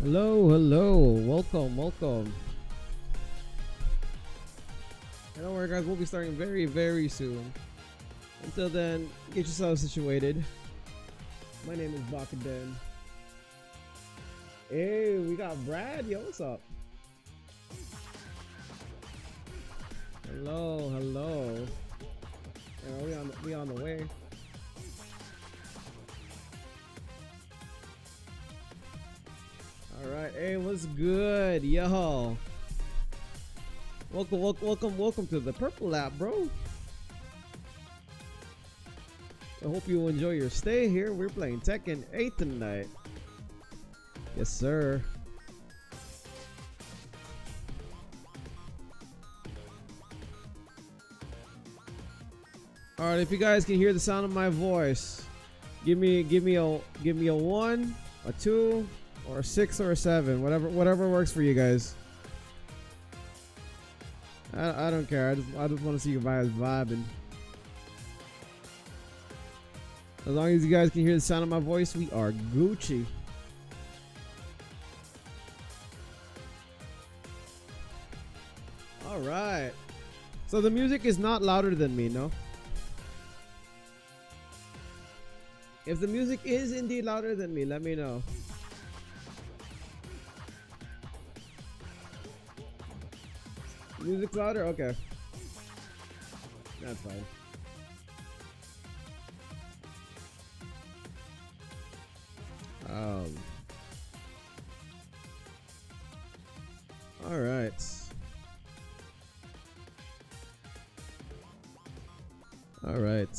Hello, hello, welcome, welcome. And don't worry, guys, we'll be starting very, very soon. Until then, get yourself situated. My name is Bakaden. Hey, we got Brad. Yo, what's up? Hello, hello. Yeah, we on the way. All right. Hey, what's good, yo? Welcome to the Purple Lab, bro. I hope you enjoy your stay here. We're playing Tekken 8 tonight. Yes, sir. All right, if you guys can hear the sound of my voice, give me a 1, a 2, or a 6 or a 7, whatever works for you guys. I don't care. I just want to see you guys vibing. As long as you guys can hear the sound of my voice, we are Gucci. All right. So the music is not louder than me, no? If the music is indeed louder than me, let me know. Music's louder? Okay. That's fine. All right. All right.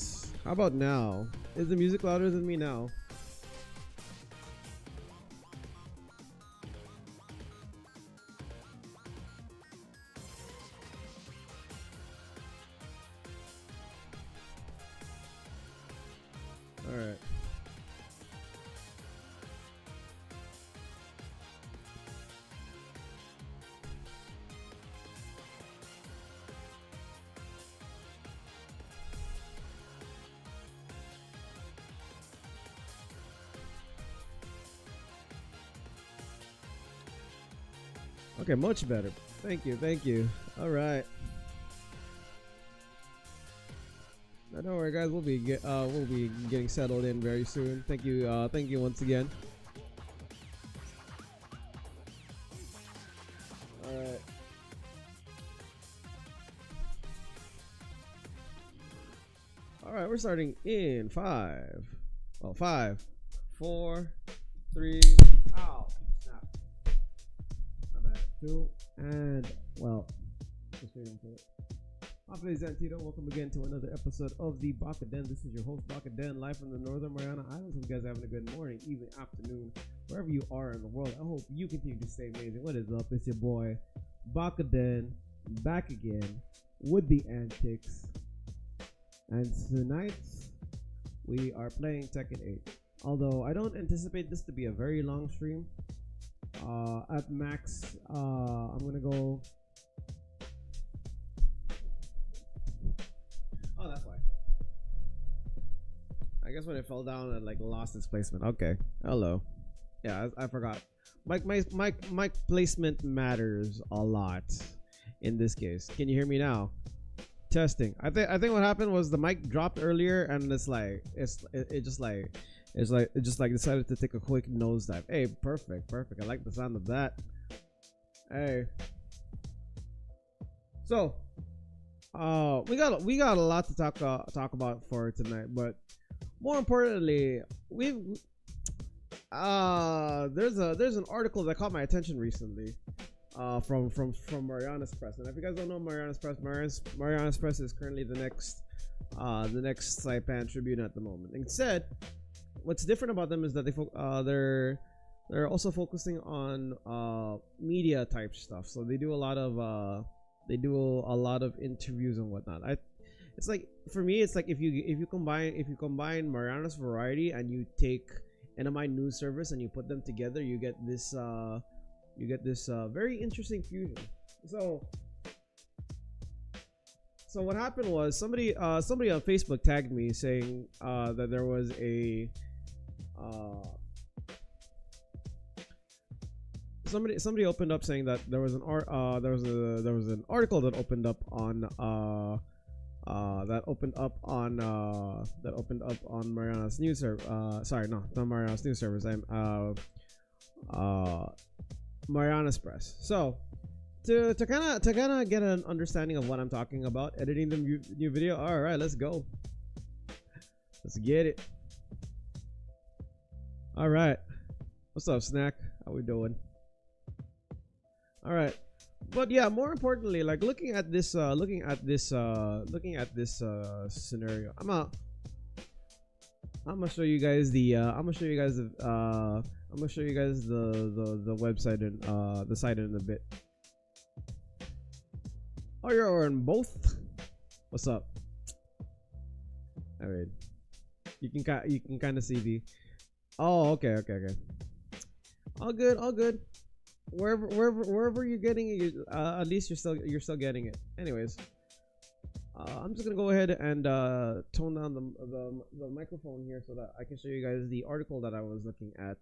How about now? Is the music louder than me now? All right. Okay, much better. Thank you, thank you. All right. Now, don't worry, guys. We'll be getting settled in very soon. Thank you once again. All right. All right, we're starting in 5. Well, 5, 4, 3. Ow! Snap. My bad. 2 and well, just straight into it. My name is Antito. Welcome again to another episode of the Bakaden. This is your host Bakaden, live from the Northern Mariana Islands. Hope you guys are having a good morning, evening, afternoon, wherever you are in the world. I hope you continue to stay amazing. What is up? It's your boy Bakaden, back again with the antics. And tonight we are playing Tekken 8. Although I don't anticipate this to be a very long stream. At max, I'm gonna go. Oh, that's why. I guess when it fell down and like lost its placement. Okay. Hello. Yeah, I forgot. Mic placement matters a lot in this case. Can you hear me now? Testing. I think what happened was the mic dropped earlier and it just decided to take a quick nosedive. Hey, perfect. I like the sound of that. Hey. So, we got a lot to talk about for tonight, but more importantly, there's an article that caught my attention recently, from Mariana's Press. And if you guys don't know Mariana's Press is currently the next Saipan Tribune at the moment. Instead, what's different about them is that they're also focusing on media type stuff. So they do a lot of interviews and whatnot. It's like, for me, it's like if you combine Mariana's Variety and you take NMI News Service and you put them together, you get this very interesting fusion. So what happened was somebody on Facebook tagged me saying that there was somebody opened up saying that there was an article that opened up on Mariana's news server. Sorry, no, not Mariana's news servers. Mariana's Press. So to kind of get an understanding of what I'm talking about, editing the new video. All right, let's go. Let's get it. All right, what's up, Snack? How we doing? All right, but yeah, more importantly, like looking at this scenario, I'm gonna show you guys the website and the site in a bit. Oh, you're on both. What's up? All right, you can kind of see the. Oh, okay. All good. Wherever you're getting it, at least you're still getting it. Anyways, I'm just gonna go ahead and tone down the microphone here so that I can show you guys the article that I was looking at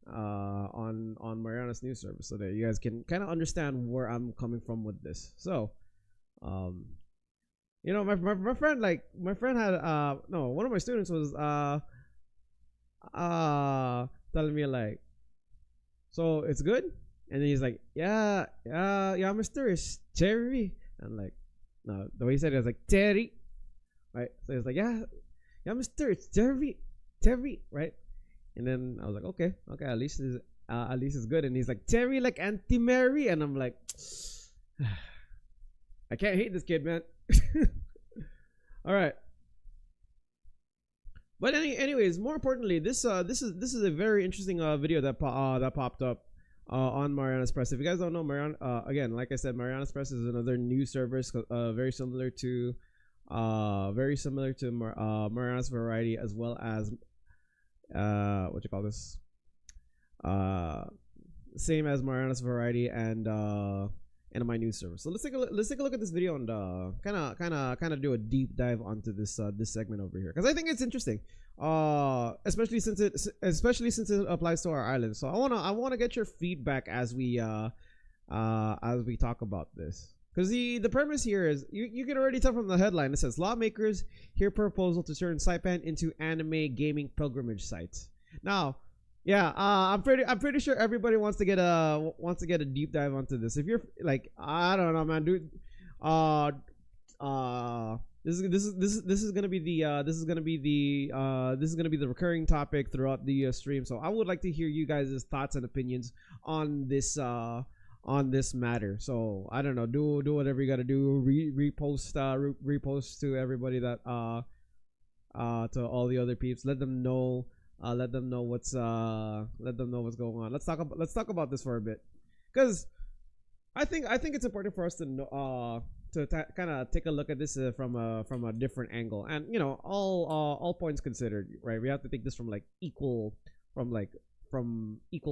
on Mariana's news service, so that you guys can kind of understand where I'm coming from with this. So, you know, my friend had no, one of my students was telling me like, so it's good. And then he's like, yeah, Mr. It's Terry. And like, no, the way he said it was like Terry, right? So he's like, yeah, Mr. It's Terry, right? And then I was like, okay, at least it's good. And he's like, Terry like Auntie Mary, and I'm like, I can't hate this kid, man. All right. But anyways, more importantly, this is a very interesting video that popped up on Mariana's Press. If you guys don't know, again, like I said, Mariana's Press is another news service, very similar to Mariana's Variety, as well as what you call this, same as Mariana's Variety and my news service. So let's take a look at this video and kind of do a deep dive onto this segment over here, because I think it's interesting, especially since it applies to our island. So I wanna get your feedback as we talk about this, because the premise here is you can already tell from the headline. It says lawmakers hear proposal to turn Saipan into anime gaming pilgrimage sites. Now, yeah, I'm pretty sure everybody wants to get a deep dive onto this. If you're like, I don't know, man, dude, this is gonna be the recurring topic throughout the stream. So I would like to hear you guys' thoughts and opinions on this matter. So I don't know, do whatever you gotta do. Repost to everybody that to all the other peeps. Let them know what's going on. Let's talk about this for a bit, because I think it's important for us to know, to kind of take a look at this from a different angle, and you know, all points considered, right? We have to take this from equal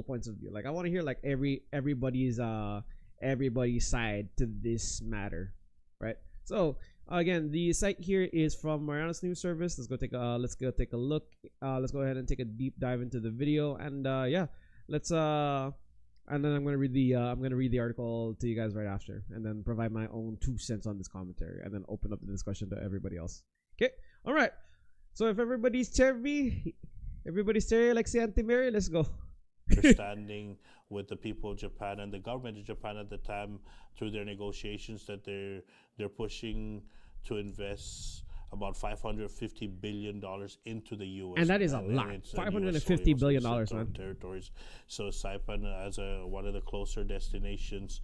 points of view. Like, I want to hear like everybody's side to this matter, right? So again, the site here is from Mariana's news service. Let's go take a look. Let's go ahead and take a deep dive into the video, and yeah, let's and then I'm gonna read the article to you guys right after, and then provide my own 2 cents on this commentary, and then open up the discussion to everybody else. Okay, all right. So if everybody's Terry like say Auntie Mary, let's go. Understanding with the people of Japan and the government of Japan at the time, through their negotiations, that they're pushing to invest about $550 billion into the U.S. And that is a lot. $550 billion, man. Territories. So Saipan, as one of the closer destinations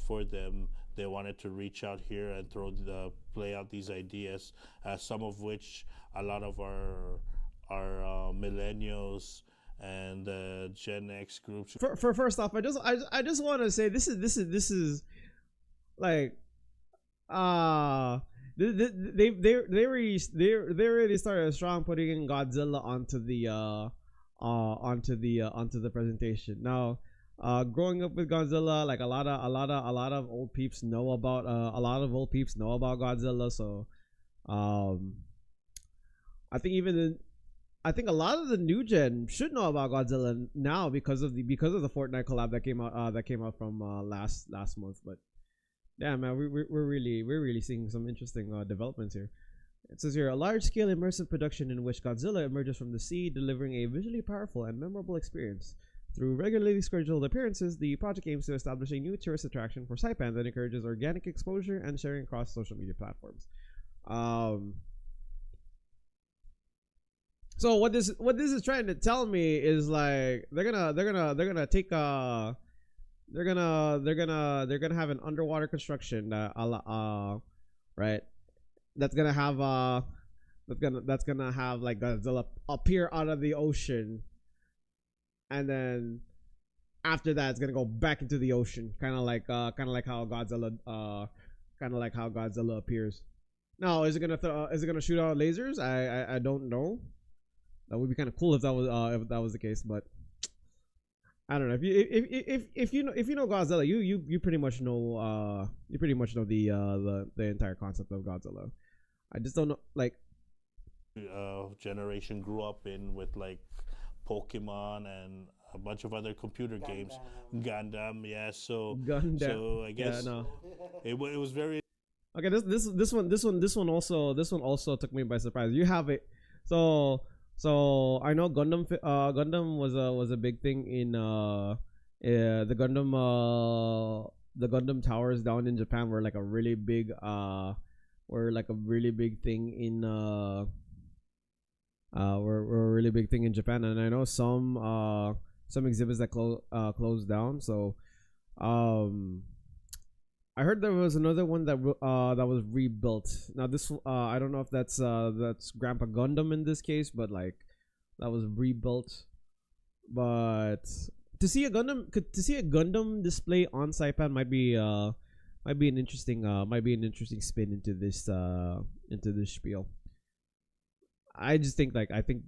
for them, they wanted to reach out here and play out these ideas, some of which a lot of our millennials and Gen X groups. For first off, I just want to say this is like they already started strong putting in Godzilla onto the presentation. Now, growing up with Godzilla, like a lot of old peeps know about Godzilla. So I think even I think a lot of the new gen should know about Godzilla now because of the Fortnite collab that came out from last month. But yeah, man, we're really seeing some interesting developments here. It says here a large scale immersive production in which Godzilla emerges from the sea, delivering a visually powerful and memorable experience. Through regularly scheduled appearances, the project aims to establish a new tourist attraction for Saipan that encourages organic exposure and sharing across social media platforms. Um, so what this is trying to tell me is like they're gonna take they're gonna have an underwater construction right, that's gonna have that's gonna have like Godzilla appear out of the ocean, and then after that it's gonna go back into the ocean, kind of like how Godzilla appears. No, is it gonna shoot out lasers? I don't know. That would be kind of cool if that was the case, but I don't know. If you know Godzilla, you pretty much know the entire concept of Godzilla. I just don't know, like Generation grew up in with like Pokemon and a bunch of other computer games, Gundam. Yeah, Gundam. so I Yeah, guess no. it was very. Okay, this one also took me by surprise. You have it, so I know Gundam was a big thing in the Gundam towers down in Japan were like a really big thing in were a really big thing in Japan, and I know some exhibits that closed down. So um I heard there was another one that was rebuilt. Now this I don't know if that's Grandpa Gundam in this case, but like that was rebuilt. But to see a Gundam display on Saipan might be an interesting spin into this spiel. I just think like I think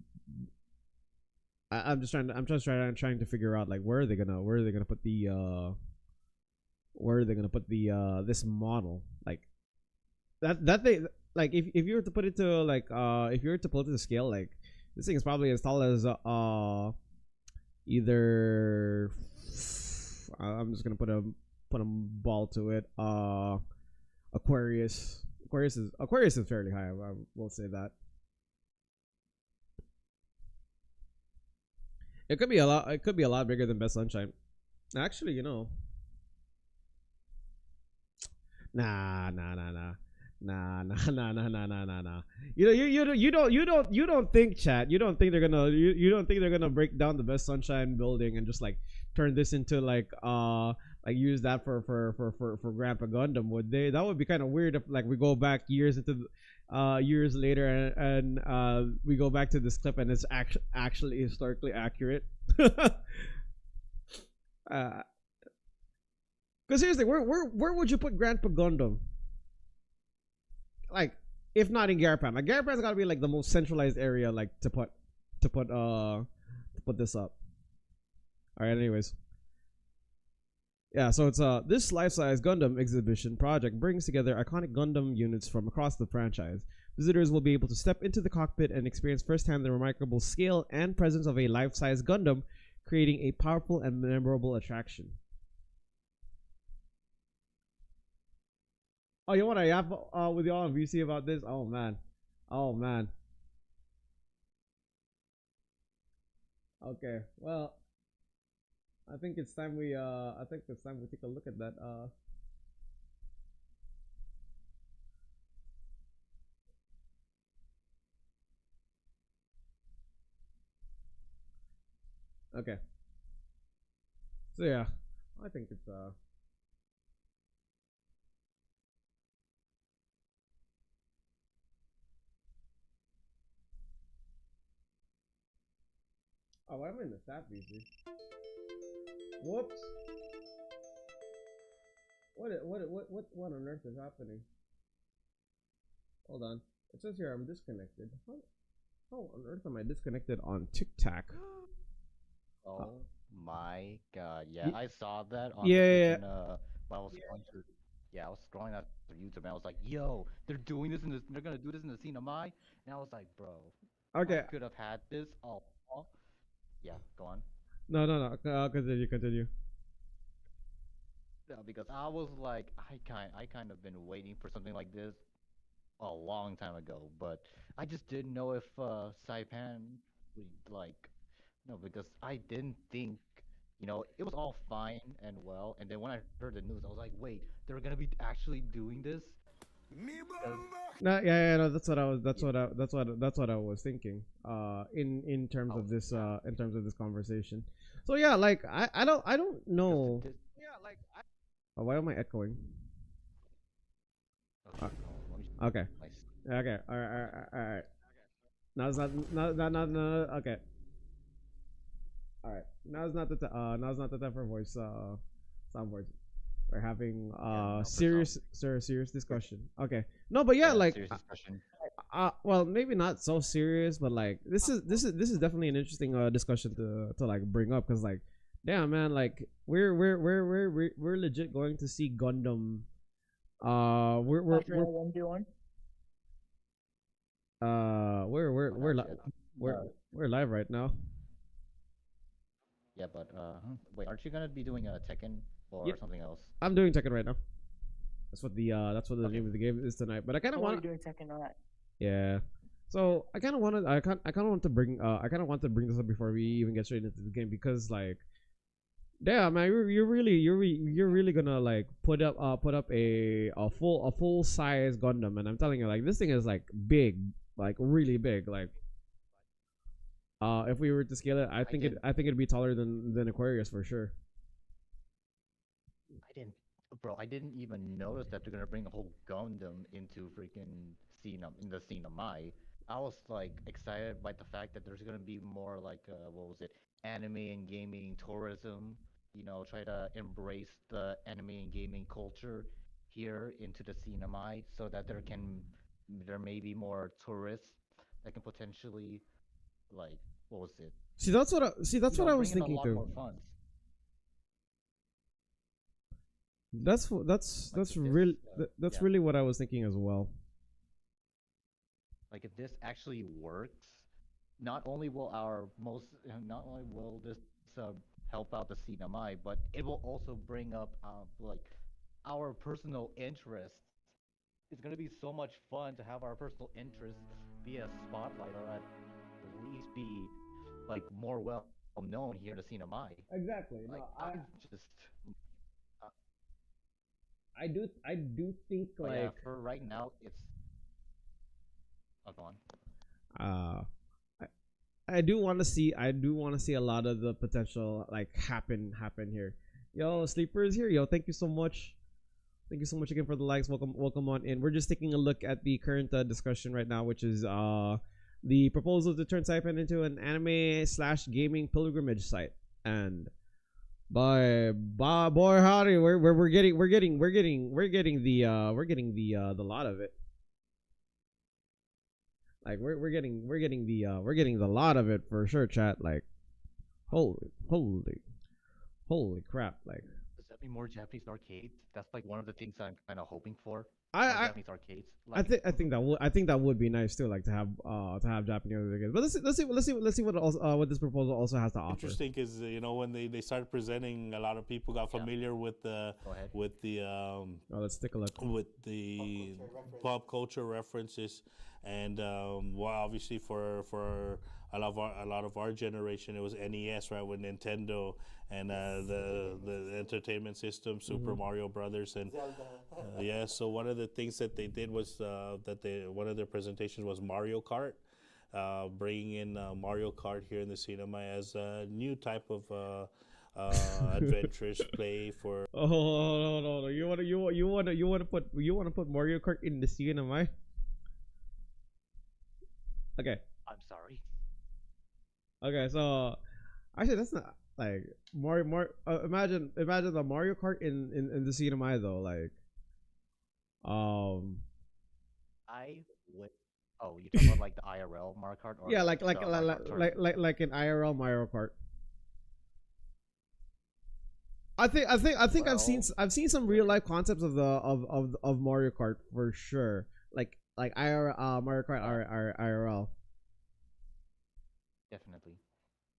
I'm just trying to figure out like where are they gonna put the where are they gonna put the this model, like that they like if you were to put it to like if you were to put it to scale, like this thing is probably as tall as either I'm just gonna put a ball to it, Aquarius is fairly high, I will say that. It could be a lot bigger than Best Sunshine, actually, Nah, nah, nah, nah. Nah, nah, nah, nah, nah, nah, nah, nah. You don't think, chat. You don't think they're gonna break down the Best Sunshine building and just like turn this into like use that for Grandpa Gundam, would they? That would be kind of weird if like we go back years later, and we go back to this clip and it's actually historically accurate. uh, Because seriously, where would you put Grandpa Gundam? Like, if not in Garapan, like Garapan's got to be like the most centralized area, like to put this up. All right. Anyways, yeah. So it's this life-size Gundam exhibition project brings together iconic Gundam units from across the franchise. Visitors will be able to step into the cockpit and experience firsthand the remarkable scale and presence of a life-size Gundam, creating a powerful and memorable attraction. Oh, you want to yap with y'all on VC about this? Oh man, oh man. Okay, well, I think it's time we take a look at that. Okay, so yeah, I think it's Oh, I'm in the stat VC. Whoops. What on earth is happening? Hold on. It says here I'm disconnected. How on earth am I disconnected on TikTok? Oh my god. Yeah, I saw that on the Yeah. freaking when I was scrolling through yeah, I was scrolling through YouTube and I was like, yo, they're doing this in this they're gonna do this in the scene of my and I was like, bro. Okay. could have had this all. Yeah, go on. No. Continue. Yeah, because I was like, I kind of been waiting for something like this a long time ago, but I just didn't know if Saipan would like, no, because I didn't think, it was all fine and well, and then when I heard the news, I was like, wait, they're gonna be actually doing this? Because No, yeah, no, that's what I was. yeah, That's what I was thinking. In terms oh of this, yeah, in terms of this conversation. So yeah, like I don't because know. Oh, why am I echoing? okay, Uh, let me okay, my okay, all right. Now it's not, no. Okay, all right. Now it's not the time for voice, sound voice. We're having yeah, no, for some, serious discussion. Okay, no, but yeah, yeah, like serious discussion. well, maybe not so serious, but like this is definitely an interesting discussion to like bring up because like, damn man, like we're legit going to see Gundam. We're 1v1. we're Oh, we're not li- yet. we're we're live right now. Yeah, but wait, aren't you gonna be doing a Tekken Yeah, or something else? I'm doing Tekken right now. That's what the Okay. name of the game is tonight. But I kind of How are want you doing Tekken on that? yeah. So I kind of want to bring I kind of want to bring this up before we even get straight into the game because like damn man, you're really gonna like put up a full size Gundam, and I'm telling you like this thing is like big, like really big. Like if we were to scale it, I didn't, I think it'd be taller than Aquarius for sure. I didn't, bro. I didn't even notice that they're gonna bring a whole Gundam into freaking Cena in the Cinemai. I was like excited by the fact that there's gonna be more like what was it, anime and gaming tourism. Try to embrace the anime and gaming culture here into the Cinemai, so that there may be more tourists that can potentially like what was it? See that's what I was Bring in a thinking lot too. more funds. Like That's if this, that's yeah, really what I was thinking as well. like if this actually works, not only will this uh, help out the CNMI, but it will also bring up like our personal interests. It's gonna be so much fun to have our personal interests be a spotlight, or at least be like more well known here in the CNMI. Exactly. Like No, I'm just, uh, I do think but yeah, like for right now, it's. Oh, go on. uh I do want to see a lot of the potential like happen here. Yo, sleeper is here. Yo, thank you so much. Thank you so much again for the likes. Welcome on in. We're just taking a look at the current discussion right now, which is the proposal to turn Saipan into an anime slash gaming pilgrimage site. And boy howdy, we're getting the lot of it. Like we're getting the lot of it for sure, chat. Like holy crap. Like Does that mean more Japanese arcades? That's like one of the things I'm kind of hoping for. I More I Japanese arcades. Like, I think that would be nice too, like to have Japanese games. But let's see what this proposal also has to offer. Interesting is when they started presenting, a lot of people got Yeah. familiar with the go ahead. Oh, let's take a look. with the pop culture references, and well, obviously for a lot of our generation, it was NES, right, with Nintendo and the entertainment system, Super Mario Brothers, and yeah. So one of the things that they did was one of their presentations was Mario Kart. Bringing in Mario Kart here in the cinema as a new type of adventurous play for. Oh, hold on. You want to put Mario Kart in the scene, am I? Okay. I'm sorry. Okay, so actually that's not like Mario. Imagine the Mario Kart in the CNMI though. Like, I would. Oh, you talking about like the IRL Mario Kart, or yeah, like the Mario Kart tournament? like an IRL Mario Kart. I think Well, I've seen some real life concepts of the of Mario Kart for sure. Like IRL Mario Kart uh, IRL. definitely.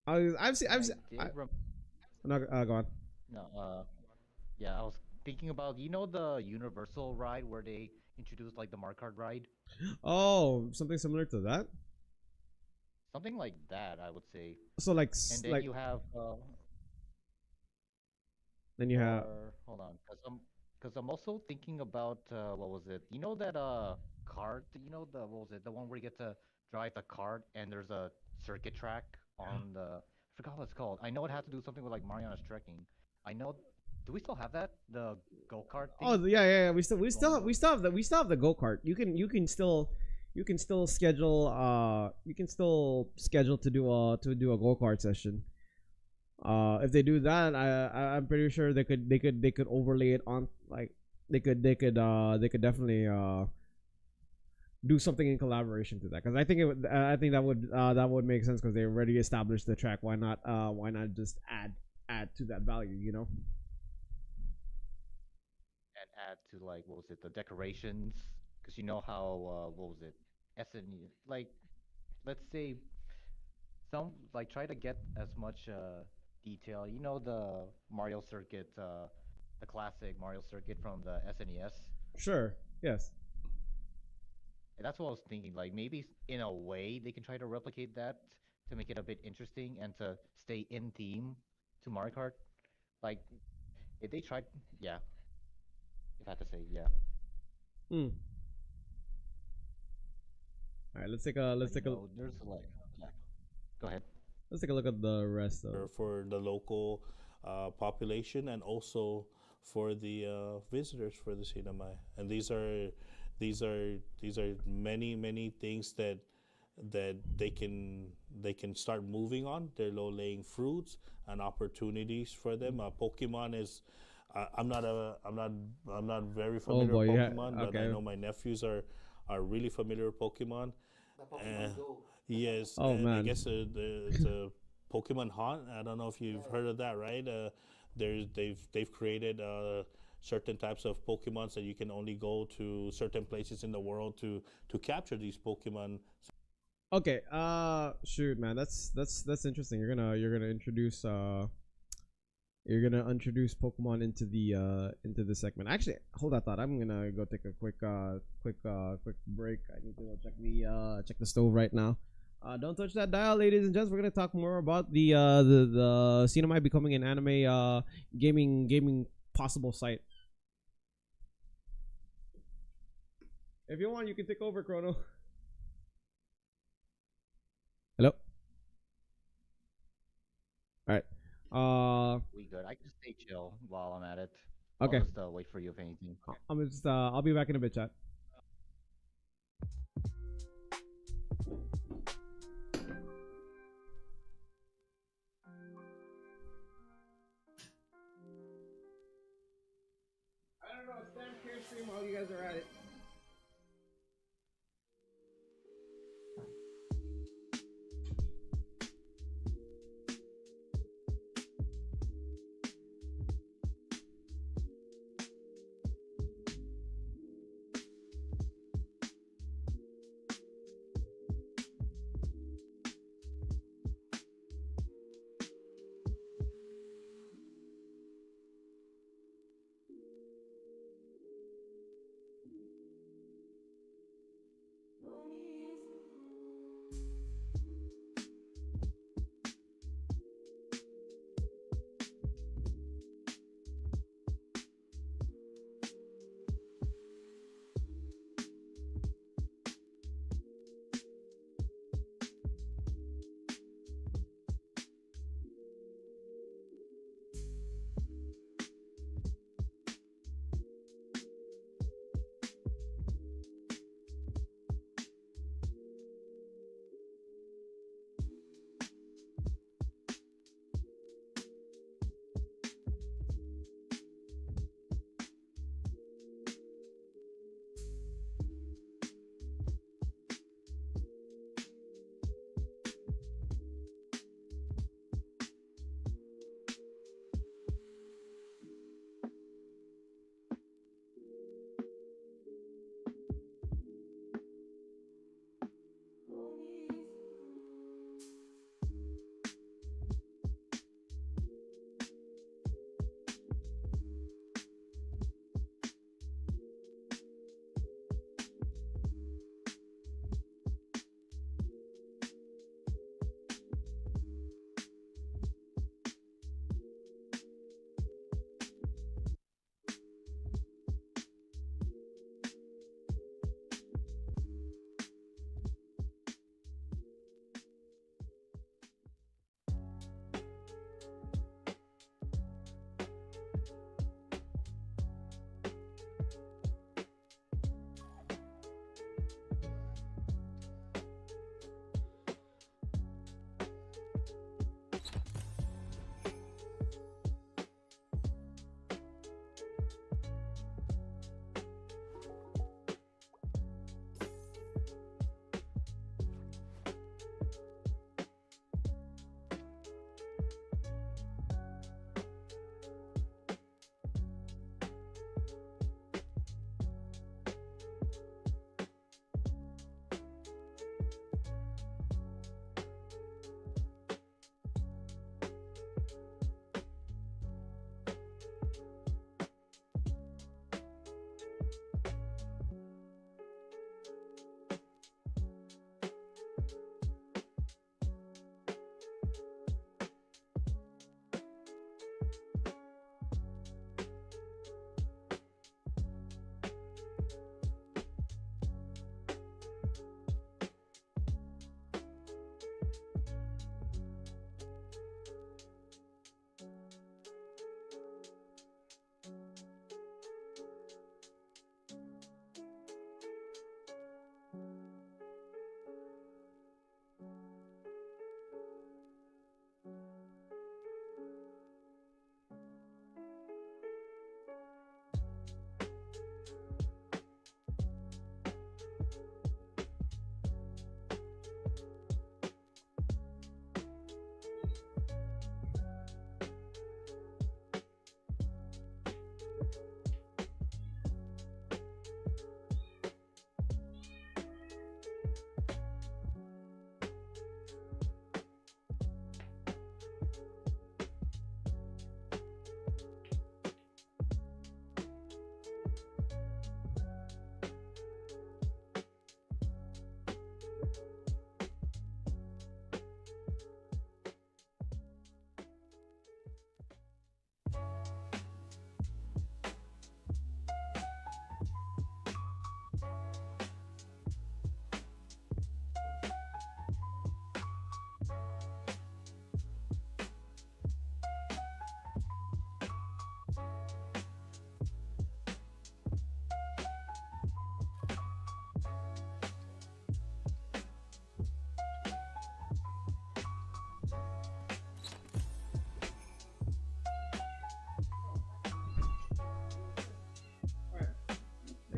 I've I seen, did. I'm not go on. No, yeah, I was thinking about the Universal ride where they introduced like the Mark Card ride, Oh, something similar to that. something like that, I would say. So like And then like you have then you have. or hold on, because I'm also thinking about what was it? You know that cart? You know the what was it? The one where you get to drive the cart and there's a circuit track on the. I forgot what it's called. I know it had to do something with like Mariana's trekking. I know. Do we still have that? The go kart Oh thing yeah. going on? We still have the go kart. You can still schedule to do a go kart session. If they do that, I'm pretty sure they could overlay it on like they could definitely do something in collaboration to that, because I think that would make sense because they already established the track. Why not just add to that value, you know? And add to like what was it? The decorations, because you know how what was it? SNE like let's say some like try to get as much detail. You know the Mario circuit, the classic Mario circuit from the SNES. Sure. Yes. And that's what I was thinking. Like maybe in a way they can try to replicate that to make it a bit interesting and to stay in theme to Mario Kart. Like if they tried, yeah. If I had to say, yeah. Hmm. All right. But you know, there's like, yeah. Go ahead. Let's take a look at the rest of. for the local population and also for the visitors for the cinema. And these are many things that they can start moving on. They're low laying fruits and opportunities for them. Pokemon is. I'm not very Oh familiar boy. with Yeah. Pokemon, but I Okay. know my nephews are really familiar with Pokemon. Uh, yes, Oh and I man. guess it's a Pokemon Hunt. I don't know if you've heard of that, right? They've created certain types of Pokemons that you can only go to certain places in the world to capture these Pokemon. Okay. Shoot, man. That's interesting. You're gonna introduce Pokemon into the segment. Actually, hold that thought. I'm gonna go take a quick break. I need to go check the stove right now. Don't touch that dial, ladies and gents. We're gonna talk more about the Cinemai becoming an anime gaming possible site. If you want, you can take over, Chrono. Hello. All right. We good. I can stay chill while I'm at it. I'll Okay. just wait for you if anything. I'll be back in a bit, chat. I don't know. Stan can't stream while you guys are at it.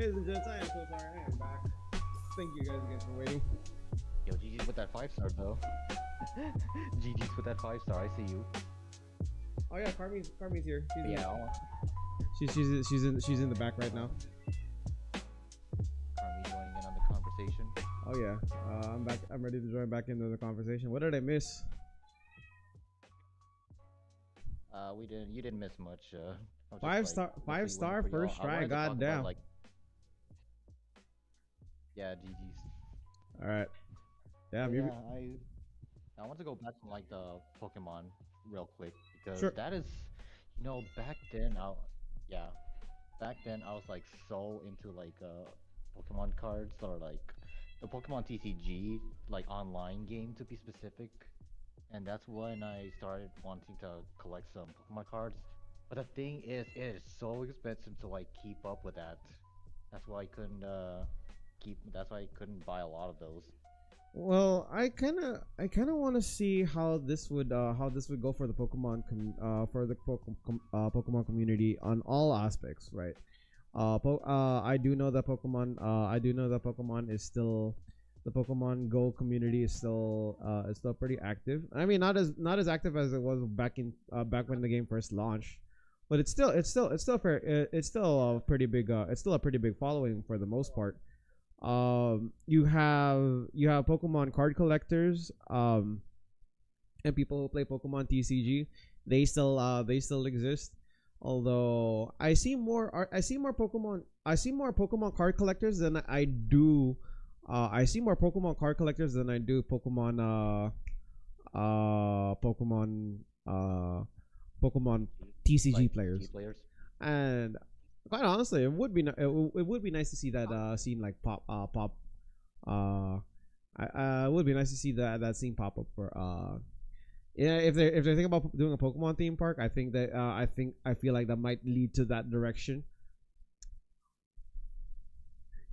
Ladies and gents, I am so sorry. I am back. Thank you guys again for waiting. Yo, GG's with that 5-star though. GG's with that 5-star. I see you. Oh yeah, Carmi's here. She's in the back right now. Carmi joining in on the conversation. Oh yeah, I'm back. I'm ready to join back into the conversation. What did I miss? You didn't miss much. Five star first try. Goddamn. Yeah, GG's. All right. Damn. Yeah, I want to go back to like the Pokemon real quick because Sure. that is, back then I was like so into like Pokemon cards or like the Pokemon TCG like online game to be specific, and that's when I started wanting to collect some Pokemon cards. But the thing is, it is so expensive to like keep up with that. That's why I couldn't buy a lot of those. Well, I kind of want to see how this would go for the Pokemon Pokemon community on all aspects, right? I do know that Pokemon is still, the Pokemon Go community is still pretty active. I mean, not as active as it was back when the game first launched, but it's still a pretty big following for the most part. You have Pokemon card collectors, and people who play Pokemon TCG. They still exist. Although I see more Pokemon card collectors than I do. I see more Pokemon card collectors than I do Pokemon TCG players. And quite honestly, it would be nice to see that scene like pop. It would be nice to see that scene pop up for yeah. If they think about doing a Pokemon theme park, I think that I feel like that might lead to that direction.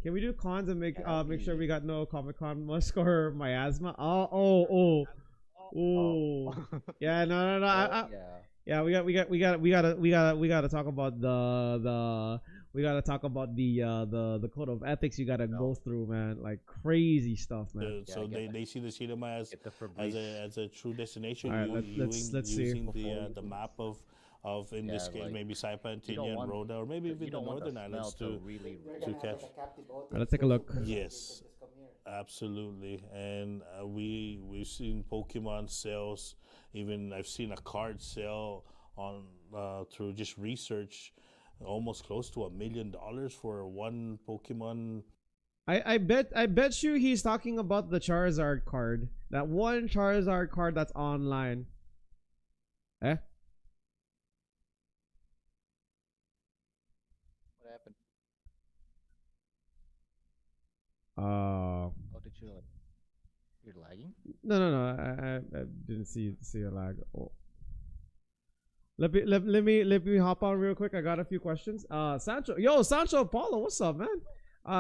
Can we do cons and make sure we got no Comic-Con musk or miasma? Oh. Yeah, no. Yeah, we gotta talk about the code of ethics you gotta go through, man. Like crazy stuff, man. So they see the cinema as a true destination. All right, let's see. Using the map of in this case maybe Saipa and Tinia and Rhoda, or maybe even the Northern Islands to catch. All right, let's take a look. Yes, absolutely. And we've seen Pokemon sales. Even I've seen a card sale on through just research, almost close to $1 million for one Pokemon. I bet you he's talking about the Charizard card. That one Charizard card that's online. Eh? What happened? Oh, did you like? You're lagging? No. I didn't see a lag. Oh. Let me hop on real quick. I got a few questions. Sancho Paulo, what's up, man?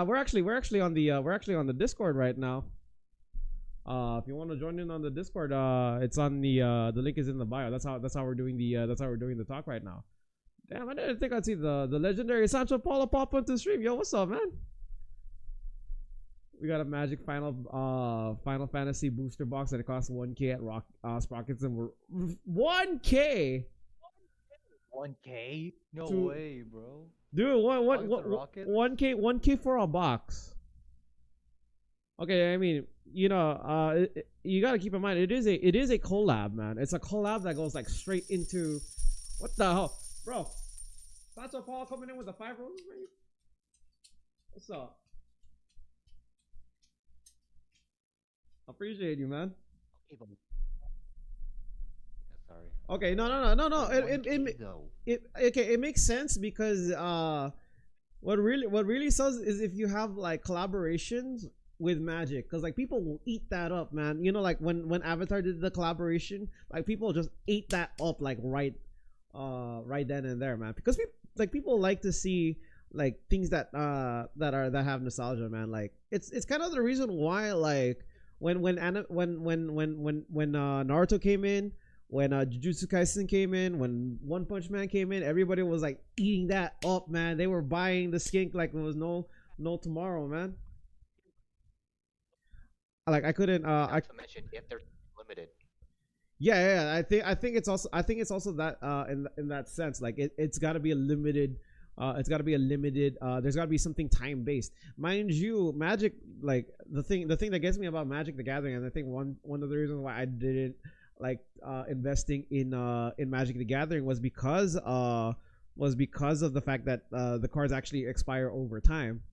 We're actually on the Discord right now. If you want to join in on the Discord, it's on the link is in the bio. That's how we're doing the talk right now. Damn, I didn't think I'd see the legendary Sancho Paulo pop onto the stream. Yo, what's up, man? We got a Magic Final Fantasy booster box that it costs 1K at Sprockets, and we're 1K. 1K? No way, bro. Dude, 1K for a box. Okay, I mean, you gotta keep in mind it is a collab, man. It's a collab that goes like straight into what the hell, bro? Sancho Paul coming in with the 5 roses, man. What's up? Appreciate you, man. Sorry. Okay, no. It makes sense because what really sells is if you have like collaborations with Magic, because like people will eat that up, man. You know, like when Avatar did the collaboration, like people just ate that up like right then and there, man. Because people like to see like things that have nostalgia, man. Like it's kind of the reason why like when Naruto came in, when Jujutsu Kaisen came in, when One Punch Man came in, everybody was like eating that up, man. They were buying the skink like there was no no tomorrow, man. Like I couldn't. Not to mention if they're limited. Yeah. I think it's also that in that sense, like it's got to be a limited. It's got to be a limited. There's got to be something time based, mind you. Magic, like the thing that gets me about Magic the Gathering, and I think one of the reasons why I didn't like investing in Magic the Gathering was because of the fact that the cards actually expire over time.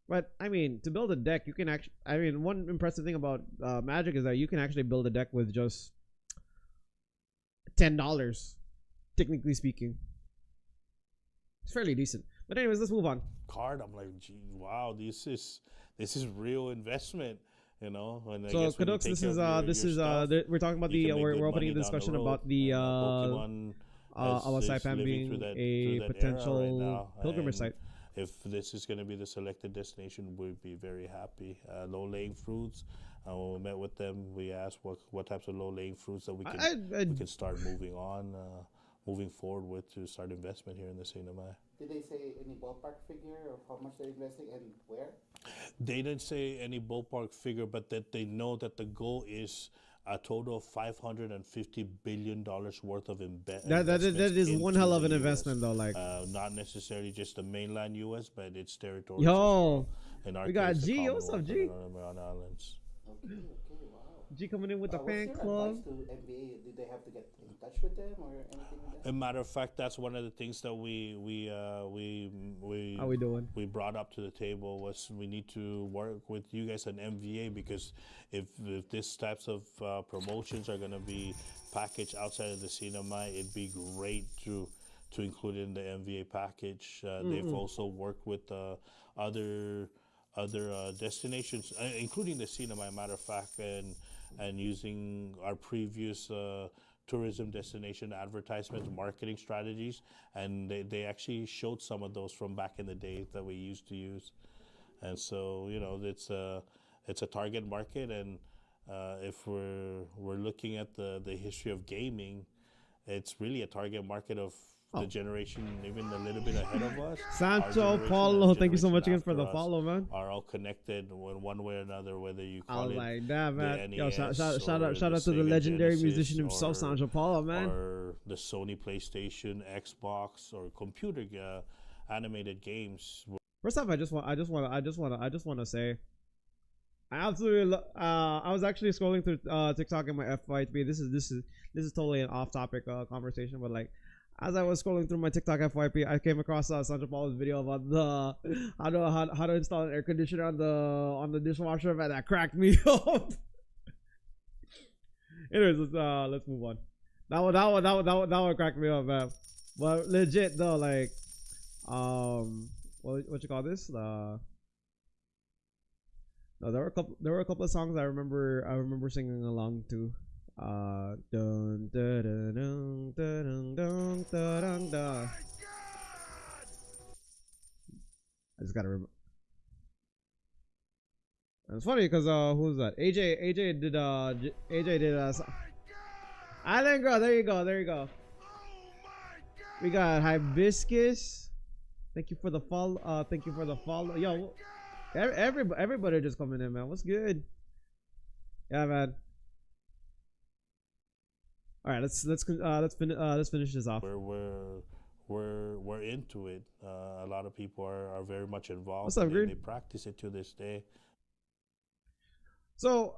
But I mean, to build a deck, you can actually. I mean, one impressive thing about Magic is that you can actually build a deck with just $10, technically speaking. It's fairly decent. But anyways, let's move on. Card, I'm like, gee, wow, this is real investment, you know. And I So guess when you Canucks, take this care is of your stuff, we're talking about you the can make we're good opening money a down discussion the road. about the Pokemon Saipan living being through that a era potential right now. pilgrimage And site. if this is going to be the selected destination, we'd be very happy. Low-laying fruits. When we met with them, we asked what types of low-laying fruits that we can start moving forward with to start investment here in the cinema. Did they say any ballpark figure of how much they're investing and where? They didn't say any ballpark figure, but that they know that the goal is a total of $550 billion worth of investment. That is one hell of an investment, though. Like, not necessarily just the mainland U.S., but its territories. yo, in our we got case, G. What's up, G? On Islands. Okay, wow. G coming in with the fan What's your club. advice to NBA? Did they have to get in touch with them or anything like that? As a matter of fact, that's one of the things that we How we doing? we brought up to the table was we need to work with you guys at MVA, because if these types of promotions are going to be packaged outside of the cinema, it'd be great to include in the MVA package. They've also worked with other destinations, including the cinema, as a matter of fact, and using our previous tourism destination advertisements, marketing strategies, and they actually showed some of those from back in the day that we used to use. And so, you know, it's a target market, and if we're looking at the history of gaming, it's really a target market of the generation even a little bit ahead of us. Sancho Paulo, thank you so much again for the follow, man. Are all connected in one way or another, whether you I call was it like that, man. Yo, shout NES out to the Sega legendary Genesis musician himself, Sancho Paulo, man. or the Sony PlayStation, Xbox, or computer animated games. First off, I just want to say, I absolutely I was actually scrolling through TikTok in my FYP. This is totally an off-topic conversation, but like, as I was scrolling through my TikTok FYP, I came across Sancho Paulo's video about the how to install an air conditioner on the dishwasher, and that cracked me up. Anyways, let's move on. That one cracked me up, man. But legit though, like, what you call this? No, there were a couple of songs I remember singing along to. Dun dun dun dun dun dun dun. I just gotta remember. It's funny because who's that? AJ did Island Girl. There you go. We got Hibiscus. Thank you for the follow. Yo, everybody just coming in, man. What's good? Yeah, man. All right, let's finish this off. We're into it. A lot of people are very much involved. What's up, Green? They practice it to this day. So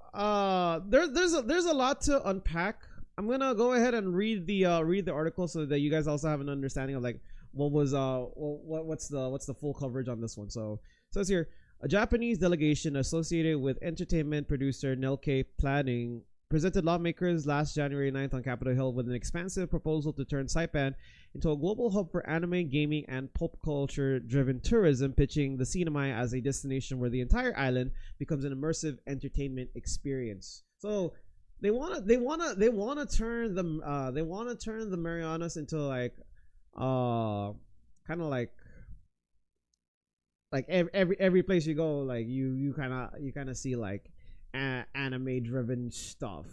there's a lot to unpack. I'm gonna go ahead and read the article so that you guys also have an understanding of like what's the full coverage on this one. So it says here, a Japanese delegation associated with entertainment producer Nelke Planning presented lawmakers last January 9th on Capitol Hill with an expansive proposal to turn Saipan into a global hub for anime, gaming, and pop culture-driven tourism, pitching the Sinamai as a destination where the entire island becomes an immersive entertainment experience. So they wanna turn the Marianas into like kind of like every place you go, like you kind of see like anime driven stuff.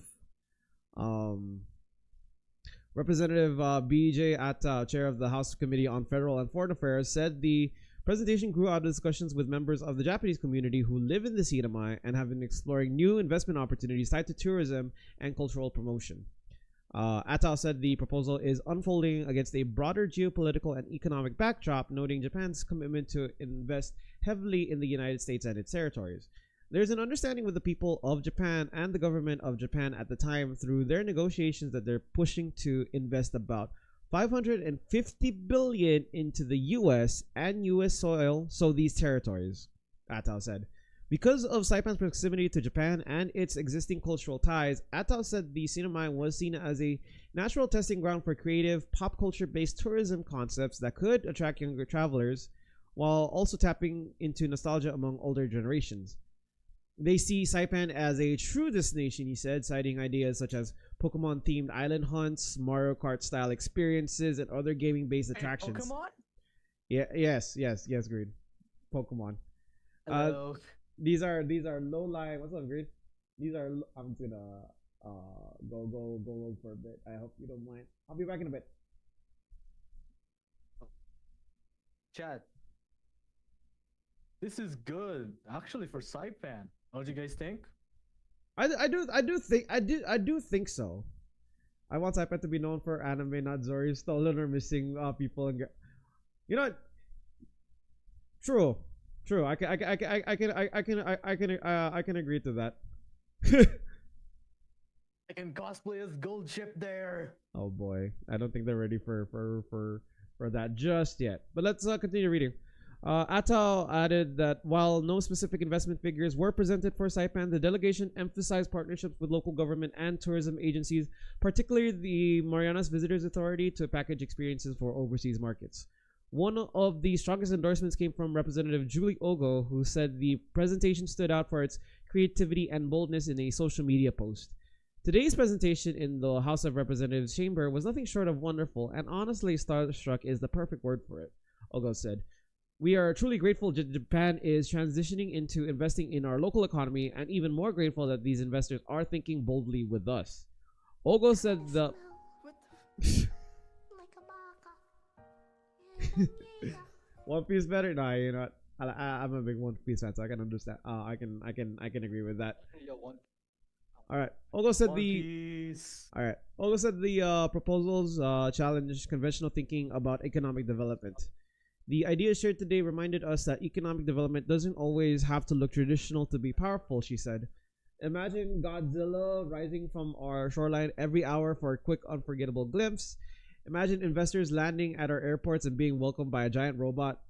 Representative BJ at chair of the House Committee on Federal and Foreign Affairs said the Presentation grew out of discussions with members of the Japanese community who live in the Sinamai and have been exploring new investment opportunities tied to tourism and cultural promotion. Atao said the proposal is unfolding against a broader geopolitical and economic backdrop, noting Japan's commitment to invest heavily in the United States and its territories. There's an understanding with the people of Japan and the government of Japan at the time through their negotiations that they're pushing to invest about 550 billion into the US and US soil, so these territories, Atao said. Because of Saipan's proximity to Japan and its existing cultural ties, Atao said the Sinamai was seen as a natural testing ground for creative, pop culture-based tourism concepts that could attract younger travelers while also tapping into nostalgia among older generations. They see Saipan as a true destination, he said, citing ideas such as Pokemon-themed island hunts, Mario Kart-style experiences, and other gaming-based attractions. Pokemon? Yes, Green. Pokemon. Hello. These are low lying. What's up, Green? These are. I'm just gonna go rogue for a bit. I hope you don't mind. I'll be back in a bit. Chat. This is good, actually, for Saipan. What do you guys think? I do think so. I want Saipan to be known for anime, not Zori stolen or missing people and you know what? True. I can agree to that. I can cosplay as Gold Chip there. Oh boy, I don't think they're ready for that just yet. But let's continue reading. Atao added that while no specific investment figures were presented for Saipan, the delegation emphasized partnerships with local government and tourism agencies, particularly the Marianas Visitors Authority, to package experiences for overseas markets. One of the strongest endorsements came from Representative Julie Ogo, who said the presentation stood out for its creativity and boldness in a social media post. Today's presentation in the House of Representatives chamber was nothing short of wonderful, and honestly, starstruck is the perfect word for it, Ogo said. We are truly grateful that Japan is transitioning into investing in our local economy, and even more grateful that these investors are thinking boldly with us. Ogo said the... One Piece better? Nah, you know what? I'm a big One Piece fan, so I can understand. I can agree with that. All right. Ogo said Ogo said the proposals challenge conventional thinking about economic development. The ideas shared today reminded us that economic development doesn't always have to look traditional to be powerful, she said. Imagine Godzilla rising from our shoreline every hour for a quick, unforgettable glimpse. Imagine investors landing at our airports and being welcomed by a giant robot.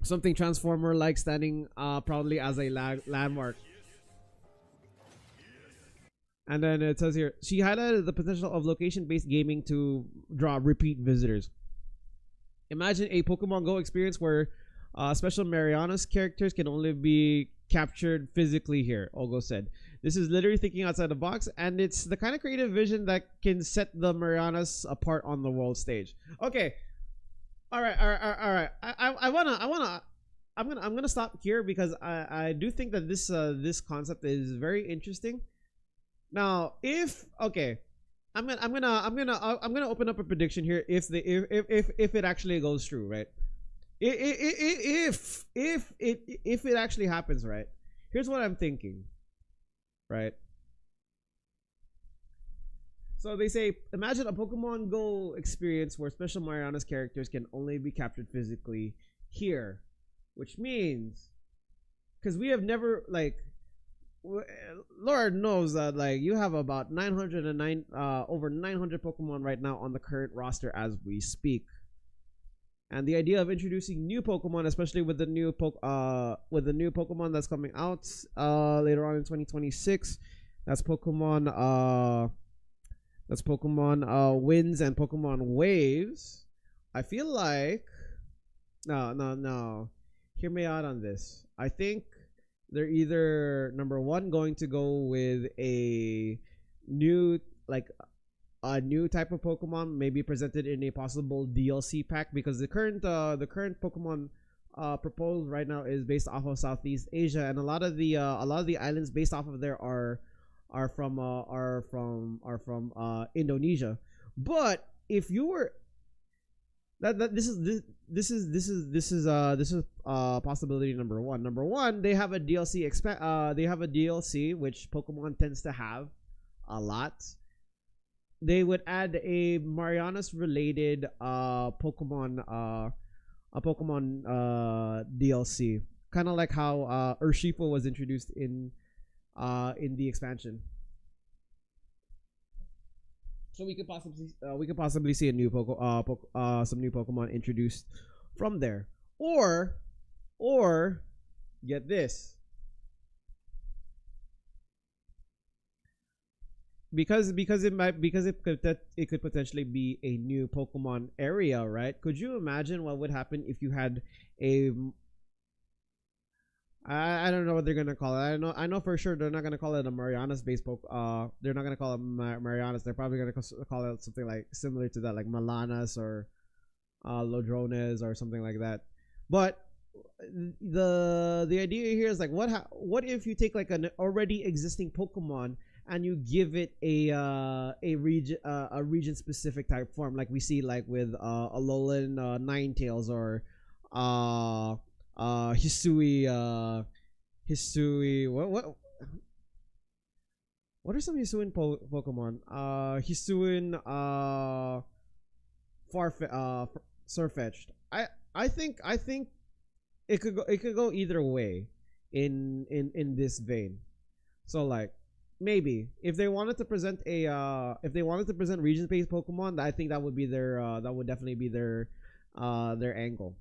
Something Transformer-like standing proudly as a landmark. And then it says here, she highlighted the potential of location-based gaming to draw repeat visitors. Imagine a Pokemon Go experience where special Marianas characters can only be captured physically here, Ogo said. This is literally thinking outside the box, and it's the kind of creative vision that can set the Marianas apart on the world stage. Okay. All right. I'm gonna stop here because I do think that this concept is very interesting. Now, I'm gonna open up a prediction here if it actually goes through, right? If it actually happens, right? Here's what I'm thinking, right? So they say, imagine a Pokemon Go experience where special Marianas characters can only be captured physically here, which means, because we have never Lord knows that you have about 909 over 900 Pokemon right now on the current roster as we speak, and the idea of introducing new Pokemon, especially with the new Pokemon that's coming out later on in 2026, that's Pokemon Winds and Pokemon Waves. I feel like no, hear me out on this. I think they're either number one going to go with a new type of Pokemon, maybe presented in a possible DLC pack, because the current Pokemon proposed right now is based off of Southeast Asia, and a lot of the islands based off of there are from Indonesia. But if you were This is possibility number one. Number one, they have a DLC they have a DLC which Pokemon tends to have a lot. They would add a Marianas related Pokemon a Pokemon DLC, kind of like how Urshifu was introduced in the expansion. So we could possibly see a new some new Pokemon introduced from there, or get this, because it could potentially be a new Pokemon area, right? Could you imagine what would happen if you had a I don't know what they're gonna call it. I know for sure they're not gonna call it a Marianas based they're not gonna call it Marianas. They're probably gonna call it something like similar to that, like Malanas or Lodrones or something like that. But the idea here is like, what if you take like an already existing Pokemon and you give it a region specific type form, like we see like with Alolan Ninetales or Hisui what are some Hisuian Pokemon? Hisuian Surfetched. I think it could go either way in this vein. So like, maybe if they wanted to present region based Pokemon, I think that would be that would definitely be their angle.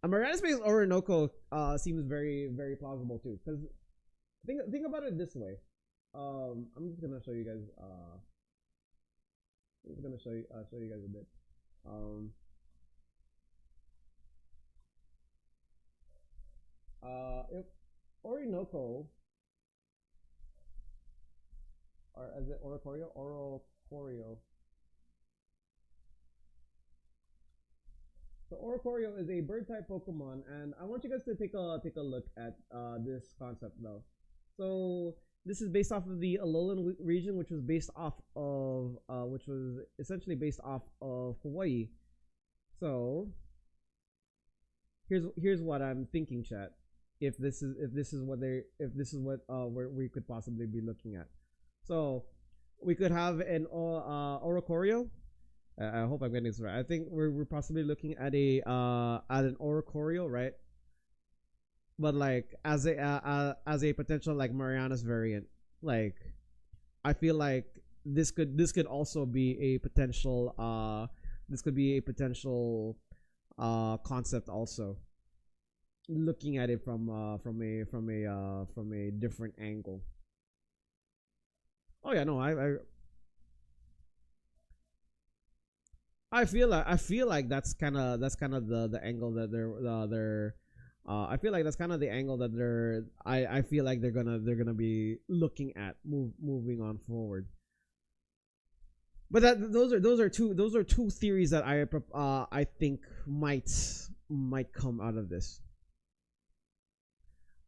A Mariana Space Orinoco seems very, very plausible too. Because think about it this way. I'm just gonna show you guys. I'm just gonna show you guys a bit. If Orinoco, or is it Oricorio? Oricorio. So Oricorio is a bird type Pokemon, and I want you guys to take a look at this concept though. So this is based off of the Alolan region, which was essentially based off of Hawaii. So here's what I'm thinking, chat. If this is what we could possibly be looking at. So we could have an Oricorio. I hope I'm getting this right. I think we're possibly looking at an Oricorio, right? But like as a potential like Marianas variant. Like I feel like this could also be a potential concept also. Looking at it from a different angle. Oh yeah, no, I feel like that's kind of the angle that they're I feel like that's kind of the angle that I feel like they're gonna be looking at moving on forward. But those are two theories that I think might come out of this.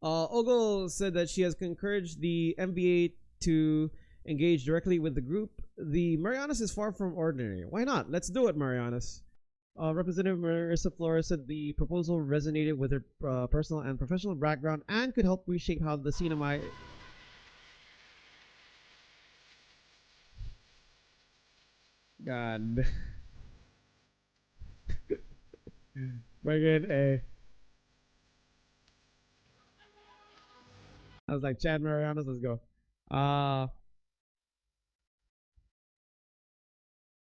Ogle said that she has encouraged the MBA to engage directly with the group. The Marianas is far from ordinary. Why not? Let's do it, Marianas. Representative Marissa Flores said the proposal resonated with her personal and professional background and could help reshape how the cinema. God. Bring in a. I was like, Chad Marianas, let's go. All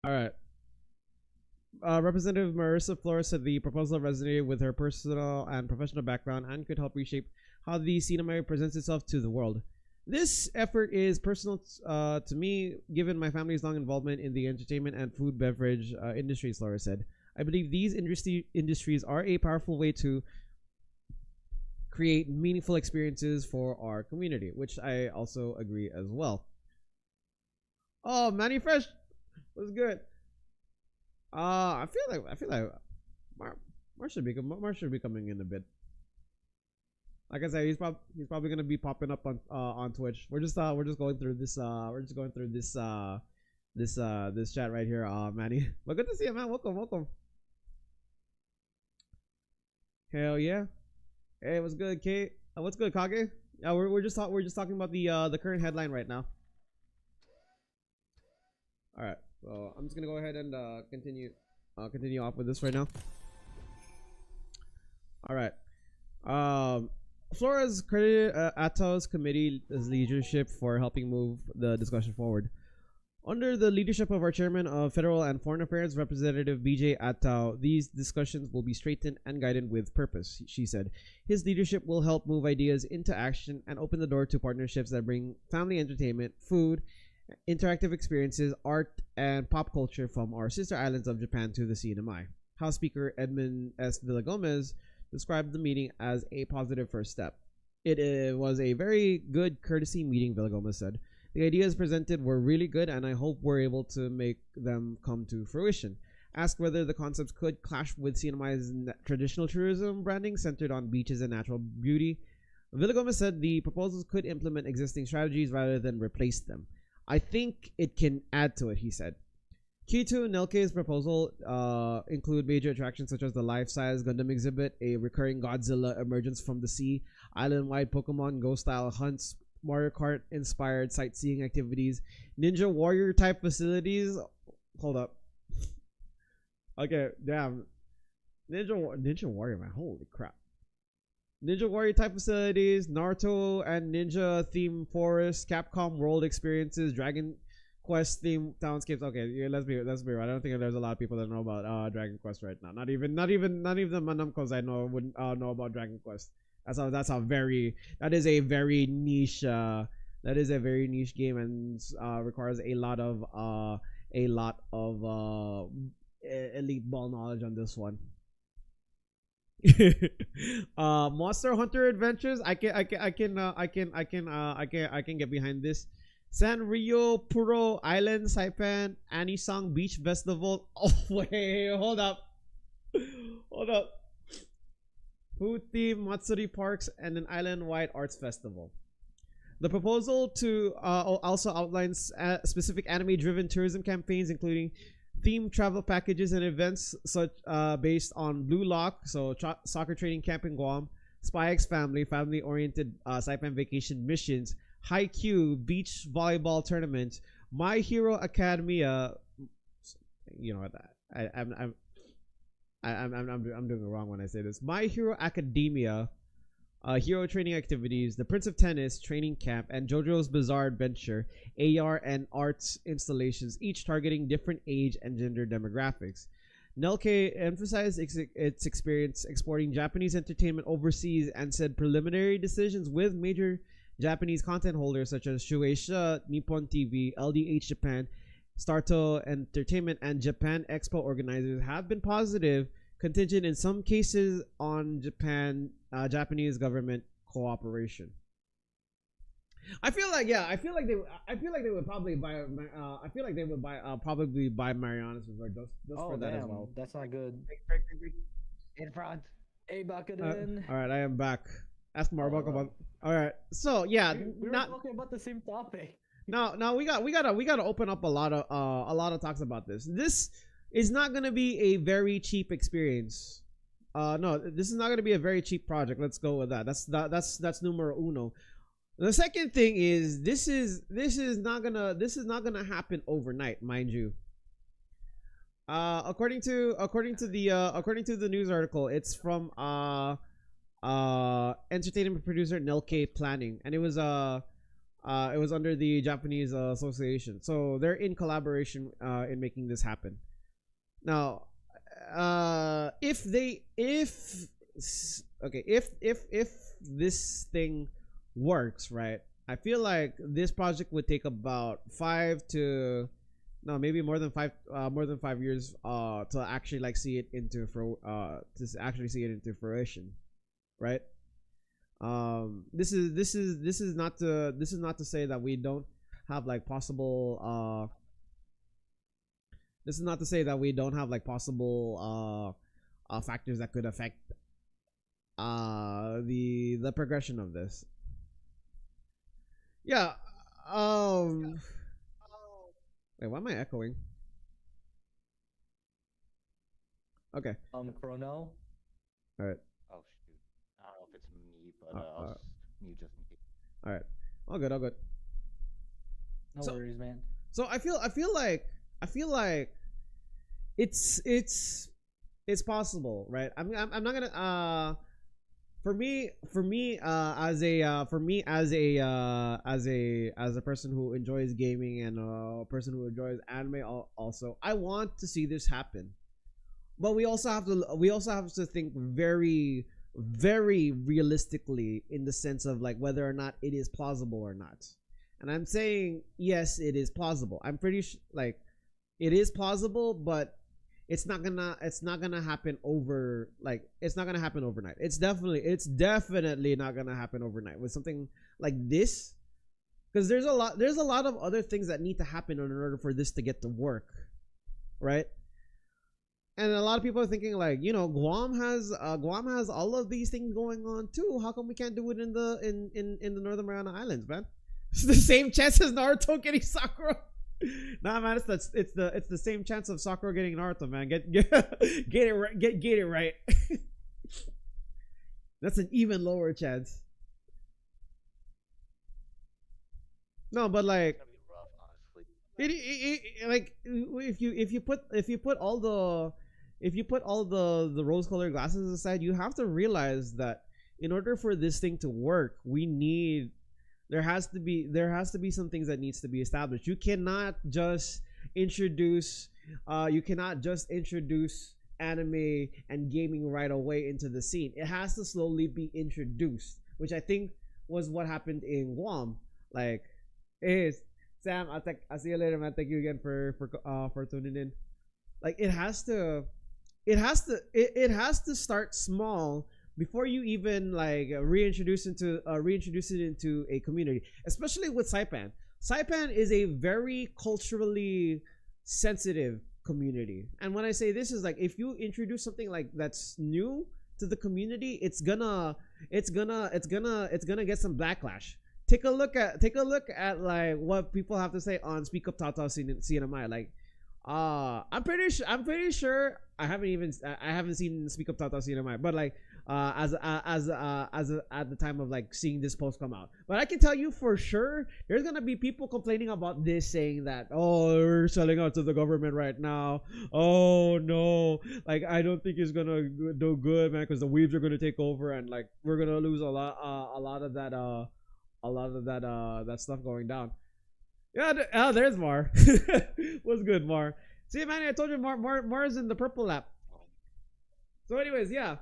right. Representative Marissa Flores said the proposal resonated with her personal and professional background and could help reshape how the cinema presents itself to the world. This effort is personal to me, given my family's long involvement in the entertainment and food beverage industries, Flores said. I believe these industries are a powerful way to create meaningful experiences for our community, which I also agree as well. Oh, Manny Fresh was good. I feel like Mark should be coming in a bit. Like I said, he's probably gonna be popping up on Twitch. We're just going through this this chat right here, Manny. But good to see you, man. Welcome. Hell yeah. Hey, what's good, Kate? What's good, Kage? Yeah, we're just talking about the current headline right now. All right, so I'm just gonna go ahead and continue off with this right now. All right. Flores credited Ato's committee's leadership for helping move the discussion forward. Under the leadership of our chairman of Federal and Foreign Affairs, Representative BJ Atao, these discussions will be straightened and guided with purpose, she said. His leadership will help move ideas into action and open the door to partnerships that bring family entertainment, food, interactive experiences, art, and pop culture from our sister islands of Japan to the CNMI. House Speaker Edmund S. Villagomez described the meeting as a positive first step. It was a very good courtesy meeting, Villagomez said. The ideas presented were really good, and I hope we're able to make them come to fruition. Asked whether the concepts could clash with CNMI's traditional tourism branding centered on beaches and natural beauty, Villagomez said the proposals could implement existing strategies rather than replace them. I think it can add to it, he said. Key to Nelke's proposal include major attractions such as the life-size Gundam exhibit, a recurring Godzilla emergence from the sea, island-wide Pokemon Go-style hunts, Mario Kart-inspired sightseeing activities, Ninja Warrior-type facilities. Hold up. Okay, damn. Ninja Warrior, man. Holy crap. Ninja Warrior type facilities, Naruto and Ninja theme forests, Capcom world experiences, Dragon Quest theme townscapes. Okay, yeah, let's be real. I don't think there's a lot of people that know about Dragon Quest right now. Not even the Manamkos I know wouldn't know about Dragon Quest. That is a very niche game and requires a lot of elite ball knowledge on this one. Monster Hunter Adventures. I can get behind this. Sanrio Puro Island Saipan Anisang Beach Festival. Oh wait, hold up. Food theme Matsuri Parks and an island-wide arts festival. The proposal to also outlines specific anime-driven tourism campaigns, including themed travel packages and events such based on Blue Lock, so soccer training camp in Guam, Spy X family-oriented Saipan vacation missions, Haikyuu beach volleyball tournament, My Hero Academia. You know what? I'm doing it wrong when I say this. My Hero Academia, hero training activities, the Prince of Tennis training camp, and JoJo's Bizarre Adventure AR and arts installations, each targeting different age and gender demographics. Nelke emphasized its experience exporting Japanese entertainment overseas and said preliminary decisions with major Japanese content holders such as Shueisha, Nippon TV, LDH Japan, Starto Entertainment, and Japan Expo organizers have been positive, contingent in some cases on Japanese government cooperation. I feel like they would probably buy. I feel like they would probably buy Mariana's Resort just for that as well. That's not good. In front. Hey, back it in. All right, I am back. Ask more about. All right, so yeah, we were talking about the same topic. Now we gotta open up a lot of talks about this. This is not gonna be a very cheap experience. No, this is not gonna be a very cheap project. Let's go with that. That's numero uno. The second thing is this is not gonna happen overnight, mind you. According to the news article, it's from entertainment producer Nelke Planning, and it was under the Japanese Association, so they're in collaboration in making this happen. Now, if this thing works, right, I feel like this project would take about maybe more than 5 years to actually see it into fruition, right? This is not to say that we don't have possible factors that could affect the progression of this. Yeah. Wait, why am I echoing? Okay. Chrono. All right. Oh All right, all good, all good. No So- worries, man. So I feel like it's possible, right? I'm not gonna for me as a person who enjoys gaming and a person who enjoys anime also, I want to see this happen. But we also have to think very realistically in the sense of like whether or not it is plausible or not. And I'm saying yes, it is plausible. I'm pretty like it is plausible, but it's not gonna happen it's not gonna happen overnight. It's definitely not gonna happen overnight with something like this, because there's a lot of other things that need to happen in order for this to get to work, right? And a lot of people are thinking like, you know, Guam has all of these things going on too. How come we can't do it in the Northern Mariana Islands, man? It's the same chance as Naruto getting Sakura. Nah, man, it's the same chance of Sakura getting Naruto, man. Get it right. Get it right. That's an even lower chance. No, but like, It's gonna be rough, honestly. like if you put all the rose colored glasses aside, you have to realize that in order for this thing to work, there has to be some things that needs to be established. You cannot just introduce anime and gaming right away into the scene. It has to slowly be introduced, which I think was what happened in Guam. Like, hey Sam, I'll see you later, man. Thank you again for tuning in. Like, it has to start small before you even like reintroduce it into a community, especially with Saipan. Saipan is a very culturally sensitive community, and when I say this is like, if you introduce something like that's new to the community, it's gonna get some backlash. Take a look at like what people have to say on Speak Up Tata CNMI. Like, I'm pretty sure I haven't seen Speak Up Tata CNMI, but like at the time of like seeing this post come out. But I can tell you for sure there's gonna be people complaining about this, saying that, oh, we're selling out to the government right now. Oh no, like I don't think it's gonna do good, man, because the weebs are gonna take over, and like we're gonna lose a lot of that stuff going down. Yeah, there's Mar. What's good, Mar? See, man, I told you Mar's in the purple lap. So anyways, yeah.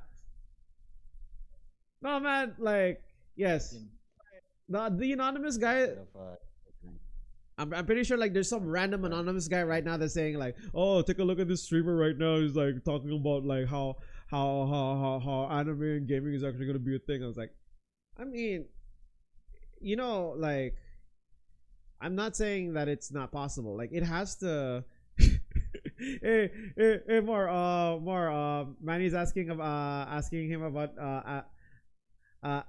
No, man, like, yes. The anonymous guy, I'm pretty sure like there's some random anonymous guy right now that's saying like, oh, take a look at this streamer right now. He's like talking about like how anime and gaming is actually gonna be a thing. I was like, I mean, you know, like, I'm not saying that it's not possible. Like, it has to. hey, Manny's asking him about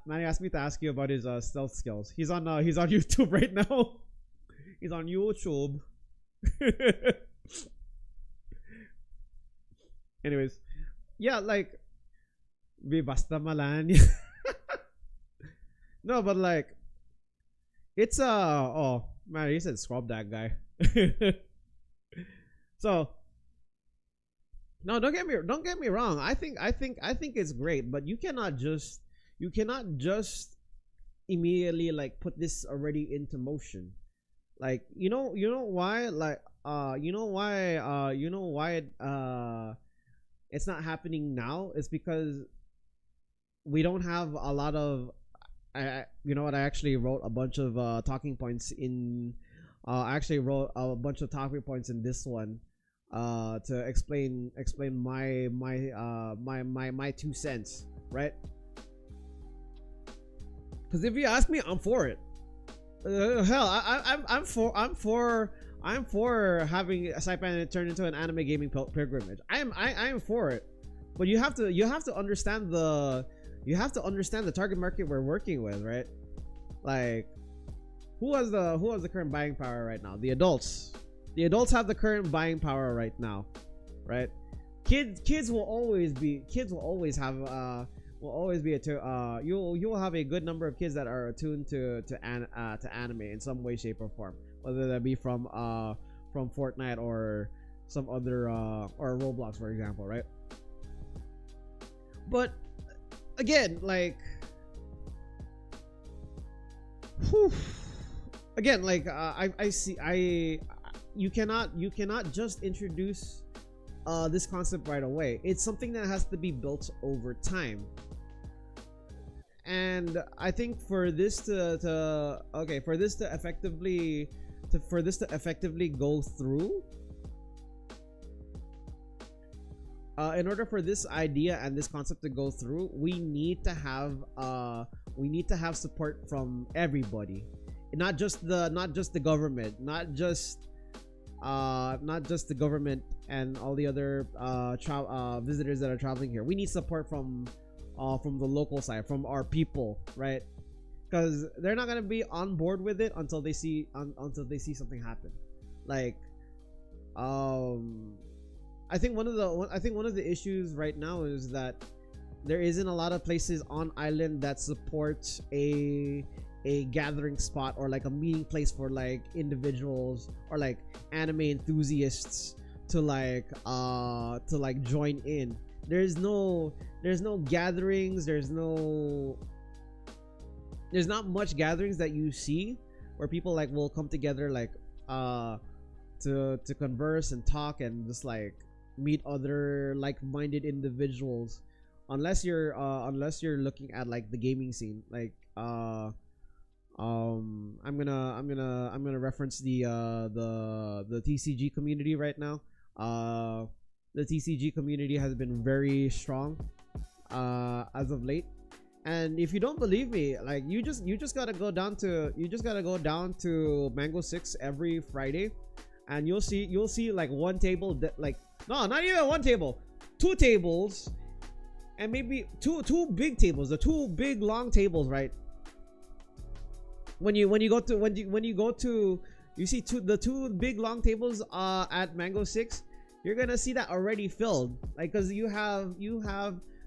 Manny asked me to ask you about his stealth skills. He's on YouTube right now. He's on YouTube. Anyways, yeah, like, be basta malan. No, but like, it's oh man, he said scrub that guy. So no, don't get me wrong. I think it's great, but you cannot just immediately like put this already into motion. Like, you know why, like, it's not happening now. It's because we don't have a lot of, you know what, I actually wrote a bunch of talking points in I actually wrote a bunch of talking points in this one to explain my 2 cents, right? Because if you ask me, I'm for it. Hell, I'm for having Saipan turn into an anime gaming pilgrimage. I am for it, but you have to understand the target market we're working with, right? Like, who has the current buying power right now? The adults. The adults have the current buying power right now, right? Kids will always have will always be you'll have a good number of kids that are attuned to anime in some way, shape, or form, whether that be from Fortnite or some other or Roblox, for example, right? But again, like, whew, again, like I see you cannot just introduce this concept right away. It's something that has to be built over time. And I think for this to effectively go through, in order for this idea and this concept to go through, we need to have support from everybody, not just the government, not just the government and all the other visitors that are traveling here. We need support from the local side, from our people, right? Because they're not gonna be on board with it until they see something happen. Like, I think one of the issues right now is that there isn't a lot of places on island that support a gathering spot or like a meeting place for like individuals or like anime enthusiasts to join in. There's no gatherings, there's not much gatherings that you see where people like will come together like to converse and talk and just like meet other like-minded individuals, unless you're looking at like the gaming scene. Like I'm gonna reference the TCG community right now. The TCG community has been very strong as of late. And if you don't believe me, like you just gotta go down to Mango 6 every Friday, and you'll see like one table that like, no, not even one table, two tables, and maybe two big tables, the two big long tables, right? When you go to you see the two big long tables at Mango 6, you're gonna see that already filled, like, because you have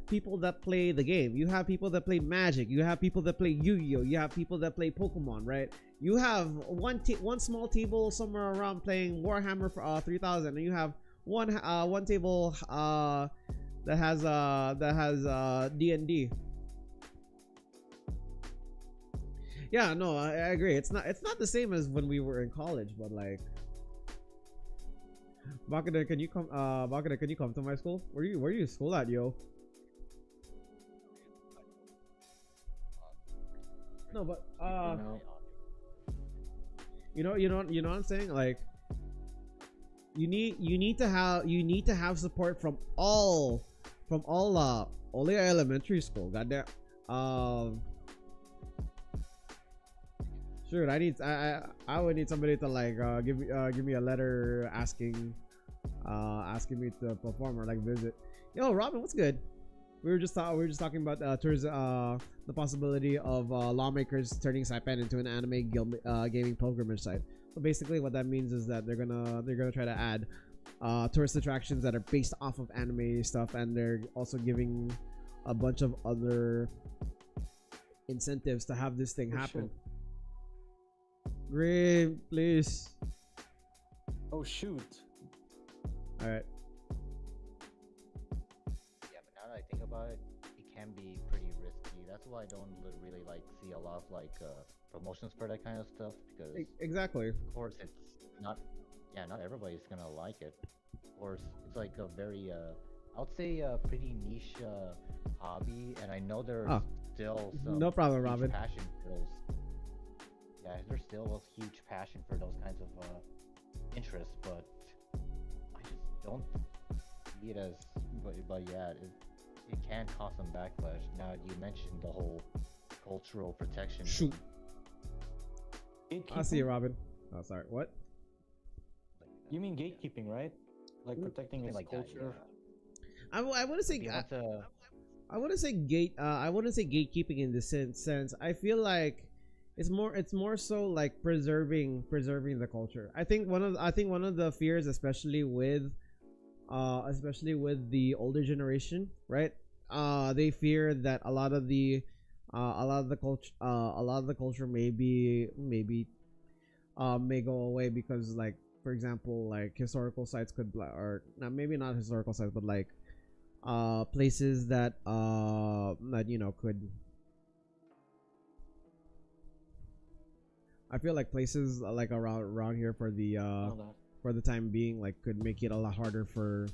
people that play the game, you have people that play Magic, you have people that play Yu-Gi-Oh, you have people that play Pokemon, right? You have one small table somewhere around playing Warhammer for 3000, and you have one table that has D&D. Yeah, no, I agree. It's not the same as when we were in college, but like, Bakada, can you come to my school? Where you school at, yo? No, but you know what I'm saying? Like, you need to have support from all Olea Elementary School. Goddamn. Sure, I would need somebody to like give me a letter asking me to perform or like visit. Yo, Robin, what's good? We were just talking about towards the possibility of lawmakers turning Saipan into an anime gaming pilgrimage site. So basically, what that means is that they're gonna try to add tourist attractions that are based off of anime stuff, and they're also giving a bunch of other incentives to have this thing happen. Sure. Great, please. Oh shoot. All right. Yeah, but now that I think about it, it can be pretty risky. That's why I don't really like see a lot of like promotions for that kind of stuff, because Exactly. of course it's not everybody's gonna like it. Of course, it's like a very I would say a pretty niche hobby, and I know there's still some No problem, huge Robin. passion for those. Yeah, there's still a huge passion for those kinds of interests, but I just don't see it as. But yeah, it can cause some backlash. Now you mentioned the whole cultural protection. Shoot. thing. I see you, Robin. Oh, sorry. What? You mean gatekeeping, right? Like protecting its Something like that, culture. yeah. I wouldn't say. Be able to- I wouldn't say I wouldn't say gatekeeping in the sense. I feel like it's more so like preserving the culture. I think one of the fears, especially with the older generation, right? they fear that a lot of the culture may go away because, like, for example, like historical sites could or not, maybe not historical sites, but like places that could, I feel like places like around here for the time being, like, could make it a lot harder for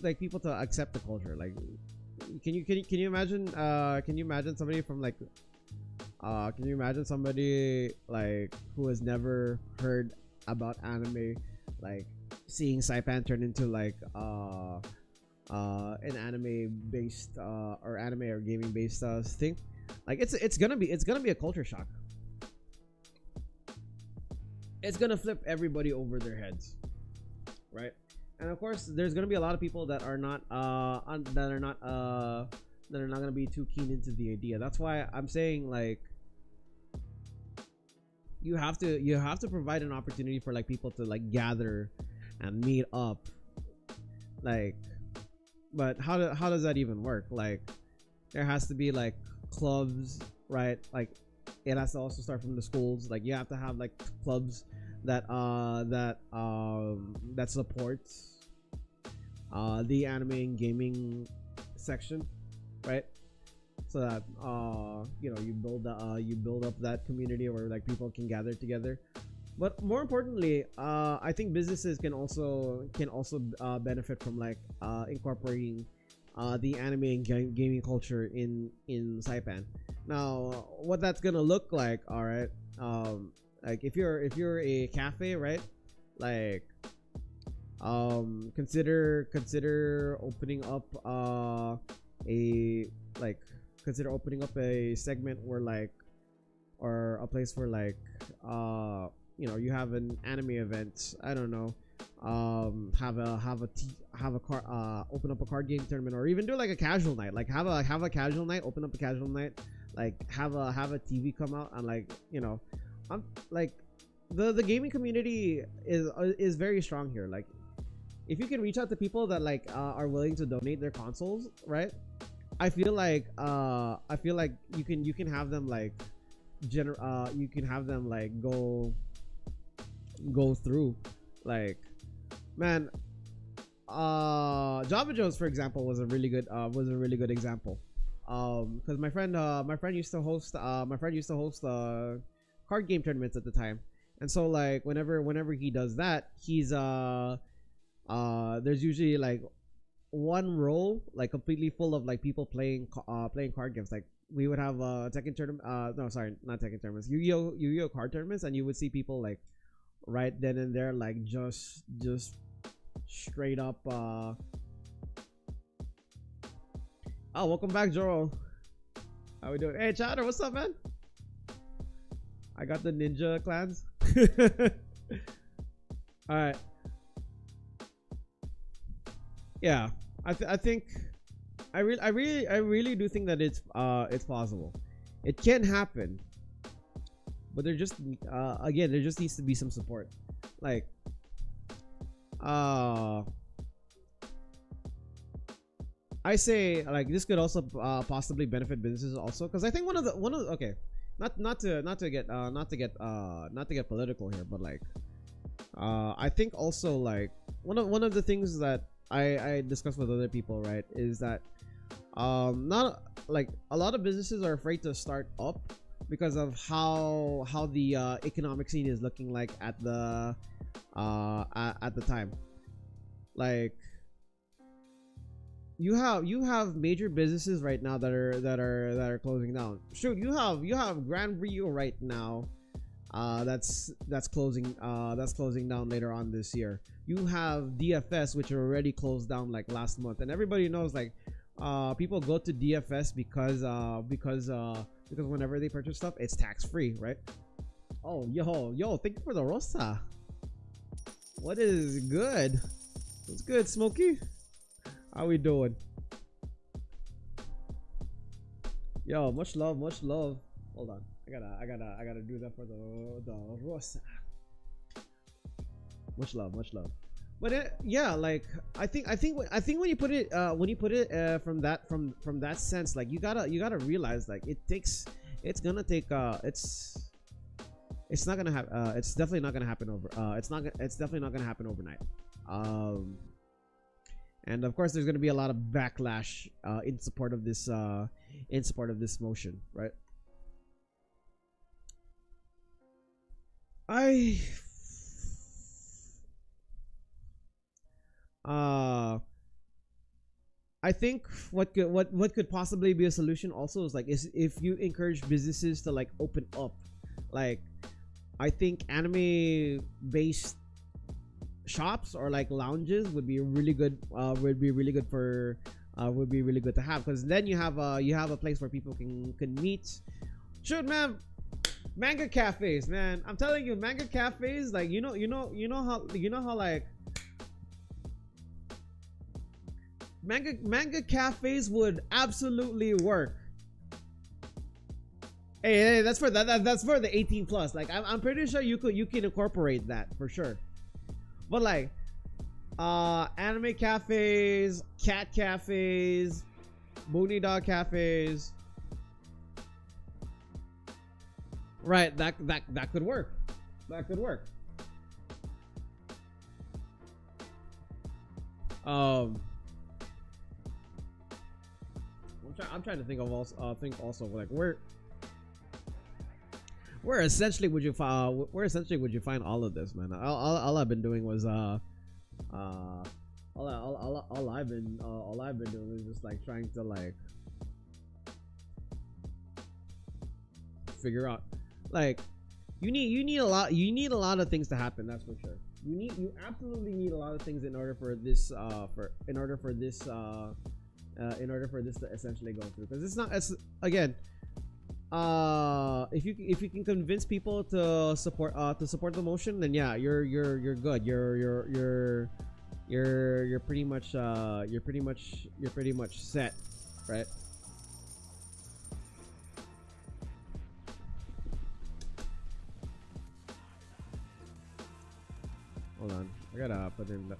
like people to accept the culture. Like, can you imagine somebody from like can you imagine somebody like who has never heard about anime, like seeing Saipan turn into like an anime based or anime or gaming based thing? Like, it's gonna be a culture shock. It's gonna flip everybody over their heads, right? And of course, there's gonna be a lot of people that are not gonna be too keen into the idea. That's why I'm saying, like, you have to provide an opportunity for like people to like gather and meet up. Like, but how does that even work? Like, there has to be like clubs, right? Like, it has to also start from the schools. Like, you have to have like clubs that supports the anime and gaming section, right? So that you build up that community where like people can gather together. But more importantly, I think businesses can also benefit from like incorporating the anime and gaming culture in Saipan. Now, what that's gonna look like, all right, like if you're a cafe, right, like consider opening up a segment where like, or a place where like you have an anime event. I don't know, open up a card game tournament, or even do like a casual night. Like, have a casual night, open up a casual night, like have a TV come out, and like, I'm like, the gaming community is very strong here. Like, if you can reach out to people that like are willing to donate their consoles, right? I feel like you can have them like you can have them like go through. Like, man, Java Joe's, for example, was a really good example. Because my friend used to host card game tournaments at the time, and so like whenever he does that, he's there's usually like one row like completely full of like people playing card games. Like, we would have Tekken tournament, no, sorry, not Tekken tournaments, Yu-Gi-Oh card tournaments, and you would see people like right then and there, like just straight up oh, welcome back, Joro. How we doing? Hey, Chatter, what's up, man? I got the ninja clans. All right. Yeah, I think I really do think that it's possible. It can happen, but there just again, there just needs to be some support. Like, I say, like, this could also possibly benefit businesses also, because I think one of the okay, not to get political here, but like I think also like one of the things that I discussed with other people, right, is that not like a lot of businesses are afraid to start up because of how the economic scene is looking like at the time. Like, you have major businesses right now that are closing down. Shoot, you have Grand Rio right now, that's closing down later on this year. You have DFS, which are already closed down like last month, and everybody knows, like, people go to DFS because whenever they purchase stuff, it's tax free, right? Oh, yo, thank you for the rosa. What is good? What's good, Smokey? How we doing? Yo, much love. Hold on, I gotta do that for the rosa. Much love. But yeah, like I think when you put it from that sense, like you gotta realize like it's gonna take it's not gonna happen. It's definitely not gonna happen it's definitely not gonna happen overnight. And of course, there's gonna be a lot of backlash in support of this motion, right? I think what could possibly be a solution also is like if you encourage businesses to like open up, like I think anime based shops or like lounges would be really good for would be really good to have, because then you have a place where people can meet. Shoot, man, manga cafes, man, I'm telling you, manga cafes, like you know how like manga cafes would absolutely work. Hey, that's for that's for the 18 plus. Like I'm pretty sure you can incorporate that for sure. But like anime cafes, cat cafes, Booney Dog cafes. Right, that could work. That could work. I'm trying to think of also like where essentially would you find all of this, man? All I've been doing was all I've been doing is just like trying to like figure out, like you need a lot of things to happen, that's for sure. You absolutely need a lot of things in order for this to essentially go through, because it's not as, again, if you can convince people to support the motion, then yeah, you're good. You're pretty much set, right? Hold on, I gotta put in the.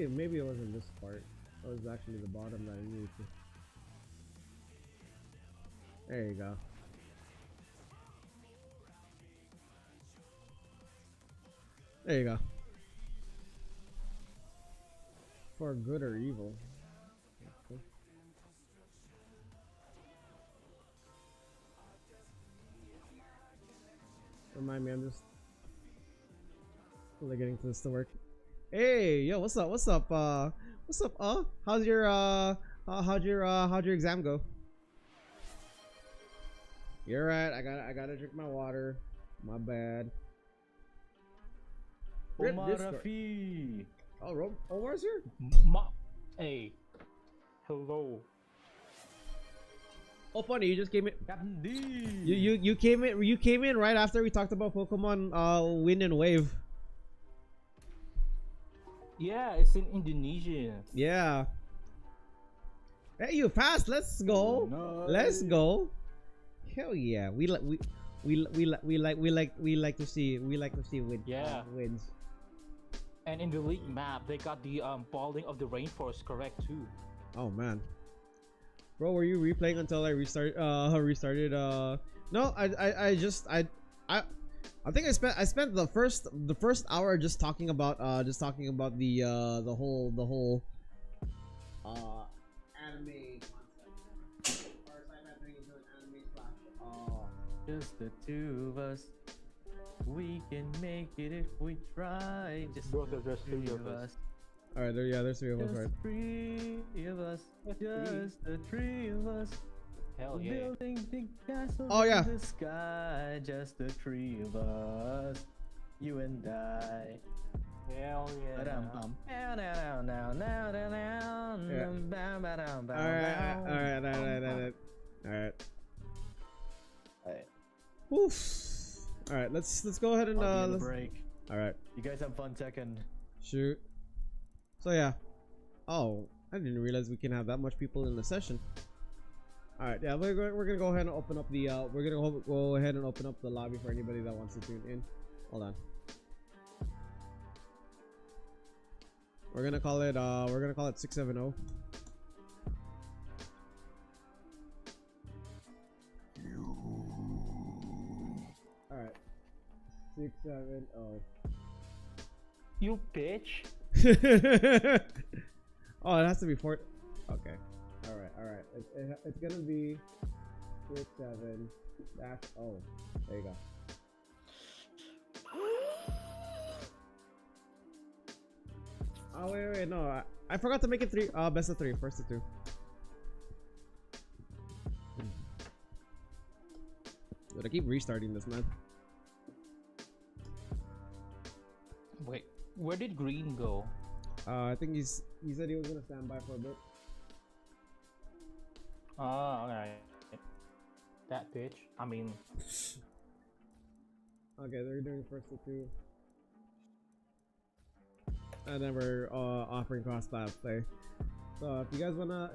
Maybe it wasn't this part. It was actually the bottom that I needed to. There you go. There you go. For good or evil. Okay. Remind me, I'm just really getting to this to work. Hey, yo, what's up? How's your exam go? You're right. I gotta drink my water. My bad. Omar Rafi. Oh, Omar's here. Hey, hello. Oh, funny, you just came in. Captain D. You came in right after we talked about Pokemon Wind and Wave. Yeah, it's in Indonesia. Yeah. Hey, you passed. Let's go. No. Let's go. Hell yeah. We like to see wins. And in the league map, they got the balling of the rainforest correct too. Oh man. Bro, were you replaying until I restarted no, I think I spent the first hour just talking about the whole anime concept. Or sci-fi thing into an anime slash. Just the two of us. We can make it if we try. Just there's three of us. Alright, there's three of us, right? Three of us. Just the three of us. Hell yeah. Building big castles yeah. in the sky. Just the three of us. You and I. Hell yeah. Alright. Oof. Alright, let's go ahead and break. Alright. You guys have fun, Tekken. Shoot. So yeah. Oh, I didn't realize we can have that much people in the session. All right, yeah, we're gonna go ahead and open up the go ahead and open up the lobby for anybody that wants to tune in. Hold on. We're gonna call it 670. All right, 670. You bitch. Oh, it has to be 4. Okay. All right. It's gonna be 67 dash. Oh, there you go. Oh wait, no, I forgot to make it 3. Best of 3, first of 2. But I keep restarting this, man. Wait, where did Green go? I think he said he was gonna stand by for a bit. Oh, alright. That bitch. I mean, Okay, they're doing first of 2. And then we're offering cross-class play. So if you guys wanna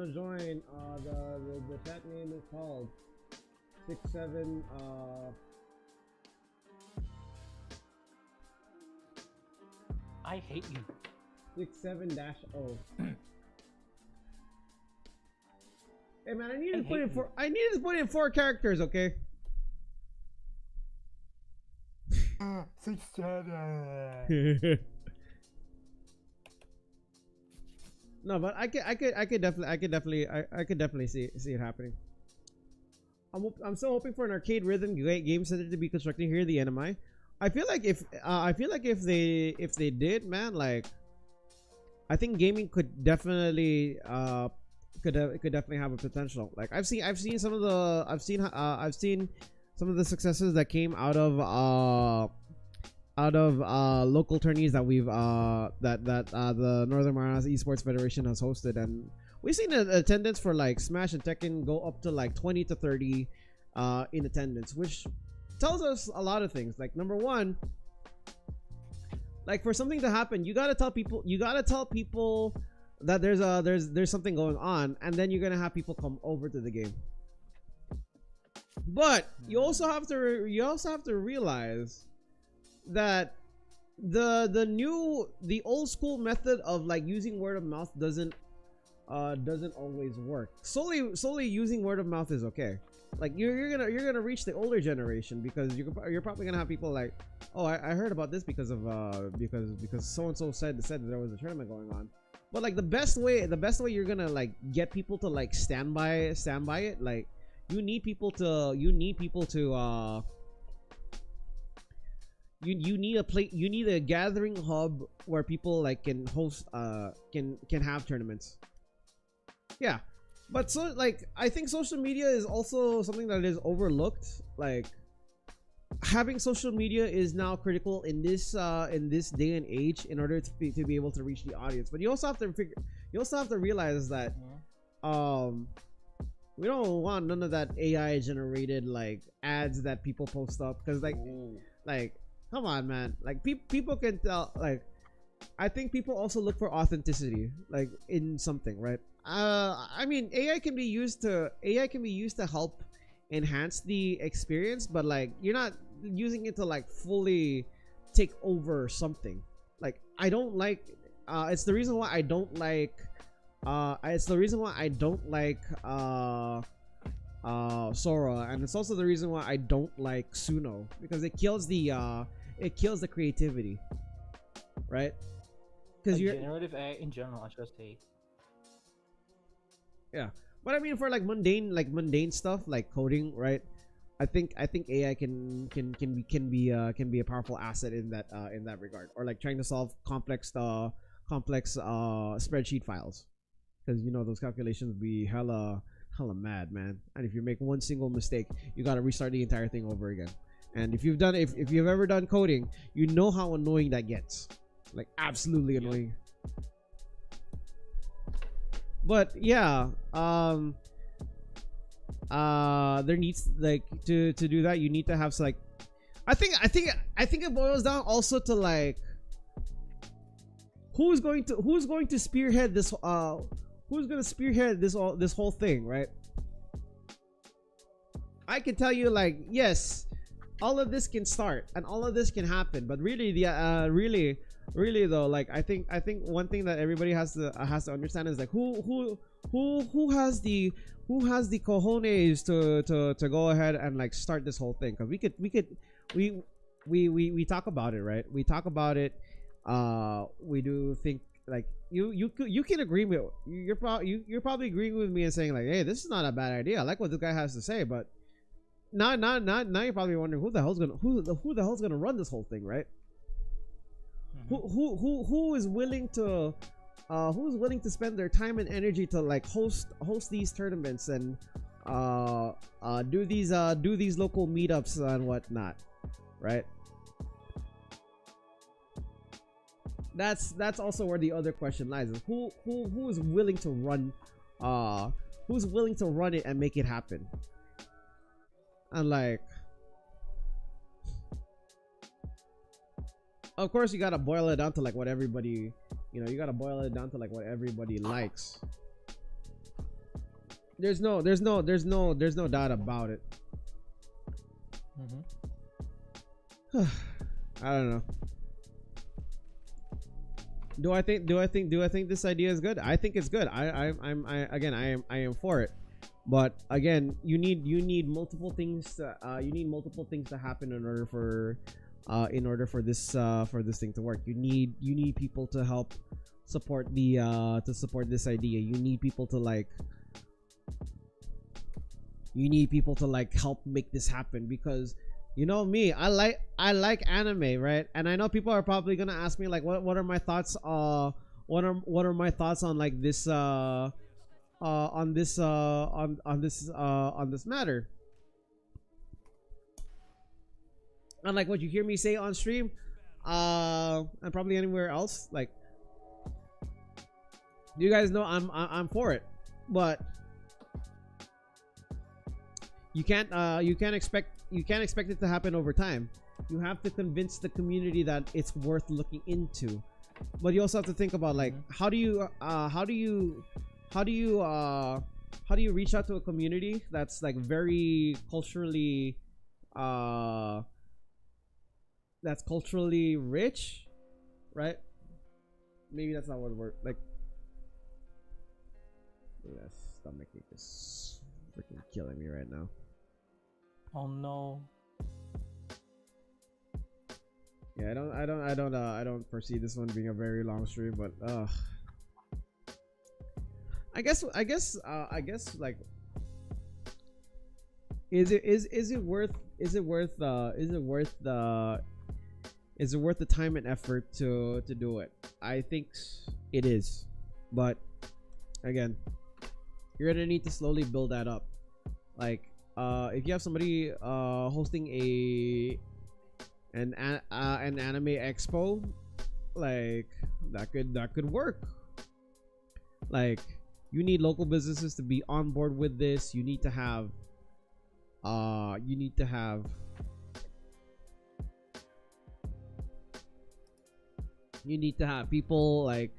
join, the chat name is called 67 I hate you. 67-0. Hey man, I need to put in 4 characters, okay? 67. No, but I could definitely see it happening. I'm still hoping for an arcade rhythm game center to be constructed here in the NMI. I feel like if they did, man, like I think gaming could definitely could definitely have a potential. Like I've seen some of the successes that came out of local tourneys that we've the Northern Marianas Esports Federation has hosted, and we've seen attendance for like Smash and Tekken go up to like 20 to 30 in attendance, which tells us a lot of things. Like number one, like for something to happen, you gotta tell people that there's something going on, and then you're gonna have people come over to the game. But you also have to realize that the old school method of like using word of mouth doesn't always work. Solely using word of mouth is okay. Like you're gonna reach the older generation because you're probably gonna have people like, oh, I heard about this because so and so said that there was a tournament going on. But like the best way you're gonna like get people to like stand by it, like you need a gathering hub where people like can host can have tournaments. Yeah. But so like I think social media is also something that is overlooked. Like having social media is now critical in this day and age in order to be able to reach the audience. But you also have to realize that we don't want none of that AI generated like ads that people post up, because like come on, man. Like people can tell. Like I think people also look for authenticity, like in something, right? I mean, AI can be used to help enhance the experience, but like you're not using it to like fully take over something. Like I don't like. It's the reason why I don't like. Sora, and it's also the reason why I don't like Suno, because it kills the creativity, right? Because like generative AI in general, I should say. Yeah, but I mean for like mundane stuff like coding, right? I think AI can be a powerful asset in that regard, or like trying to solve complex spreadsheet files, because you know those calculations be hella mad, man. And if you make one single mistake, you got to restart the entire thing over again. And if you've ever done coding, you know how annoying that gets. Like absolutely annoying. But yeah, there needs like to do that. You need to have like, I think it boils down also to like who's going to spearhead this who's going to spearhead this whole thing, right? I can tell you, like, yes, all of this can start and all of this can happen, but really the really though, like, I think one thing that everybody has to understand is like who has the cojones to go ahead and like start this whole thing. Because we talk about it, right? We talk about it. We do think, like, you can agree with, you're probably agreeing with me and saying like, hey, this is not a bad idea. I like what this guy has to say. But now you're probably wondering who the hell's gonna run this whole thing, right? Who is willing to spend their time and energy to like host these tournaments and do these local meetups and whatnot, right? That's also where the other question lies, is who is willing to run it and make it happen. And like, of course, you gotta boil it down to like what everybody, you gotta boil it down to like what everybody likes. There's no doubt about it. I don't know. Do I think this idea is good? I think it's good. I am for it. But again, you need multiple things to happen in order for this thing to work. You need people to help support this idea. You need people to help make this happen, because you know me, I like anime, right? And I know people are probably gonna ask me like, what are my thoughts on like this on this matter. And like what you hear me say on stream, and probably anywhere else, like, you guys know I'm for it, but you can't expect it to happen over time. You have to convince the community that it's worth looking into. But you also have to think about like, how do you reach out to a community that's like very culturally rich, right? Maybe that's not what word, like, yes, stomach ache is freaking killing me right now. Oh no. Yeah, I don't foresee this one being a very long stream, but I guess like, is it worth the time and effort to do it? I think it is, but again, you're gonna need to slowly build that up. Like, if you have somebody hosting an anime expo, like, that could work. Like, you need local businesses to be on board with this. You need to have people, like,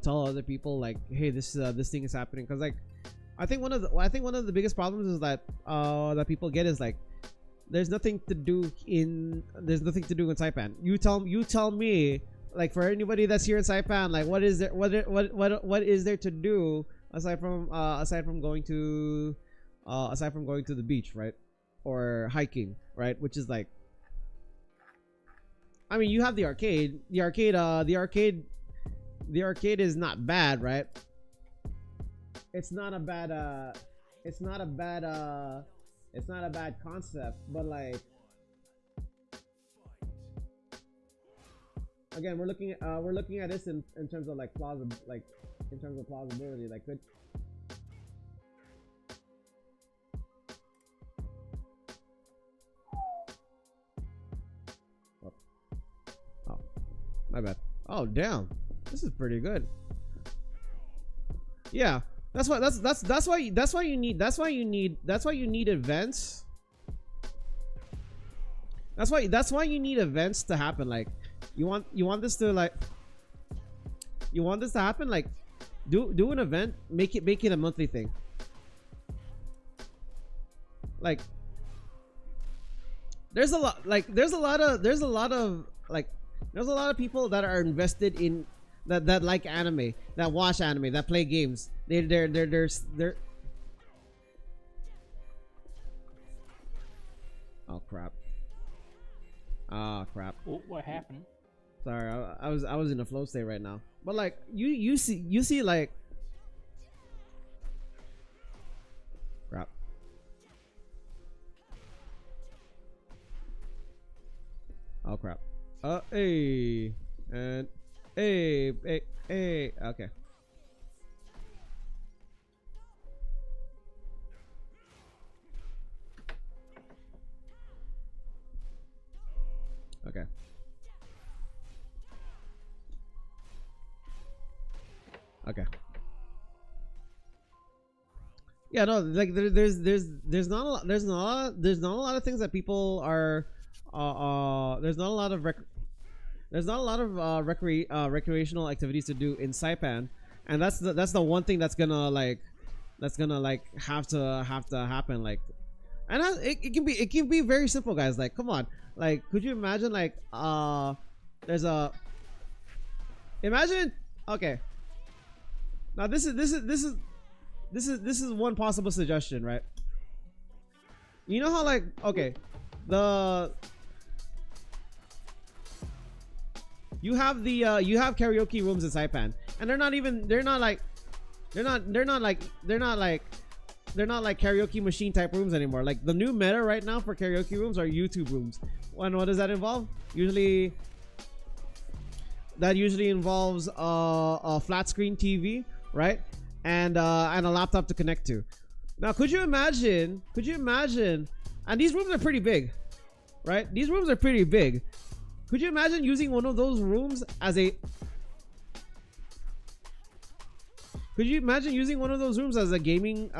tell other people like, hey, this thing is happening. Because like, I think one of the biggest problems is that people get is like, there's nothing to do in Saipan. You tell me, like, for anybody that's here in Saipan, like, what is there to do aside from going to the beach, right? Or hiking, right? Which is like, I mean, you have the arcade. The arcade is not bad, right? It's not a bad concept, but like, again, we're looking at this in terms of like plausibility. Like, could oh, my bad. Oh, damn, this is pretty good. Yeah, that's why you need events. That's why you need events to happen. Like, you want this to, like, you want this to happen, like do an event, make it a monthly thing. Like there's a lot of people that are invested in that like anime, that watch anime, that play games. They're oh crap. Ah crap. Oh, what happened? Sorry, I was in a flow state right now. But like you see like crap. Oh crap. Hey and hey okay. Okay. Okay. Yeah, no, like there's not a lot of things that people are there's not a lot of recreational activities to do in Saipan, and that's the one thing that's gonna have to happen, like, and it can be very simple, guys. Like, come on, like, could you imagine, like, imagine, okay, now this is one possible suggestion, right? You know how, like, okay, you have karaoke rooms in Saipan, and they're not like karaoke machine type rooms anymore. Like, the new meta right now for karaoke rooms are YouTube rooms. And what does that involve? Usually involves a flat screen TV, right? And a laptop to connect to. Now, could you imagine? And these rooms are pretty big, right? These rooms are pretty big. Could you imagine using one of those rooms as a? Could you imagine using one of those rooms as a gaming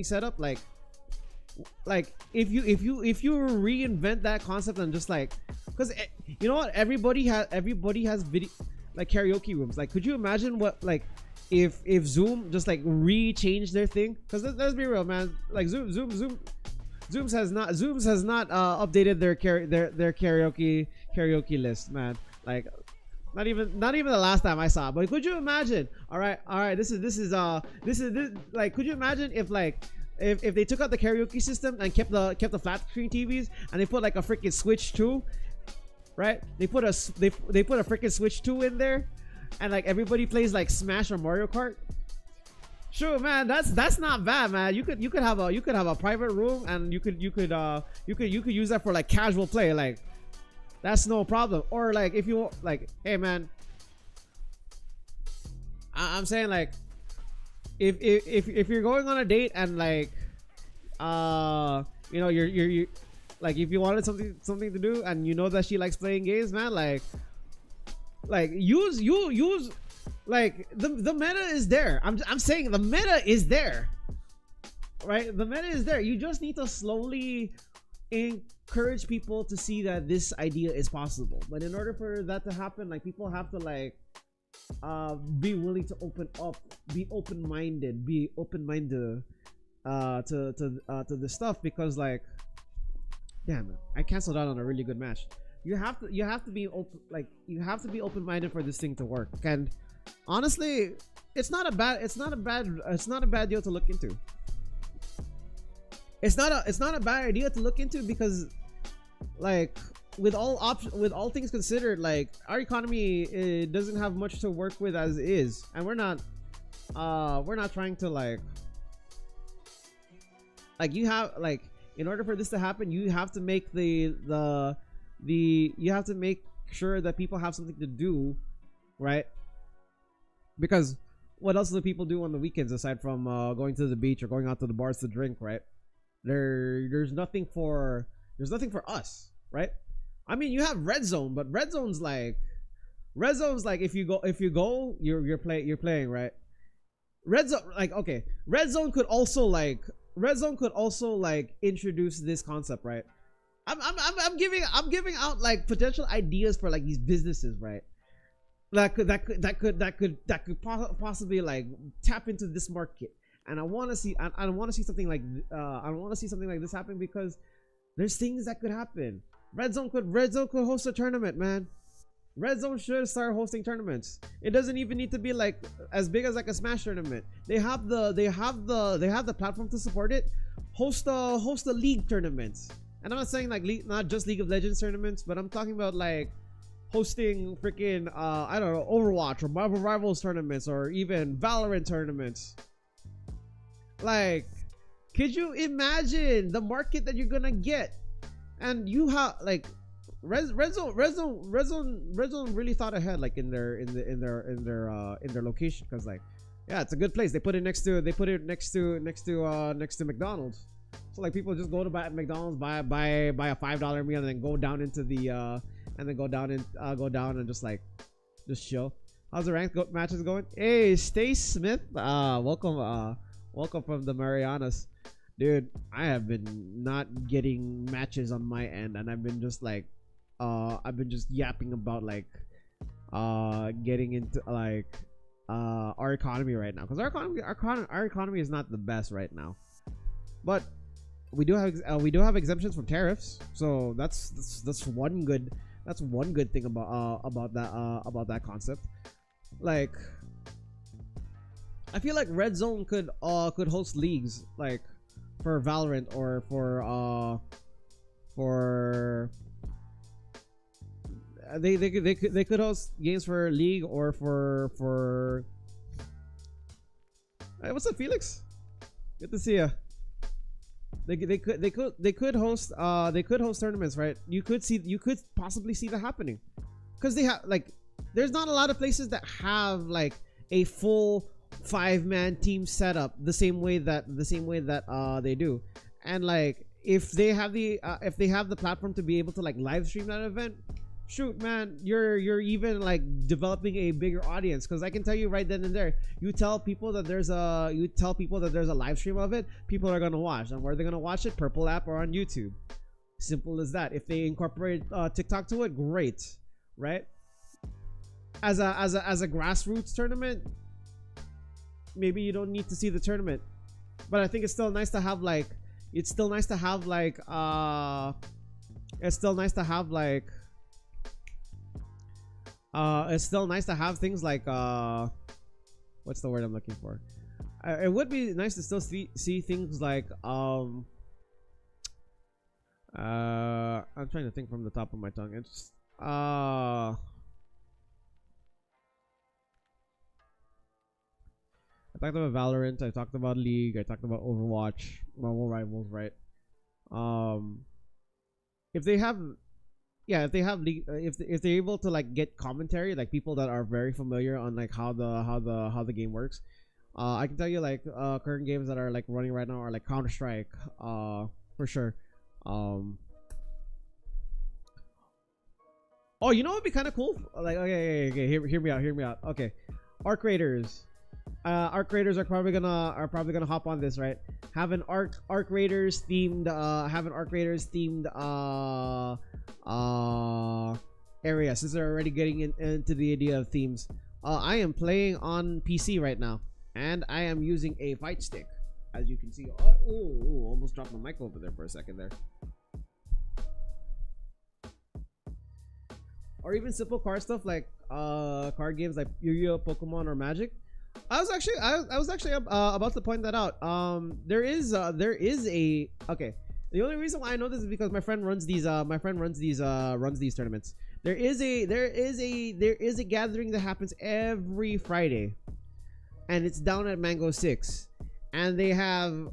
setup? Like if you reinvent that concept and just like, because you know what, everybody has video, like, karaoke rooms. Like, could you imagine what, like, if Zoom just like re-changed their thing? Because let's be real, man. Like, Zoom has not updated their karaoke list, man. Like, not even the last time I saw it. But could you imagine? All right. This is like, could you imagine if, like, if they took out the karaoke system and kept the flat screen TVs, and they put like a freaking Switch 2, right? They put a freaking Switch 2 in there, and like everybody plays like Smash or Mario Kart. Sure, man, that's not bad, man. You could have a private room, and you could use that for like casual play, like, that's no problem. Or like, if you like, hey man, I'm saying, like, if you're going on a date and like, you know, you're like, if you wanted something to do and you know that she likes playing games, man, like use like the meta is there. I'm saying the meta is there, right? The meta is there. You just need to slowly encourage people to see that this idea is possible. But in order for that to happen, like, people have to like be willing to open up, be open-minded to the stuff, because like, damn, I canceled out on a really good match. You have to be open, like, you have to be open-minded for this thing to work. And honestly, it's not a bad deal to look into. It's not a bad idea to look into, because like, with all things considered, like, our economy, it doesn't have much to work with as is, and we're not trying to like you have, like, in order for this to happen, you have to make you have to make sure that people have something to do, right? Because what else do people do on the weekends aside from going to the beach or going out to the bars to drink, right? There's nothing for us, right? I mean, you have Red Zone, but Red Zone's like if you go, you're playing, right? Red Zone, like, okay, Red Zone could also like introduce this concept, right? I'm giving out like potential ideas for like these businesses, right? possibly like tap into this market. And I want to see I want to see something like this happen, because there's things that could happen. Red Zone could host a tournament, man. Red Zone should start hosting tournaments. It doesn't even need to be like as big as like a Smash tournament. They have the platform to support it. Host the league tournaments. And I'm not saying like not just League of Legends tournaments, but I'm talking about like hosting freaking I don't know, Overwatch or Marvel Rivals tournaments, or even Valorant tournaments. Like, could you imagine the market that you're gonna get? And you have like Red Zone really thought ahead, like in their location, because like, yeah, it's a good place. They put it next to McDonald's. So like people just go to buy at McDonald's, buy a $5 meal, and then go down into the go down and just chill. How's the ranked matches going? Hey, Stace Smith, welcome from the Marianas. Dude, I have been not getting matches on my end, and I've been just like I've been just yapping about like getting into like our economy right now, because our economy is not the best right now, but we do have exemptions from tariffs, so that's one good thing about that concept. Like, I feel like Red Zone could host leagues like for Valorant, or for they could host games for League, or for hey, what's up, Felix? Good to see ya. They could host tournaments, right? You could possibly see that happening, because they have like, there's not a lot of places that have like a full 5-man team setup the same way that they do. And like, if they have the platform to be able to like live stream that event, shoot, man, you're even like developing a bigger audience, because I can tell you right then and there, you tell people that there's a live stream of it, people are gonna watch. And where they're gonna watch it? Purple app or on YouTube. Simple as that. If they incorporate TikTok to it, great, right? As a grassroots tournament, maybe you don't need to see the tournament, but I think it's still nice to have like things like what's the word I'm looking for? It would be nice to still see things like I'm trying to think from the top of my tongue. It's I talked about Valorant, I talked about League, I talked about Overwatch, Marvel Rivals, right? If they have League, if they're able to like get commentary, like people that are very familiar on like how the game works, I can tell you like current games that are like running right now are like Counter-Strike, for sure. Oh, you know what would be kind of cool? Like, okay, hear me out. Okay, Arc Raiders. Arc Raiders are probably gonna hop on this, right? Have an Arc Raiders themed area, since they're already getting into the idea of themes. I am playing on PC right now, and I am using a fight stick, as you can see. Ooh, almost dropped my mic over there for a second there. Or even simple card stuff like card games like Yu-Gi-Oh, Pokemon, or Magic. I was actually about to point that out. There is a okay. The only reason why I know this is because my friend runs these tournaments. There is a gathering that happens every Friday, and it's down at Mango 6, and they have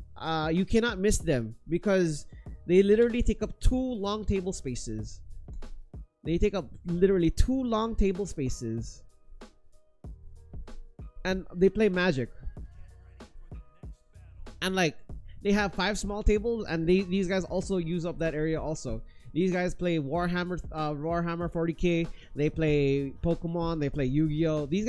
you cannot miss them, because they literally take up 2 long table spaces. They take up literally 2 long table spaces. And they play Magic, and like they have 5 small tables, and these guys also use up that area. Also, these guys play Warhammer 40K. They play Pokemon. They play Yu-Gi-Oh. These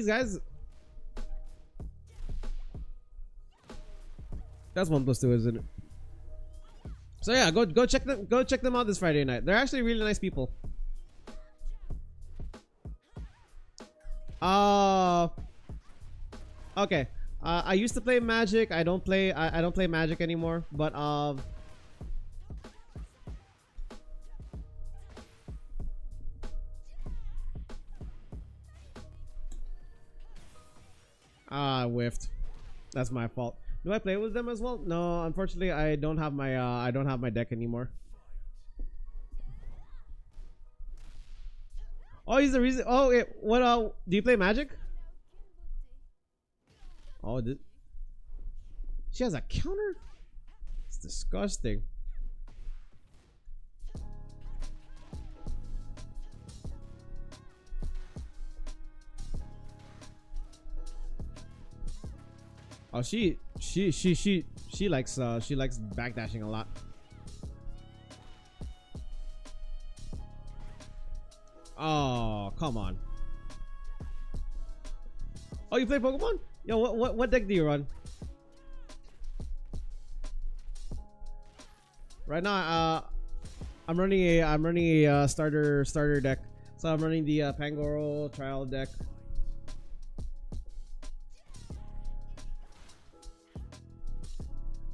guys That's 1+2, isn't it? So yeah, go check them out this Friday night. They're actually really nice people. Okay. I used to play Magic. I don't play Magic anymore. But I whiffed. That's my fault. Do I play with them as well? No, unfortunately, I don't have my deck anymore. Oh, he's the reason. Oh, wait, what? Do you play Magic? Oh, she has a counter. It's disgusting. Oh, she likes backdashing a lot. Oh, come on. Oh, you play Pokemon? Yo, what deck do you run? Right now, I'm running a starter deck. So I'm running the Pangoro trial deck.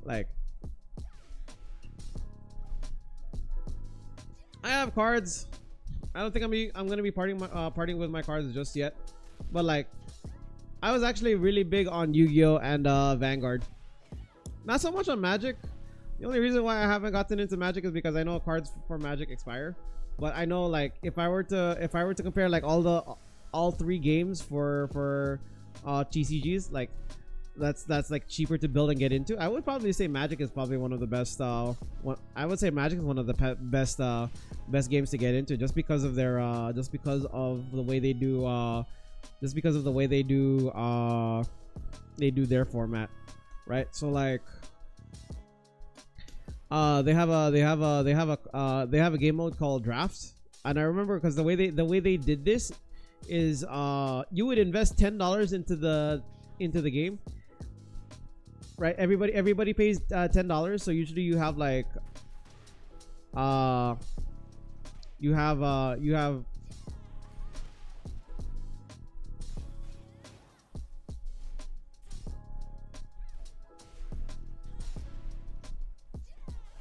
Like, I have cards. I don't think I'm gonna be parting with my cards just yet. But like, I was actually really big on Yu-Gi-Oh and Vanguard. Not so much on Magic. The only reason why I haven't gotten into Magic is because I know cards for Magic expire. But I know, like, if I were to compare like all 3 games for TCGs, like that's like cheaper to build and get into, I would probably say Magic is probably one of the best. I would say Magic is one of the best games to get into, just because of their just because of the way they do their format, right? So like, they have a game mode called Draft, and I remember because the way they did this is you would invest $10 into the game, right? Everybody pays $10, so usually you have like you have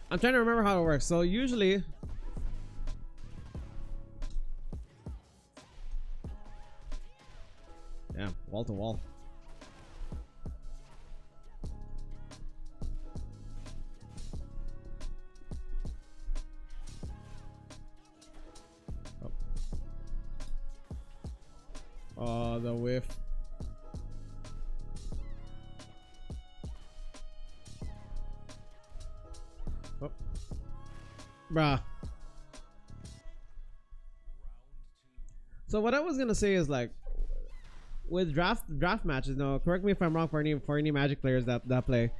I'm trying to remember how it works. So usually, yeah, wall to wall. Oh, the whiff. Oh. Bruh. So what I was gonna say is, like, with draft matches, no, correct me if I'm wrong for any Magic players that play.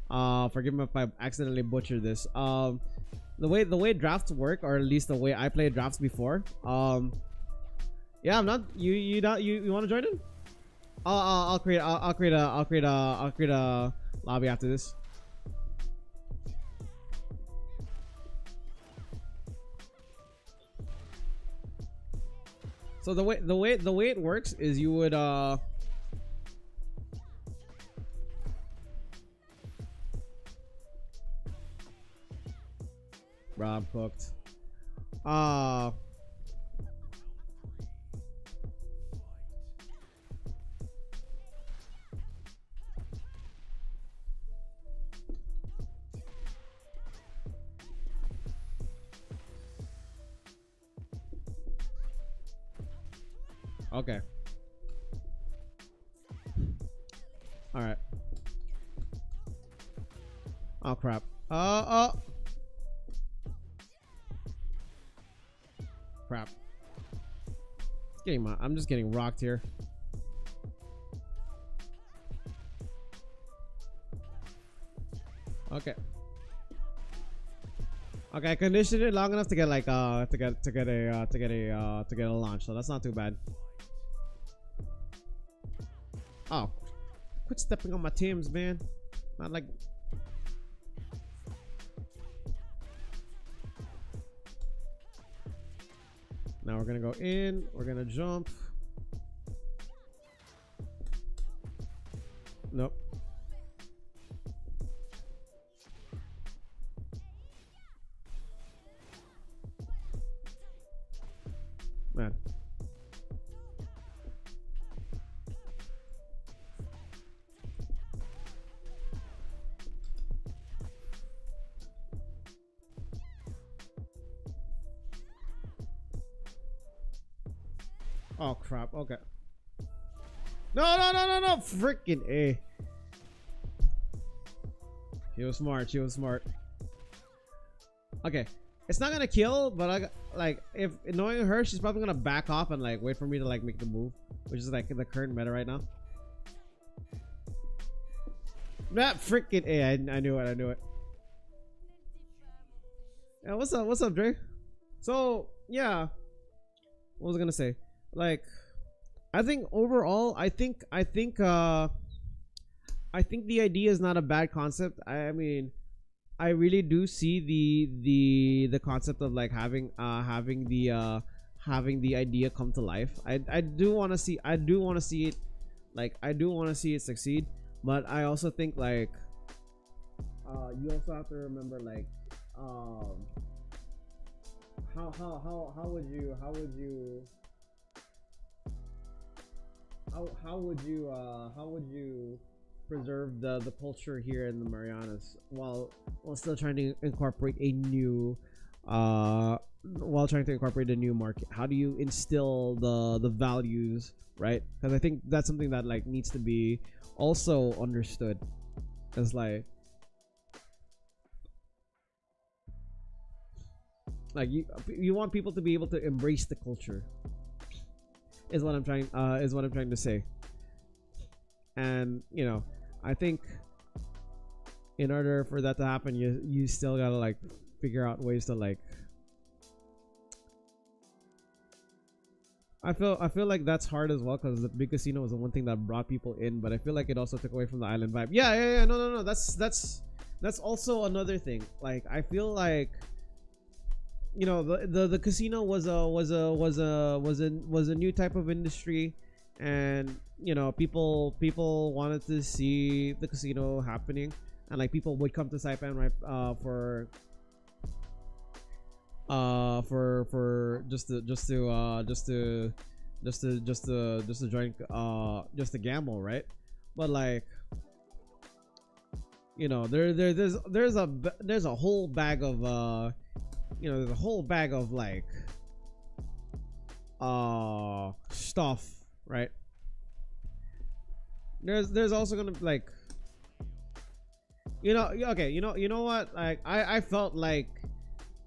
Forgive me if I accidentally butchered this. The way drafts work, or at least the way I played drafts before. Yeah, I'm not. You want to join in? I'll create a lobby after this. So the way it works is you would bruh, I'm cooked. Okay. All right. Oh crap. Crap. I'm just getting rocked here. Okay. Okay, I conditioned it long enough to get like to get a launch, so that's not too bad. Oh, quit stepping on my Tims, man. Not like Now we're gonna go in. We're gonna jump. Nope. Man. Oh crap. Okay. No. Freaking A. She was smart. She was smart. Okay. It's not gonna kill, but I like if knowing her, she's probably gonna back off and like wait for me to like make the move, which is like the current meta right now. That freaking A. I knew it. I knew it. Yeah, what's up? What's up, Dre? So yeah, what was I gonna say? Like, I think overall, I think the idea is not a bad concept. I mean, I really do see the concept of like having the idea come to life. I do want to see it, like I do want to see it succeed, but I also think like you also have to remember like how would you preserve the culture here in the Marianas while still trying to incorporate a new market? How do you instill the values, right? Because I think that's something that like needs to be also understood. It's like you want people to be able to embrace the culture is what I'm trying to say. And you know, I think in order for that to happen, you still gotta like figure out ways to like. I feel like that's hard as well because the big casino was the one thing that brought people in, but I feel like it also took away from the island vibe. Yeah. No. That's also another thing. Like I feel like, you know, the casino was a new type of industry, and you know, people wanted to see the casino happening, and like people would come to Saipan right for just to join just to gamble, right? But like, you know, there's a whole bag of you know, there's a whole bag of like stuff, right? There's also gonna like, you know, okay, you know what, like I felt like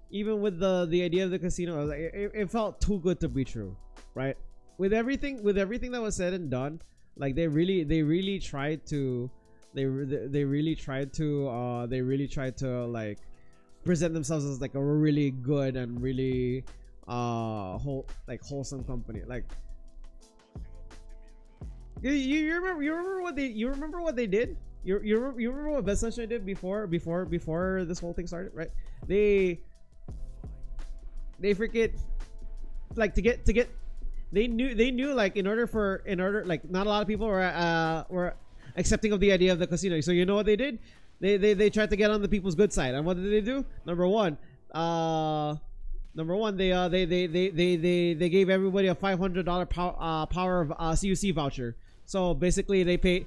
even with the idea of the casino, like it felt too good to be true, right? With everything that was said and done, like they really tried to like present themselves as like a really good and really wholesome company. Like you remember what they did? You remember what Best Sunshine did before this whole thing started, right? They freaking like to get they knew like in order like not a lot of people were accepting of the idea of the casino. So you know what they did? They tried to get on the people's good side. And what did they do? Number one, they gave everybody a $500 power of CUC voucher. So basically they paid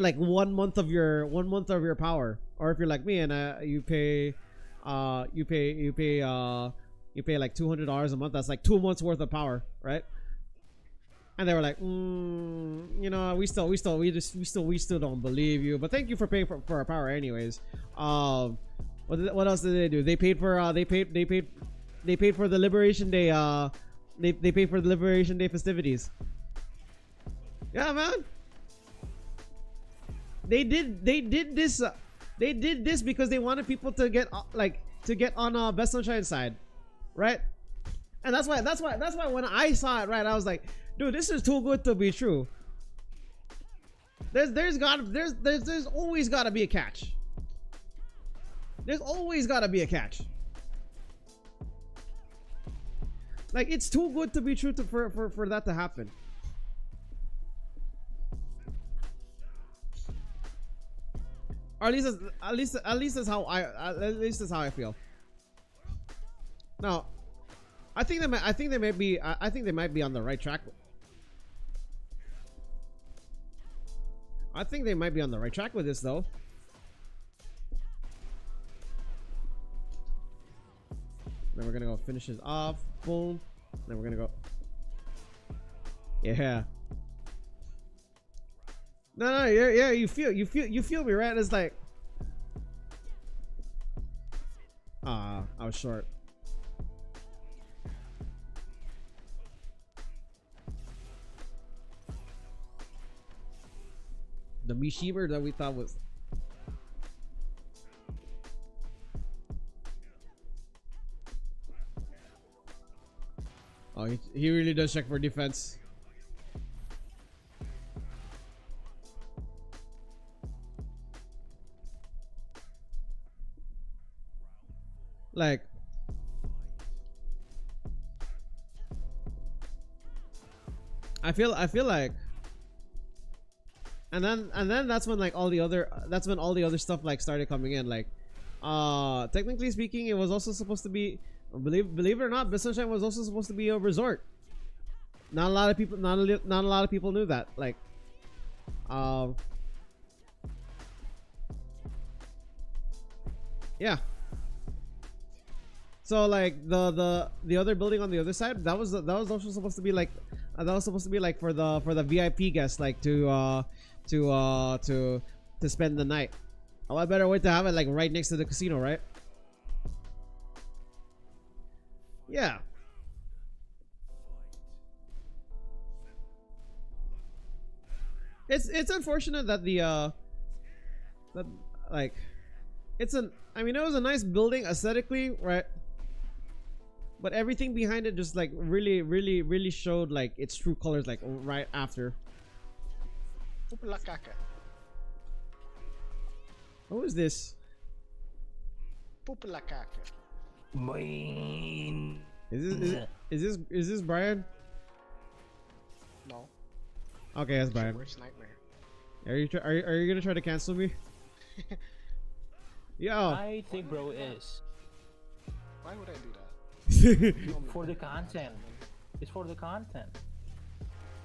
like 1 month of your power. Or if you're like me and you pay like $200 a month, that's like 2 months worth of power, right? And they were like, you know, we still don't believe you, but thank you for paying for our power anyways. What else did they do? They paid for the Liberation Day they paid for the Liberation Day festivities. Yeah, man. They did this because they wanted people to get on Best Sunshine side, right? And that's why when I saw it, right, I was like, dude, this is too good to be true. There's always gotta be a catch. There's always gotta be a catch. Like it's too good to be true to for that to happen. Or at least that's how I feel. Now, I think they might be on the right track. I think they might be on the right track with this though. Then we're gonna go finish this off. Boom. Then we're gonna go. Yeah. No, yeah. You feel me, right? It's like, I was short. The Mishimer that we thought was. Oh, he really does check for defense. Like, I feel like, and then that's when like all the other stuff like started coming in. Like, technically speaking, it was also supposed to be, believe it or not, Bit Sunshine was also supposed to be a resort. Not a lot of people knew that. Like, yeah. So like the other building on the other side, that was also supposed to be like for the VIP guests, like to spend the night. A lot better way to have it like right next to the casino, right? Yeah. It's unfortunate that that like I mean, it was a nice building aesthetically, right? But everything behind it just like really showed like its true colors like right after. Who is this? Is this Brian? No. Okay, that's Brian. Worst nightmare. Are you gonna try to cancel me? Yo. I think bro is. Why would I do that? For the content. It's for the content.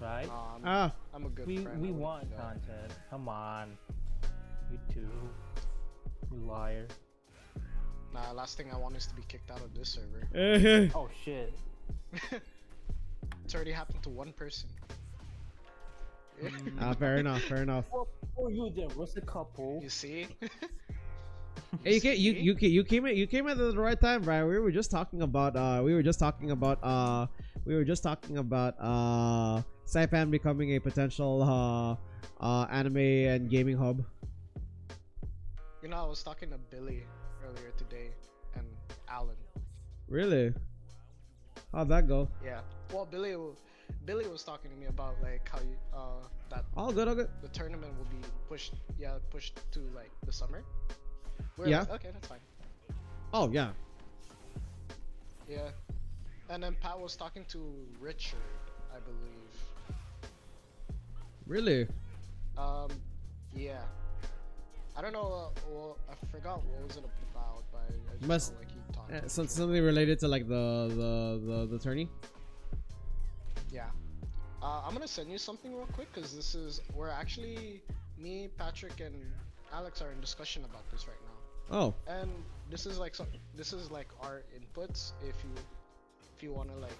Right? I'm a good friend. We want content. Come on. You too. You liar. Nah, last thing I want is to be kicked out of this server. Oh shit. It's already happened to one person. Fair enough. For you there was a couple. You see? Hey, you came at the right time, Brian. We were just talking about Saipan becoming a potential anime and gaming hub. You know, I was talking to Billy earlier today and Alan. Really? How'd that go? Yeah. Well, Billy was talking to me about like how you that All good. the tournament will be pushed to like the summer. Yeah. Like, okay, that's fine. Oh yeah. Yeah. And then Pat was talking to Richard, I believe. Really? Yeah. I don't know. Well, I forgot what was it about, but I just Must- felt like he talked. Something related to like the tourney. Yeah. I'm gonna send you something real quick because we're actually, me, Patrick, and Alex are in discussion about this right now. Oh. And this is like our inputs if you want to like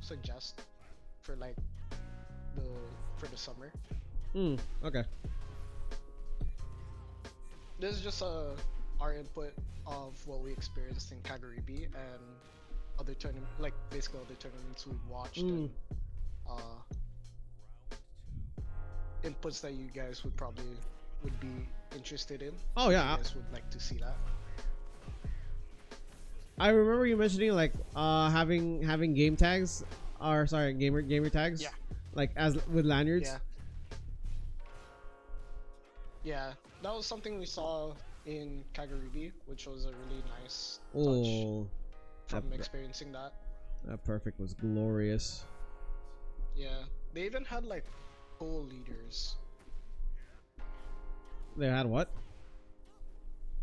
suggest for like the summer. Okay. This is just our input of what we experienced in Kagaribi and other basically other tournaments we've watched and inputs that you guys would be interested in. Oh yeah. You guys would like to see that. I remember you mentioning like having game tags, or sorry, gamer tags. Yeah. Like as with lanyards. Yeah. Yeah, that was something we saw in Kagaribi, which was a really nice touch from experiencing that. That perfect was glorious. Yeah, they even had like pool leaders, They had what?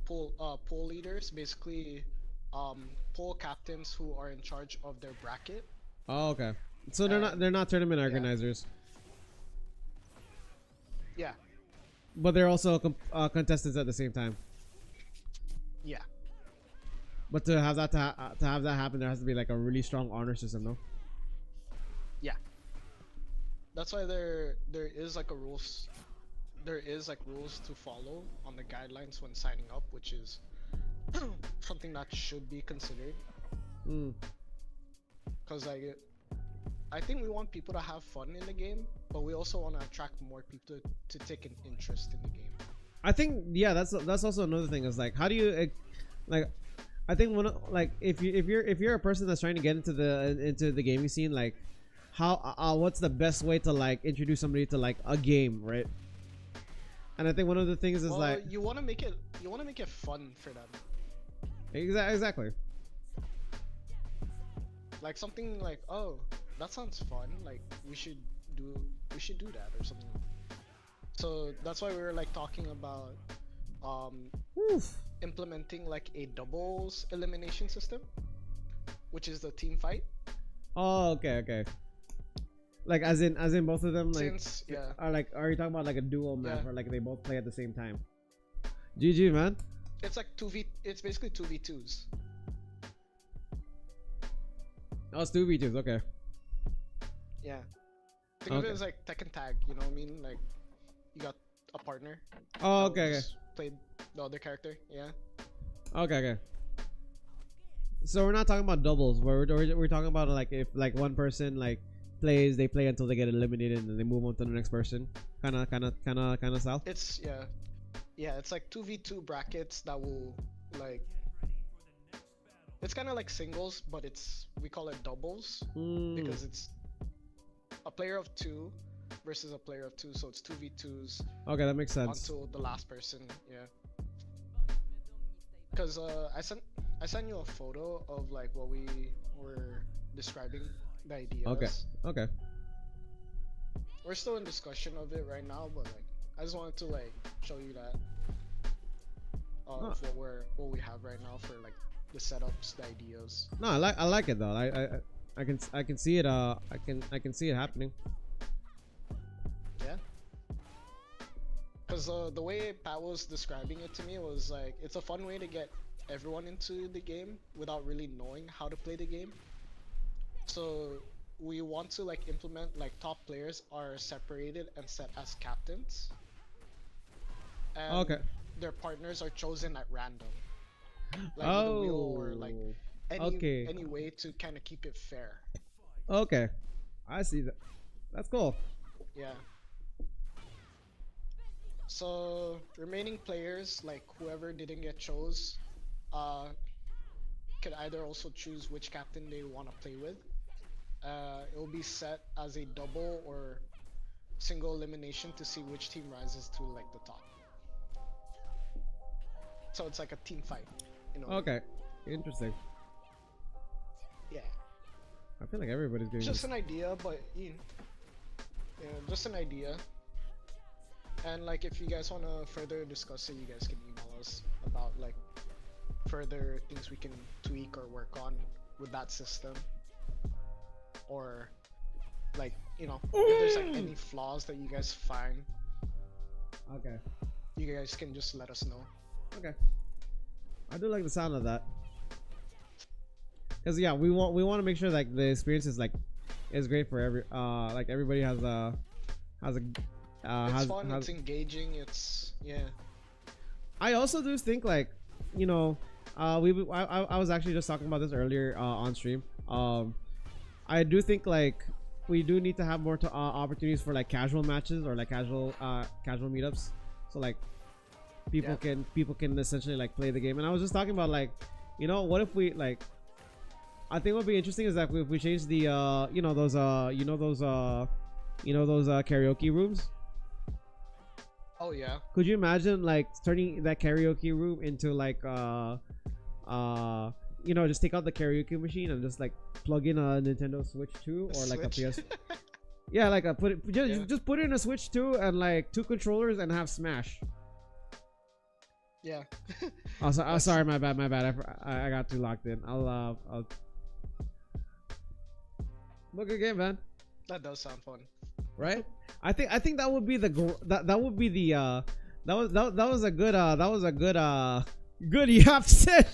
pool leaders, basically, pool captains who are in charge of their bracket. Oh, okay. So they're not tournament organizers, Yeah, but they're also contestants at the same time. yeah, But to have that to have that happen, there has to be like a really strong honor system, no? yeah. That's why there is like a rules. There is like rules to follow on the guidelines when signing up, which is something that should be considered. Mm. Cause like, I think we want people to have fun in the game, but we also want to attract more people to take an interest in the game. I think that's also another thing is like how do you like I think like if you're a person that's trying to get into the gaming scene, like how what's the best way to like introduce somebody to like a game, right? And I think one of the things is Well, like you want to make it fun for them. exactly. Like something like, oh, that sounds fun. Like we should do that or something. So that's why we were like talking about Oof. implementing like a doubles elimination system, which is the team fight. Oh, okay. Like as in both of them like Since are you talking about like a duo match Yeah. where like they both play at the same time? GG, man. it's like it's basically 2v2s. Oh, it's 2v2s, okay. Yeah. Think of Okay. it as like Tekken tag, you know what I mean? Like you got a partner. Oh, that will okay. just play the other character, yeah. Okay. So we're not talking about doubles. We're talking about like if like one person like plays, they play until they get eliminated, and then they move on to the next person. Kind of style. It's it's like 2v2 brackets that will like. It's kind of like singles, but we call it doubles because it's a player of 2 versus a player of 2, so it's 2v2s Okay, that makes sense. until the last person. Yeah. Because I sent you a photo of like what we were describing the ideas. Okay. We're still in discussion of it right now, but like I just wanted to like show you that of what we have right now for like the setups, the ideas. No, I like it though. I can see it. I can see it happening. Yeah. Because the way Pat was describing it to me was like it's a fun way to get everyone into the game without really knowing how to play the game. So we want to like implement like top players are separated and set as captains. And Okay. their partners are chosen at random. Like with a wheel or like any way to kind of keep it fair. Okay. I see that. That's cool. Yeah. So remaining players, like whoever didn't get chose, could either also choose which captain they want to play with. It will be set as a double or single elimination to see which team rises to like the top. So it's like a team fight. Okay. Interesting. Yeah. I feel like everybody's getting Just this. an idea, but just an idea. And like if you guys want to further discuss it, you guys can email us about like further things we can tweak or work on with that system. Or like, if there's like any flaws that you guys find, Okay. you guys can just let us know. Okay. I do like the sound of that. Cause yeah, we want to make sure like the experience is great for everybody has a It's fun, it's engaging, yeah. I also do think like, I was actually just talking about this earlier on stream. I do think like we do need to have more opportunities for like casual matches or like casual meetups. So like people can essentially like play the game. And I was just talking about like, what if we like. I think what would be interesting is that if we change the those karaoke rooms. Oh yeah. Could you imagine like turning that karaoke room into like just take out the karaoke machine and just like plug in a Nintendo Switch 2 or like a PS. Yeah, like just put in a Switch 2 and like 2 controllers and have Smash. Yeah. Oh, sorry, my bad. I got too locked in. I'll look again, man. That does sound fun. Right? I think that would be that would be the that was a good yap session.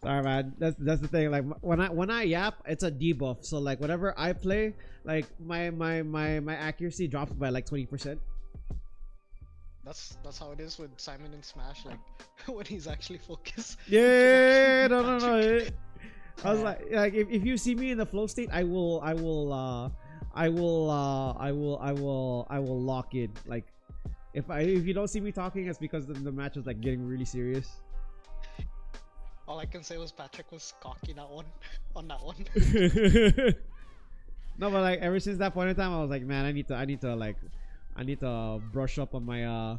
Sorry, man. That's the thing. Like when I yap, it's a debuff. So like whenever I play, like my accuracy drops by like 20%. That's how it is with Simon in Smash. Like when he's actually focused. Yeah, no. I was like if you see me in the flow state, I will lock in. Like if you don't see me talking, it's because the match is like getting really serious. All I can say was Patrick was cocky that one on that one. No, but like ever since that point in time, I was like, man, I need to brush up on my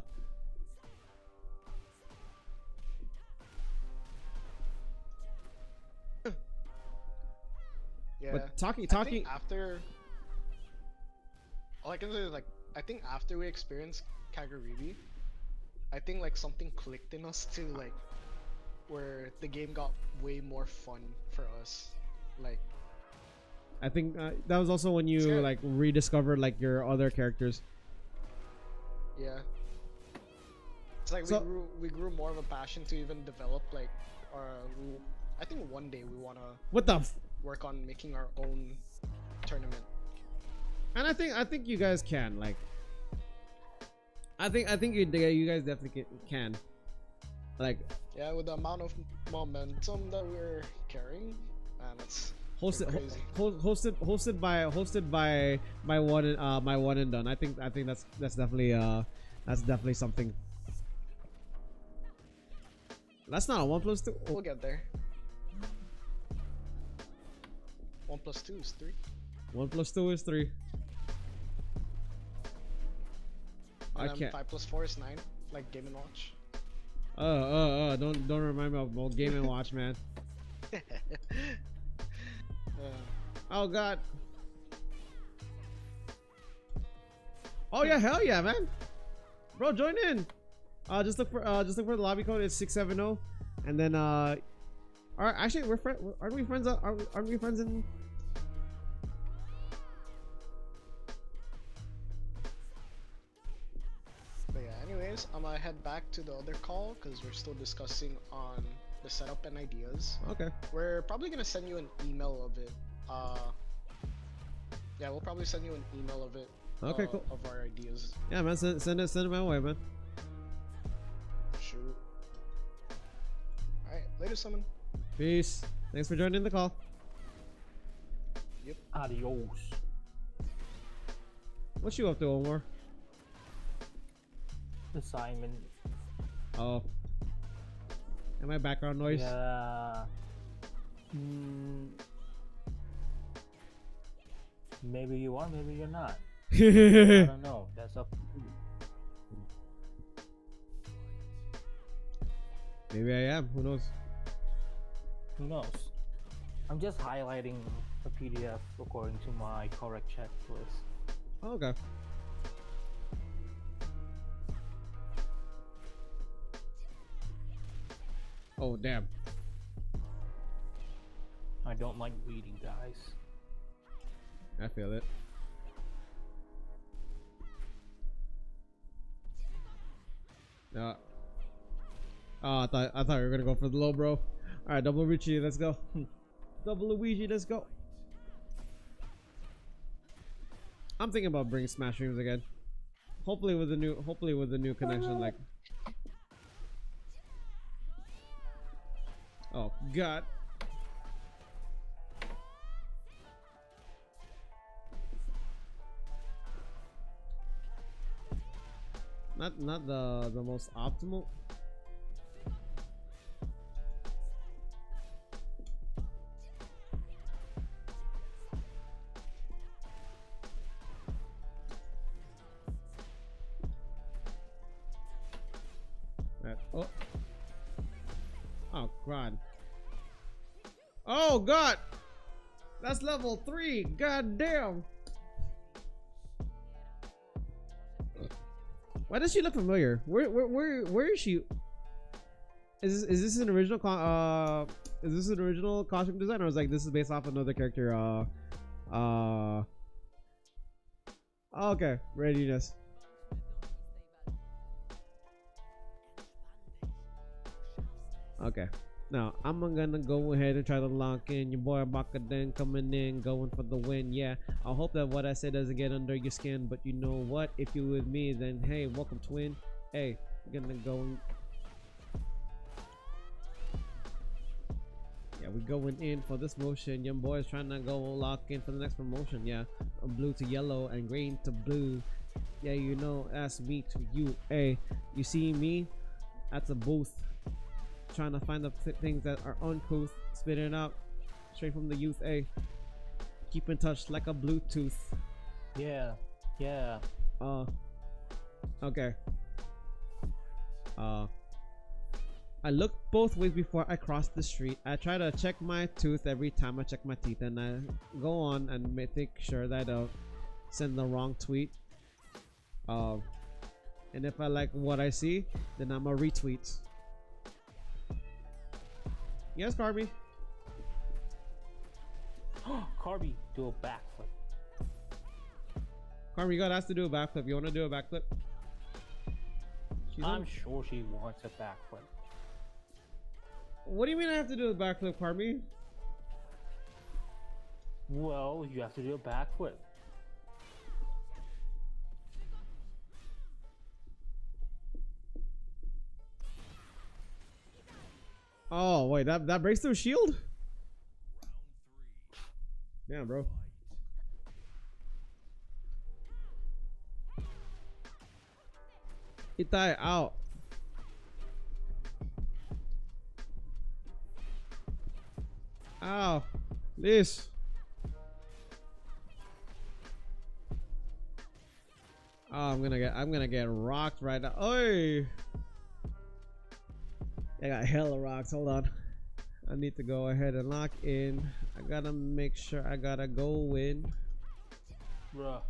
Yeah. But talking. I think after, all I can say is like I think after we experienced Kaguribi, I think like something clicked in us too, like where the game got way more fun for us. Like I think that was also when you Sure. like rediscovered like your other characters. yeah, it's like So- we grew more of a passion to even develop like I think one day we wanna What the? work on making our own tournament. And I think you guys can like. I think you guys definitely can. Like Yeah, with the amount of momentum that we're carrying, man, that's hosted crazy. hosted by my one and done. I think that's definitely something. That's not a 1+2. We'll get there. 1+2 is 3. 1+2 is 3. I And then can't. 5+4 is 9, like Game and Watch. Don't remind me of Game and Watch, man. Oh god. Oh yeah, hell yeah, man. Bro, join in. Just look for the lobby code. It's 670, and then actually we're friends. Aren't we friends? Aren't we friends in? But yeah, anyways, I'm gonna head back to the other call because we're still discussing on the setup and ideas. Okay. We're probably gonna send you an email of it. Yeah, we'll probably send you an email of it. Okay, cool. Of our ideas. Yeah, man. Send it my way, man. Shoot. Alright, later, summon. Peace. Thanks for joining the call. Adios. What you up to, Omar? Simon. Oh. Am I background noise? Yeah. Maybe you are, maybe you're not. I don't know. That's up to you. Maybe I am. Who knows? Who knows? I'm just highlighting the PDF according to my correct checklist. Oh, okay. Oh damn. I don't like reading, guys. I feel it. Oh, I thought we were gonna go for the low, bro. All right, double Luigi, let's go. Double Luigi, let's go. I'm thinking about bringing Smash streams again. Hopefully with the new connection. Like, oh god. Not the most optimal. Oh god. Oh God, that's level 3. God damn. Why does she look familiar? Where is she? Is this an original is this an original costume design, or is like this is based off another character? Oh, okay, readiness. Okay. Now I'm gonna go ahead and try to lock in your boy Bakaden coming in, going for the win. Yeah, I hope that what I say doesn't get under your skin, but you know what? If you with me, then hey, welcome twin. Hey, we're gonna go. Yeah, we're going in for this motion. Young boys trying to go lock in for the next promotion. Yeah, blue to yellow and green to blue. Yeah, you know that's me to you. Hey, you see me? That's a booth. Trying to find the things that are uncouth, spitting out straight from the youth. A keep in touch like a Bluetooth. Yeah. Okay. I look both ways before I cross the street. I try to check my tooth every time I check my teeth, and I go on and make sure that I don't send the wrong tweet. And if I like what I see, then I'm a retweet. Yes, Carby. Carby, do a backflip. Carby, you gotta ask to do a backflip. You wanna do a backflip? I'm sure she wants a backflip. What do you mean I have to do a backflip, Carby? Well, you have to do a backflip. Oh wait, that breaks through shield? Yeah, bro. Itai out. Ow. This. Oh, I'm gonna get rocked right now. Oi. I got hella rocks. Hold on. I need to go ahead and lock in. I gotta make sure I gotta go in. Bruh.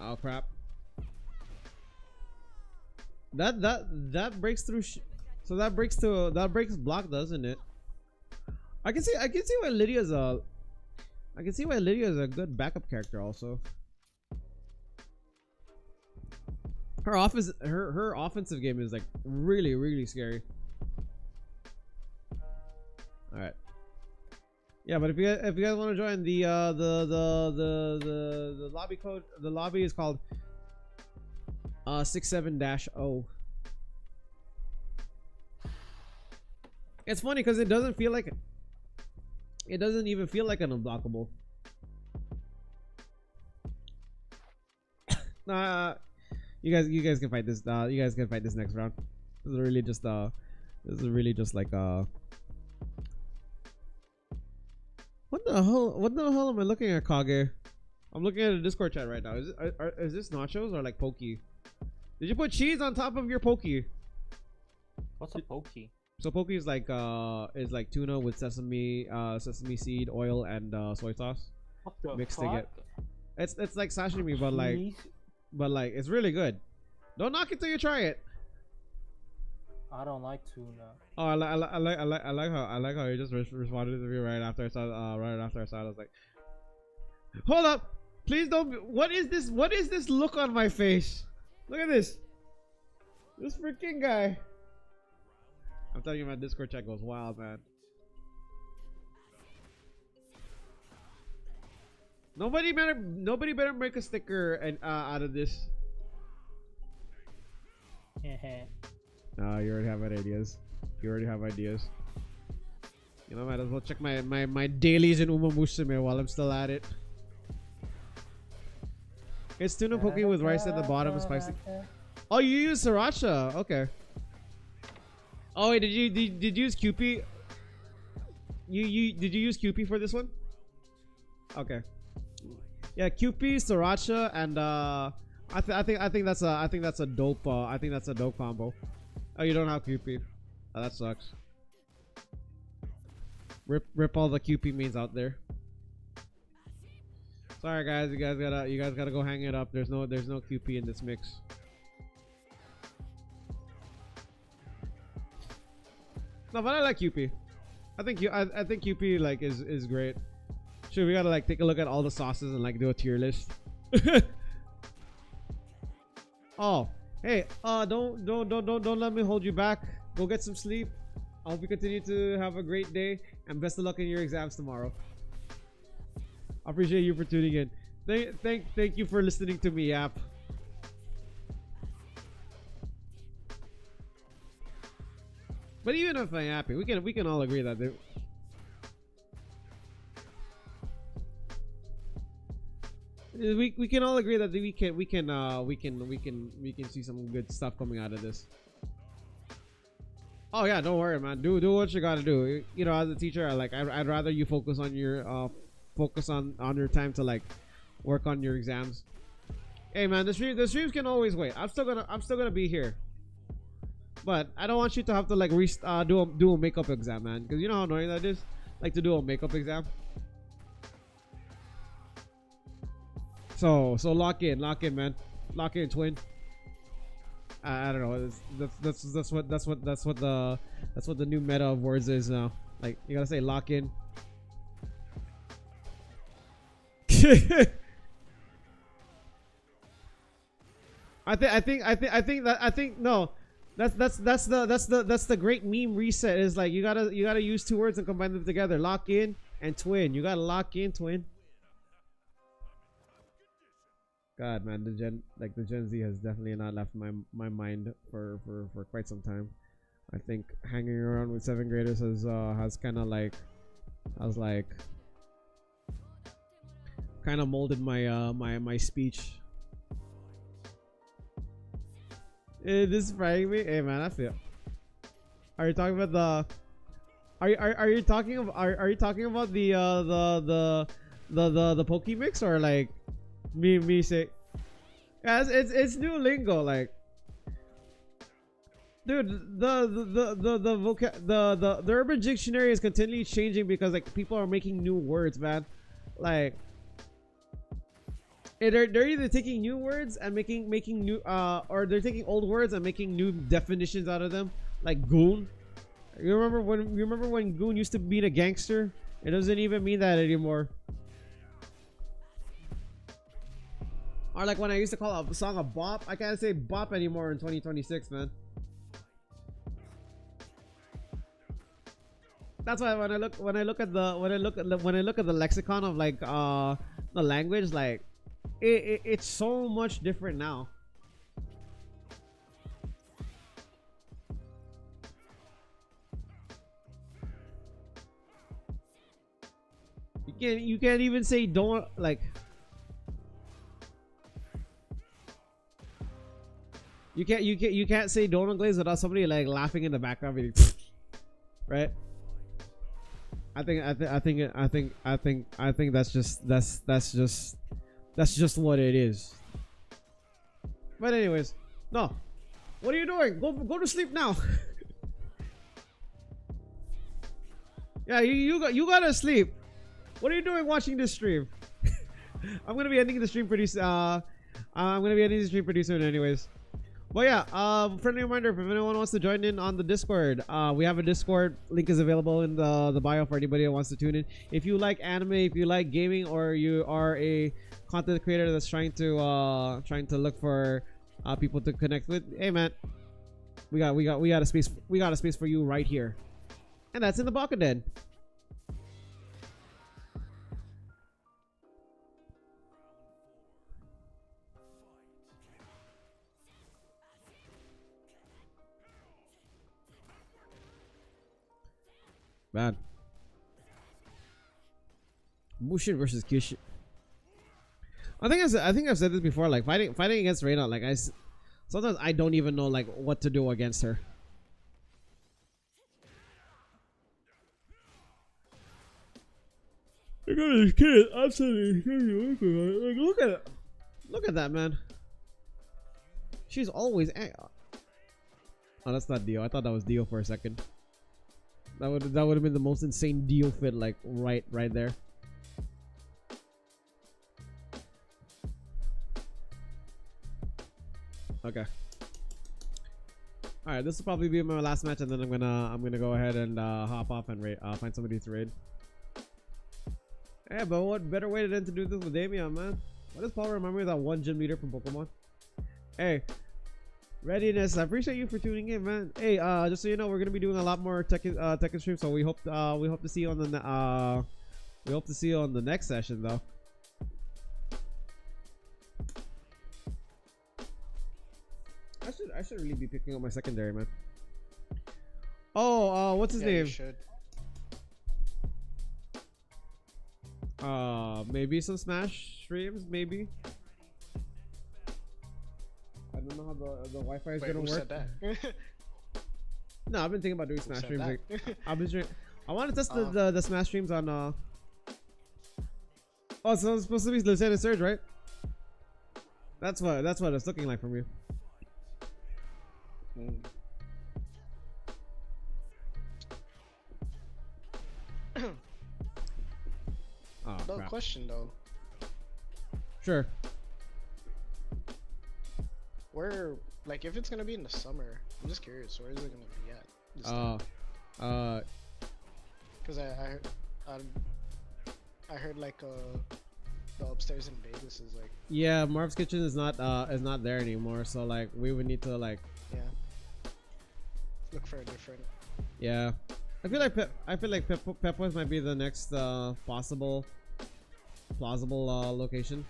Oh crap. That breaks through so that breaks block, doesn't it? I can see why Lydia's a good backup character also. Her offensive game is like really scary. All right. Yeah, but if you guys want to join the lobby code, the lobby is called 67-0. It's funny because it doesn't even feel like an unblockable. Nah, you guys can fight this. You guys can fight this next round. This is really just like What the hell am I looking at, Kage? I'm looking at a Discord chat right now. Is this nachos or like pokey? Did you put cheese on top of your pokey? What's a pokey? So pokey is like tuna with sesame seed oil and soy sauce What the mixed fuck? together. It's like sashimi, but like it's really good. Don't knock it till you try it. I don't like tuna. Oh, I like how you just responded to me right after I saw I was like, hold up, please don't. What is this? What is this look on my face? Look at this. This freaking guy. I'm telling you, my Discord chat goes wild, man. Nobody better make a sticker and out of this. No, you already have ideas. You already have ideas. You know, might as well check my dailies in Uma Musume while I'm still at it. It's tuna poke with rice at the bottom, spicy. Oh, you use sriracha. Okay. Oh wait, did you use QP? Did you use QP for this one? Okay. Yeah, QP, sriracha, and I think that's a dope combo. Oh, you don't have QP. Oh, that sucks. Rip all the QP means out there. Sorry guys, you guys gotta go hang it up. There's no QP in this mix. No, but I like QP. I think QP like is great. Sure, we gotta like take a look at all the sauces and like do a tier list. Oh, hey, don't let me hold you back. Go get some sleep. I hope you continue to have a great day and best of luck in your exams tomorrow. I appreciate you for tuning in. Thank you for listening to me, Yap. But even if I'm happy, we can all agree that we can all agree that we can see some good stuff coming out of this. Oh yeah, don't worry, man. Do what you gotta do. You know, as a teacher, I'd rather you focus on your your time to like work on your exams. Hey man, the streams can always wait. I'm still gonna be here. But I don't want you to have to like do a makeup exam, man, because you know how annoying that is. Like to do a makeup exam. So lock in, man. Lock in, twin. I don't know. That's what the new meta of words is now. Like you gotta say lock in. That's the great meme reset. Is like you gotta use two words and combine them together. Lock in and twin. You gotta lock in, twin. God, man, the Gen Z has definitely not left my mind for quite some time. I think hanging around with 7th graders has kind of like kind of molded my speech. This is frightening me. Hey man, I feel. Are you talking about the? Are you talking about the Poke mix, or like me say? Yeah, it's new lingo. Like, dude, the Urban Dictionary is continually changing because like people are making new words, man. Like. They're either taking new words and making new or they're taking old words and making new definitions out of them, like goon. You remember when goon used to mean a gangster? It doesn't even mean that anymore. Or like when I used to call a song a bop, I can't say bop anymore in 2026, man. That's why when I look at the lexicon of like the language, like it's so much different now. You can't even say don't, like you can't say donut glaze without somebody like laughing in the background, right? I think that's just what it is. But anyways, no. What are you doing? Go to sleep now. Yeah, you gotta sleep. What are you doing watching this stream? I'm gonna be ending the stream pretty soon. Anyways. But yeah, friendly reminder, if anyone wants to join in on the Discord, we have a Discord. Link is available in the bio for anybody that wants to tune in. If you like anime, if you like gaming, or you are a content creator that's trying to look for people to connect with, hey man, we got a space for you right here, and that's in the Baka Den. Man, Mushin versus Kishin. I think I've said this before. Like fighting against Reina, like sometimes I don't even know like what to do against her. Look at this kid. Absolutely. Look at that, man. She's always. Oh, that's not Dio. I thought that was Dio for a second. That would have been the most insane Dio fit, like right there. Okay. All right, this will probably be my last match, and then I'm gonna go ahead and hop off and find somebody to raid. Hey, but what better way than to do this with Damien, man? What does Paul remind me of that one gym leader from Pokemon? Hey, Readiness, I appreciate you for tuning in, man. Hey, just so you know, we're gonna be doing a lot more Tekken streams, so we hope to see you on the next session, though. I should really be picking up my secondary, man. Oh, what's his name? You should. Maybe some Smash streams, maybe. I don't know how the Wi-Fi is gonna Who work. said that? No, I've been thinking about doing Smash said streams. that? Like, I want to test the Smash streams on. Oh, so it's supposed to be Lieutenant Surge, right? That's what it's looking like from you. Oh, No crap. question though. Sure. Where, like, if it's gonna be in the summer, I'm just curious. Where is it gonna be at? This time? Because I heard like the upstairs in Vegas is like, yeah, Marv's Kitchen is not there anymore. So like we would need to like, yeah, look for a different. yeah. I feel like Pep might be the next plausible location.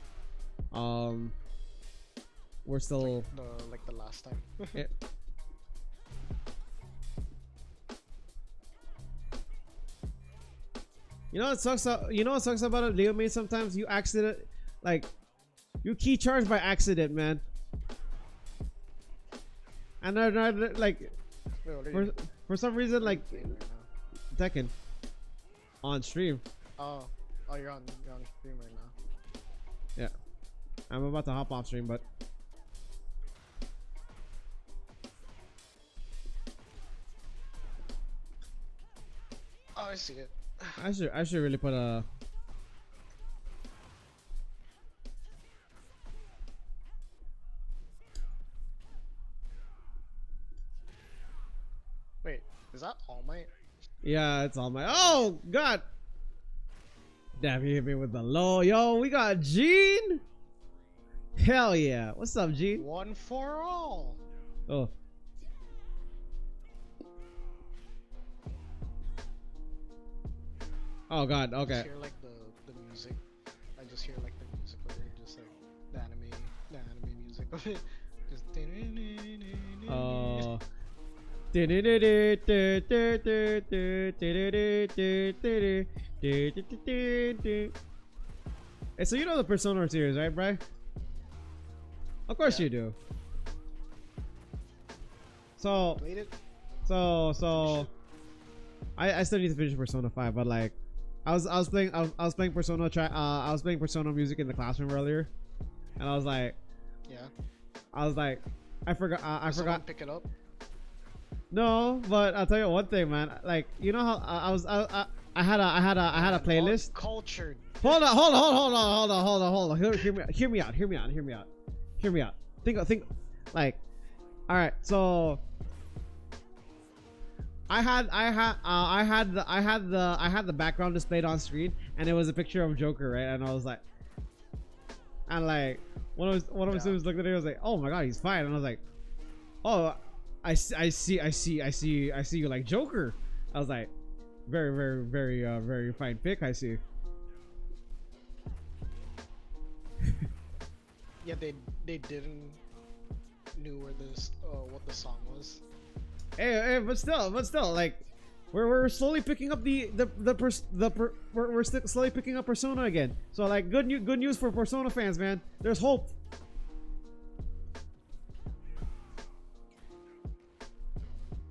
We're still The last time. yeah. You know what sucks? You know what sucks about it, Leo mate? Sometimes you key charge by accident, man. And they're not like Wait, what are you for some reason like playing right Tekken on stream. now? Oh, you're on stream right now. Yeah, I'm about to hop off stream, but Oh, I see it. I should really put a. Wait, is that All Might? Yeah, it's all my. Oh God! Damn, he hit me with the low. Yo, we got Gene. Hell yeah! What's up, Gene? One for all. Oh. Oh God. I Okay. just hear like the music. I just hear like the music of it, just like the anime music of it. Just. Oh. Hey, so you know the Persona series, right, Bri? Of course Yeah. you do. So Played it. I still need to finish Persona 5, but like I was playing Persona I was playing Persona music in the classroom earlier, and I was like Yeah. I forgot Did someone pick it up. No, but I'll tell you one thing, man. Like, you know how I had a playlist. Uncultured. Hold on. Hear me out. Think. Like, all right. So, I had the background displayed on screen, and it was a picture of Joker, right? And I was like, one of my students looked at it, and was like, "Oh my God, he's fine." And I was like, "Oh, I see you like Joker." I was like, very fine pick, I see. Yeah, they didn't knew where this what the song was. Hey, but still, like, We're slowly picking up we're slowly picking up Persona again. So like good news for Persona fans, man. There's hope.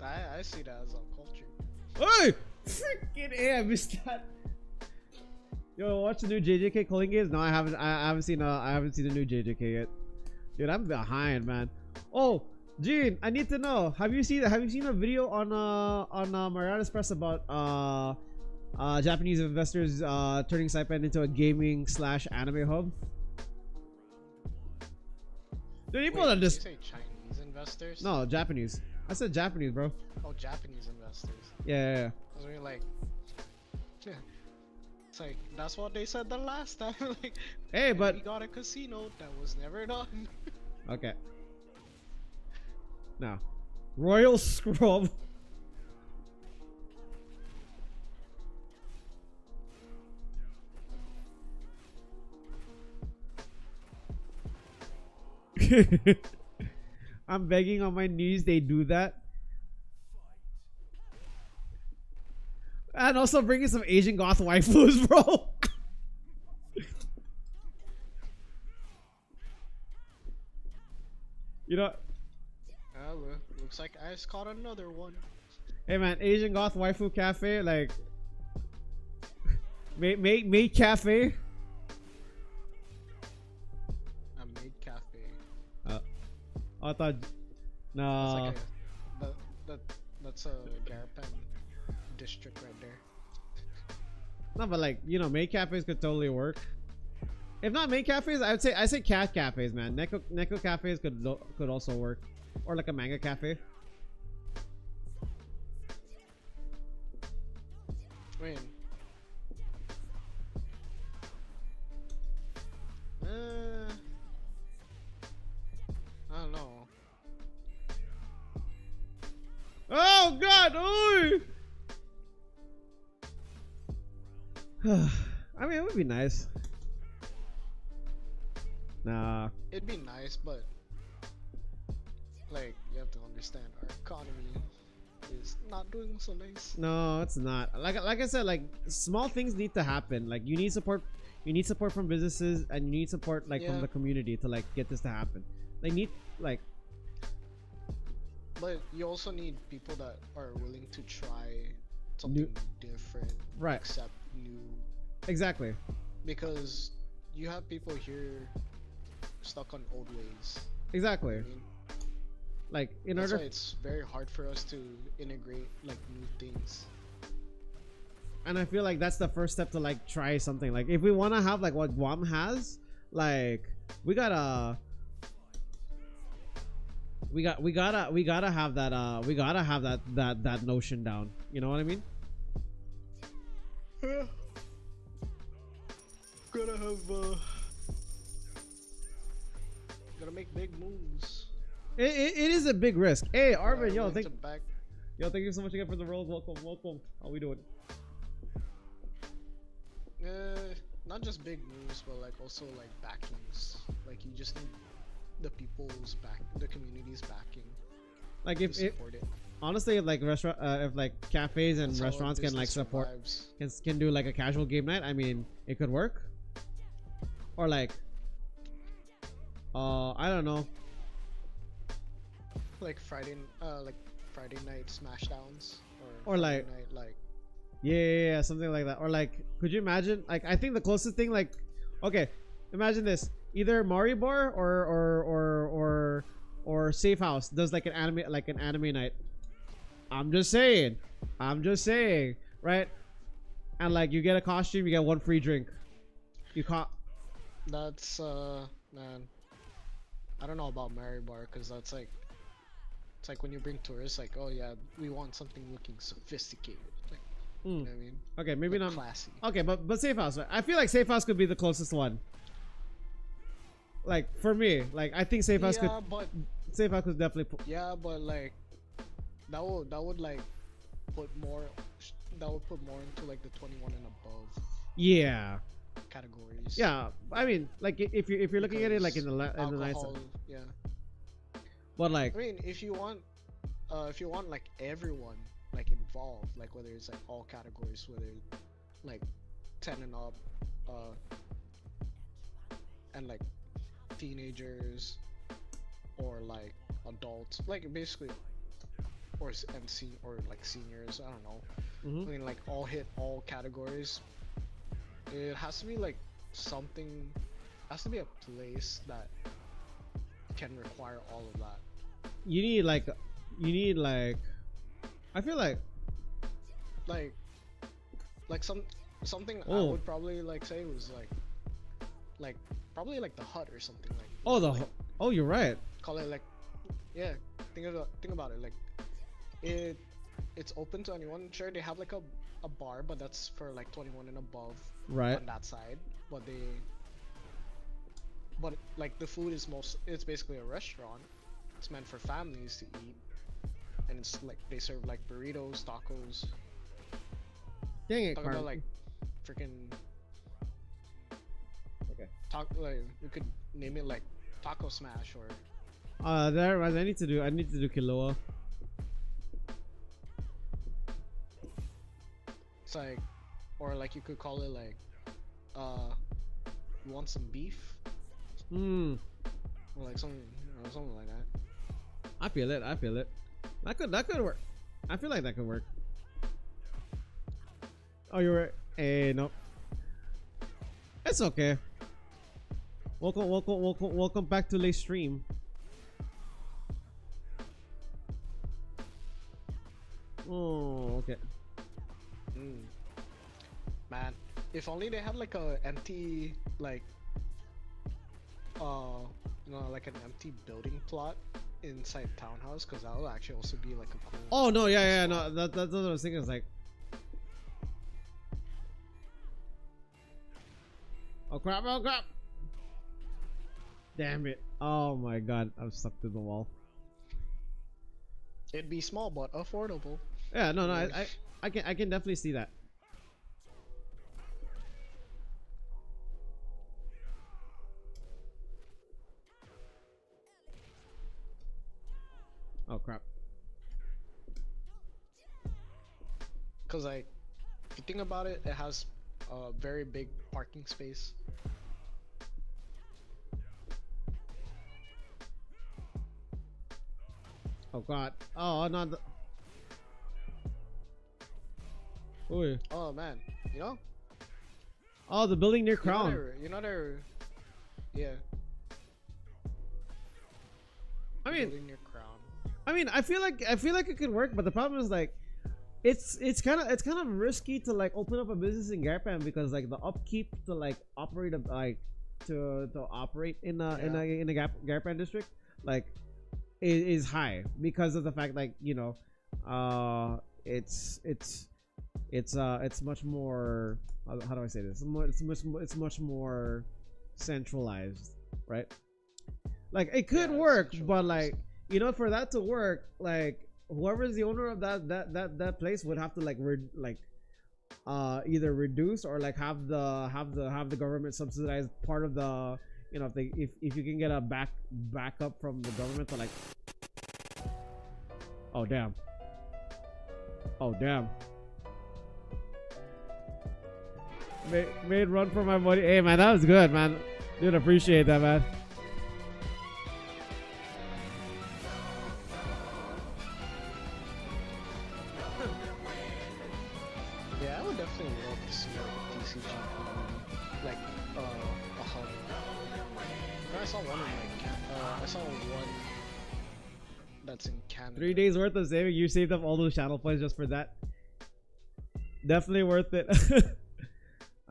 I see that as a culture. Hey, freaking A! I missed that. Yo, watch the new JJK calling games. No, I haven't. I haven't seen the new JJK yet. Dude, I'm behind, man. Oh, Gene, I need to know. Have you seen a video on Mariana's Press about Japanese investors turning Saipan into a gaming / anime hub? Dude, people Wait, are did just you say Chinese investors? no Japanese. I said Japanese, bro. Oh, Japanese investors. Yeah. I was really like, yeah. It's like that's what they said the last time. Like, Hey, but we got a casino that was never done. okay. Now, Royal Scrub. I'm begging on my knees they do that. And also bringing some Asian goth waifus, bro. You know, Looks like I just caught another one. hey man, Asian goth waifu cafe, like made cafe. A maid cafe. I thought That's no. like that's a Garapan district right there. No, but like, you know, maid cafes could totally work. If not maid cafes, I say cat cafes, man. Neko cafes could also work, or like a manga cafe. I mean, I don't know. Oh God! Ooh. I mean, it would be nice. Nah. It'd be nice, but like you have to understand our economy is not doing so nice. No, it's not. Like I said, like small things need to happen. Like you need support. You need support from businesses, and you need support like from Yeah. the community to like get this to happen. They need like But you also need people that are willing to try something different, Right. accept new, exactly. because you have people here stuck on old ways. Exactly. I mean, Like in that's order why it's very hard for us to integrate like new things. and I feel like that's the first step to like try something. Like if we want to have like what Guam has, like we gotta have that that notion down. You know what I mean? Gotta make big moves. It is a big risk. Hey Arvin, yo, Willing to back. thank you so much again for the rolls. Welcome. How we doing? Not just big moves, but like also like backings. Like you just need the people's the community's backing Like to if support it. honestly, if like restaurant, if like cafes and That's how a restaurants can like business support, survives. can do like a casual game night. I mean, it could work. Or like, I don't know. Like Friday night Smashdowns Or like- Friday night, like Yeah, something like that. Or like, could you imagine? Like, I think the closest thing, like, okay, imagine this: either Mario Bar or Safe House does like an anime night. I'm just saying, right? And like, you get a costume, you get one free drink. You caught. that's man. I don't know about Mary Bar because that's like it's like when you bring tourists, like, oh yeah, we want something looking sophisticated, like you know what I mean? Okay, maybe Like not. classy. Okay, but Safe House. Right? I feel like Safe House could be the closest one. Like for me, like I think Safe House Yeah, but could definitely. yeah, but like that would like put more into like the 21 and above Yeah. categories. Yeah, I mean, like if you're looking at it like in the night, alcohol, yeah. but like I mean, if you want like everyone like in involved, like whether it's like all categories, whether like 10 and up, and like teenagers or like adults, like basically, or like seniors. I don't know. Mhm. I mean, like all hit all categories. It has to be like something. Has to be a place that can require all of that. You need like I feel like Like something I Oh. would probably like say was like probably like the hut or something like. oh like, you're right. call it like, yeah. Think about it. Like it's open to anyone. Sure, they have like a bar, but that's for like 21 and above Right. on that side. But like the food is it's basically a restaurant. It's meant for families to eat, and it's like they serve like burritos, tacos. Dang it, Talk Carl. about like freaking Okay. like we could name it like Taco Smash or There. I need to do Kiloa. it's like, or like you could call it like you want some beef Hmm. or like something, something like that. I feel it. That could work. I feel like that could work. Oh, you're right. Hey, no. It's okay. Welcome back to late stream. Oh, okay. Man, if only they had like a empty like like an empty building plot inside townhouse, because that would actually also be like a cool. Oh no, yeah, no. That's what I was thinking. It's like, oh crap! Damn it! Oh my god, I'm stuck to the wall. It'd be small but affordable. Yeah, no, I can definitely see that. Oh crap! Cause like, if you think about it, it has a very big parking space. Oh god! Oh no! Ooh. Oh man, you know? Oh, the building near You know Crown. yeah. I mean, Building near Crown. I feel like it could work, but the problem is like, it's kind of risky to like open up a business in Garpan, because like the upkeep to like operate to operate in a Garpan district like is high, because of the fact like, you know, it's much more, how do I say this? It's much more centralized, right? Like it could Yeah, work, but centralized. like, you know, for that to work, like whoever is the owner of that place would have to like either reduce or like have the government subsidize part of the, you know, if you can get a backup from the government to like, oh damn, made run for my money. Hey man, that was good, man, dude. Appreciate that, man. Yeah, I would definitely love to see like a TCG like a hub. I saw one in like I saw one that's in Canada. 3 days worth of saving. You saved up all those channel points just for that. Definitely worth it.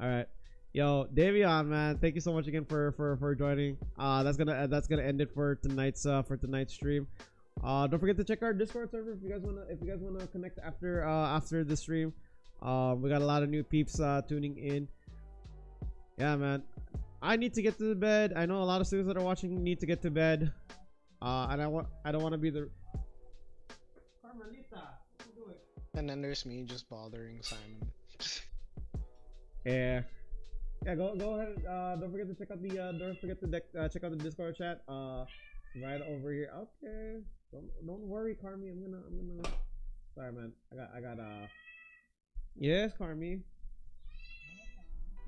All right, yo, Davion, man, thank you so much again for joining. That's gonna end it for tonight's stream. Don't forget to check our Discord server if you guys wanna connect after the stream. We got a lot of new peeps tuning in. Yeah, man, I need to get to the bed. I know a lot of students that are watching need to get to bed. And I don't want to be the Carmelita. What you doing? And then there's me just bothering Simon. Yeah. Go ahead. Don't forget to check out check out the Discord chat. Right over here. Okay. Don't worry, Carmi. I'm gonna Sorry, man. I got. Yes, Carmi.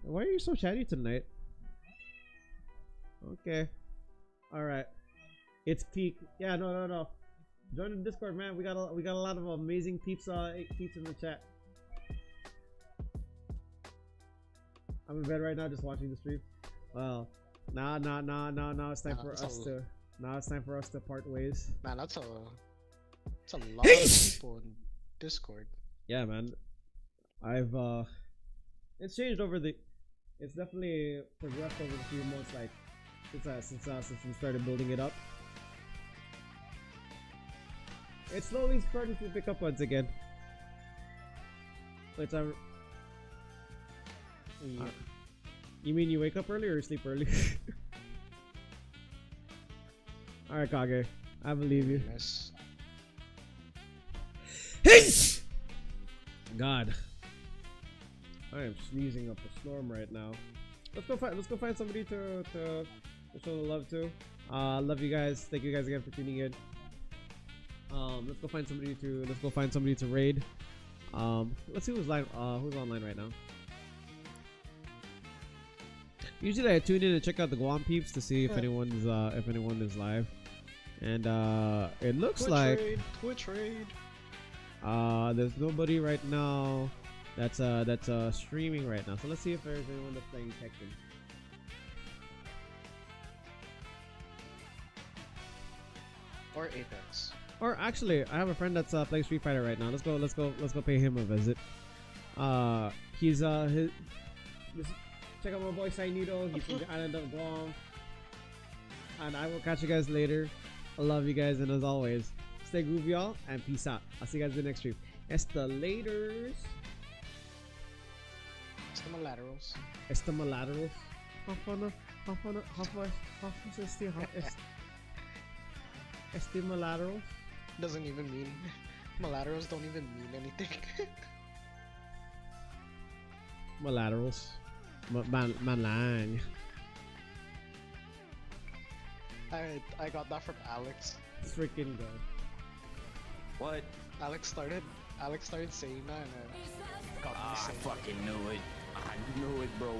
Why are you so chatty tonight? Okay. All right. It's peak. Yeah, no. Join the Discord, man. We got a lot of amazing peeps in the chat. I'm in bed right now, just watching the stream. Well, nah. It's time for us to. Now it's time for us to part ways. Man, that's a lot of people in Discord. Yeah, man. I've it's changed over the. It's definitely progressed over the few months, like since we started building it up. It's slowly starting to pick up once again. It's you mean you wake up early or sleep early? Alright, Kage. I believe you. Yes. God. I am sneezing up a storm right now. Let's go find somebody to show the love to. Love you guys. Thank you guys again for tuning in. Let's go find somebody to raid. Let's see who's online right now. Usually I tune in and check out the Guam peeps to see if anyone is live. And it looks like Twitch raid. there's nobody right now that's streaming right now. So let's see if there's anyone that's playing Tekken. Or Apex. Or actually, I have a friend that's playing Street Fighter right now. Let's go pay him a visit. Check out my boy Sainito. He's from the island of Guam. And I will catch you guys later. I love you guys, and as always, stay groovy, y'all, and peace out. I'll see you guys in the next stream. Estalators. Laterals. Estimalaterals. Estimalaterals. Doesn't even mean. Malaterals don't even mean anything. Malaterals. Malang. I got that from Alex. Freaking good. What? Alex started saying that, and got me saying I fucking knew it. I knew it, bro.